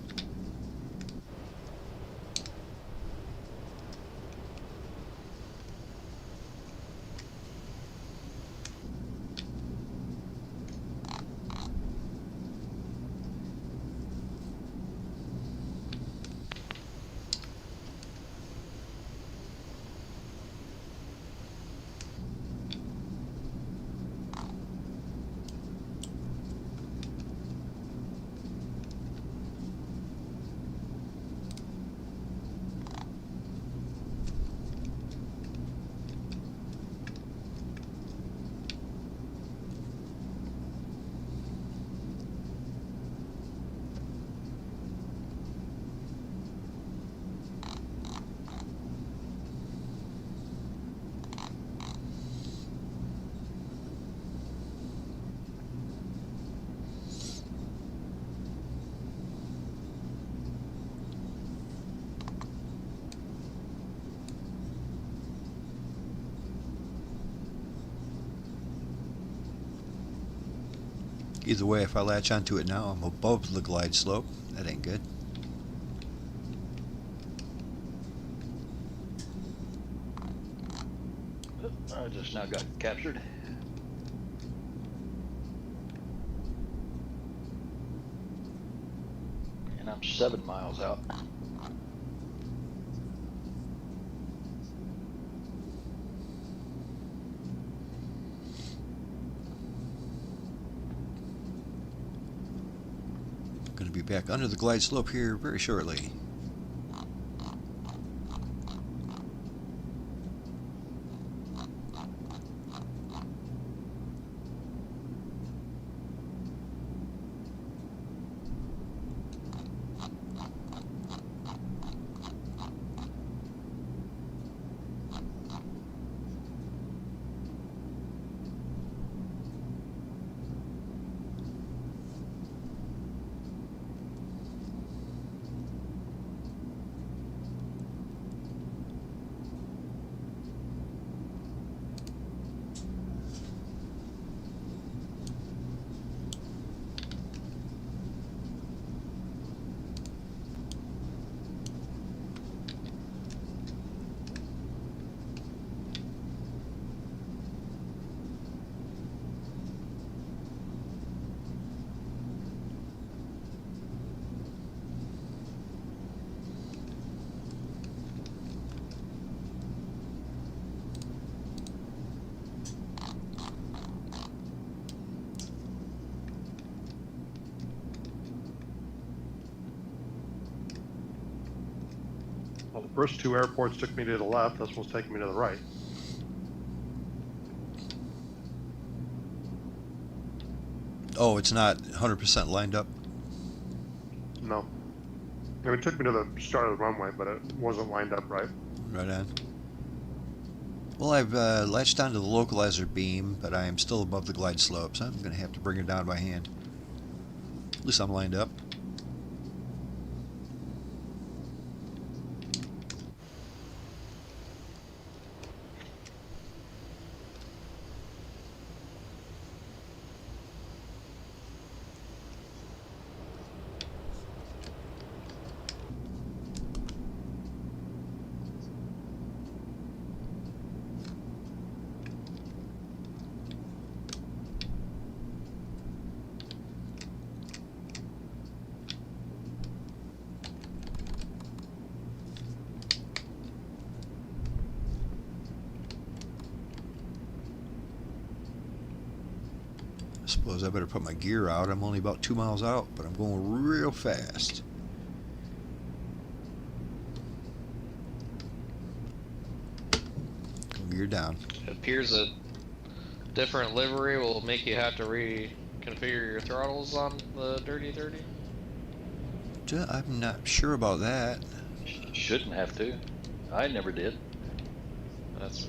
Either way, if I latch onto it now, I'm above the glide slope. That ain't good. I just now got captured. And I'm 7 miles out. Going to be back under the glide slope here very shortly. Well, the first two airports took me to the left. This one's taking me to the right. Oh, it's not 100% lined up. No. It took me to the start of the runway, but it wasn't lined up right. Right on. Well, I've latched onto the localizer beam, but I am still above the glide slope, so I'm going to have to bring it down by hand. At least I'm lined up. I suppose I better put my gear out. I'm only about 2 miles out, but I'm going real fast. Gear down. It appears a different livery will make you have to reconfigure your throttles on the Dirty 30. I'm not sure about that. Shouldn't have to. I never did. That's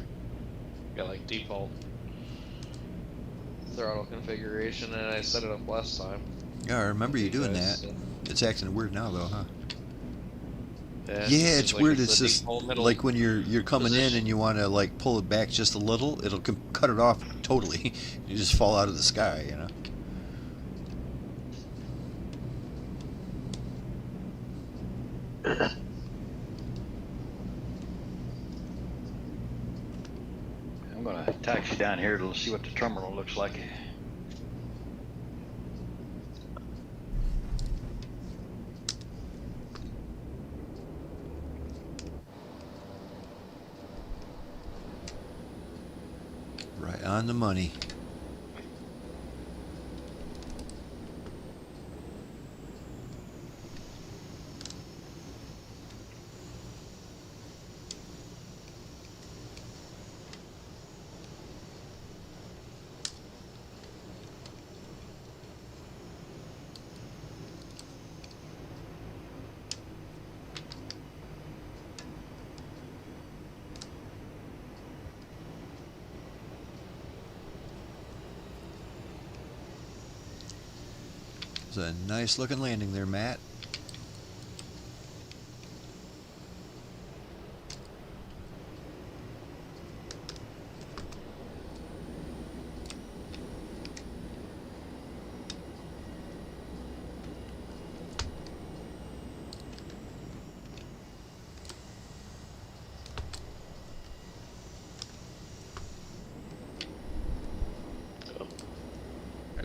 got like default throttle configuration, and I set it up last time. Yeah, I remember you doing that. So, It's acting weird now, though, huh? yeah, Yeah, seems it's like weird. the It's just default middle like when you're coming in position. and you want to like pull it back just a little, it'll cut it off totally. You just fall out of the sky, you know. I'm gonna taxi down here to see what the terminal looks like. Right on the money. It's a nice looking landing there, Matt.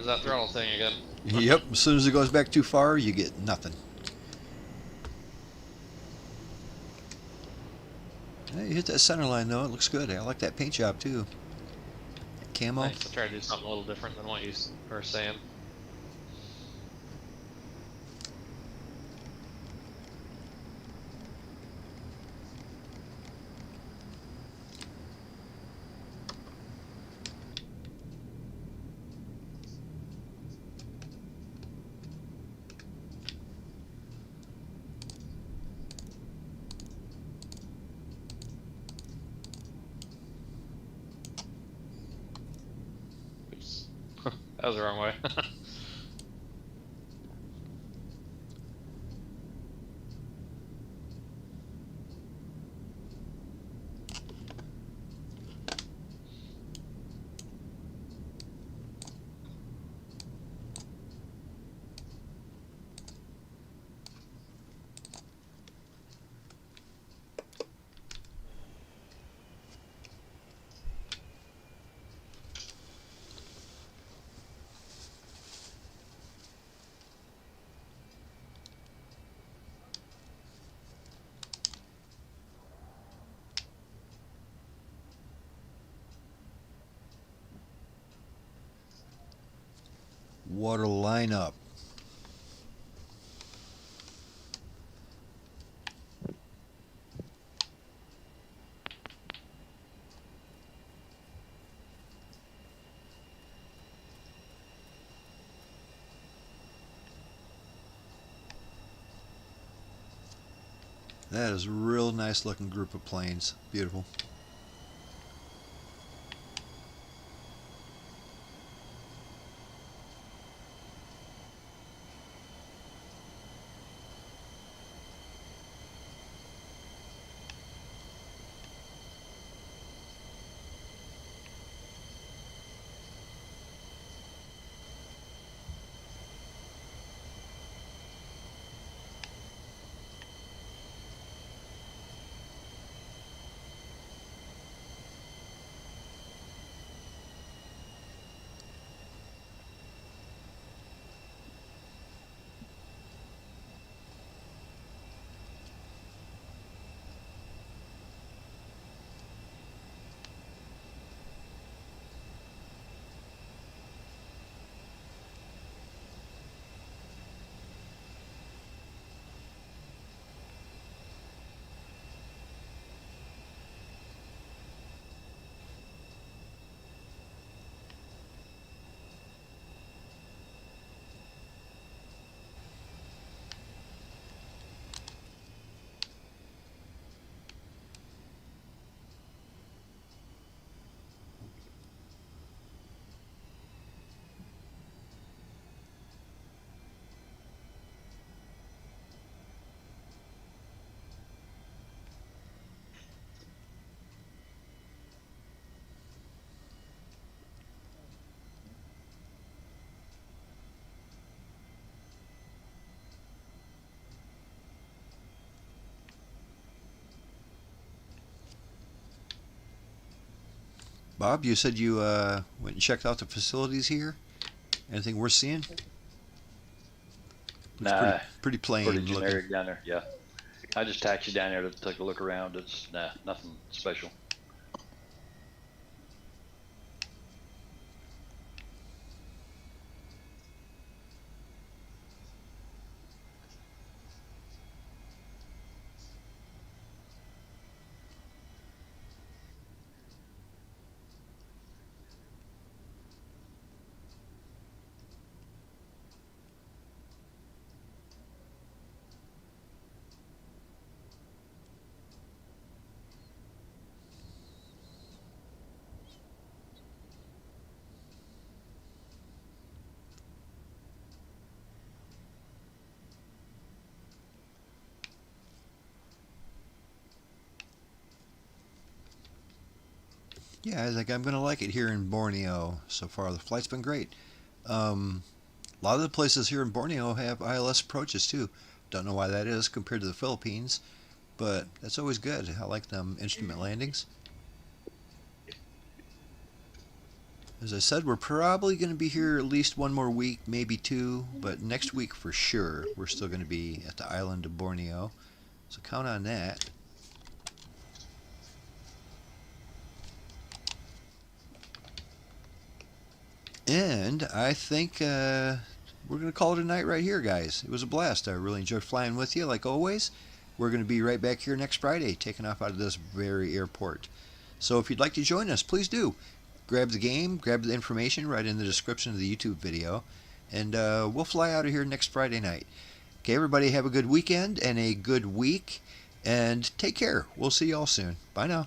There's that throttle thing again. Yep. As soon as it goes back too far, you get nothing. Hey, you hit that center line though. It looks good. I like that paint job too. That camo. Nice. I try to do something a little different than what you were saying. Oops. That was the wrong way. Water line up. That is a real nice looking group of planes. Beautiful. Bob, you said you went and checked out the facilities here. Anything worth seeing? Looks Nah, pretty plain pretty looking. generic down there. Yeah, I just taxied down there to take a look around. It's nothing special. Yeah, I think I'm going to like it here in Borneo so far. The flight's been great. A lot of the places here in Borneo have ILS approaches too. Don't know why that is compared to the Philippines, but that's always good. I like them instrument landings. As I said, we're probably going to be here at least one more week, maybe two, but next week for sure we're still going to be at the Island of Borneo. So count on that. And I think we're going to call it a night right here, guys. It was a blast. I really enjoyed flying with you, like always. We're going to be right back here next Friday, taking off out of this very airport. So if you'd like to join us, please do. Grab the game, grab the information right in the description of the YouTube video, and we'll fly out of here next Friday night. Okay, everybody have a good weekend and a good week, and take care. We'll see you all soon. Bye now.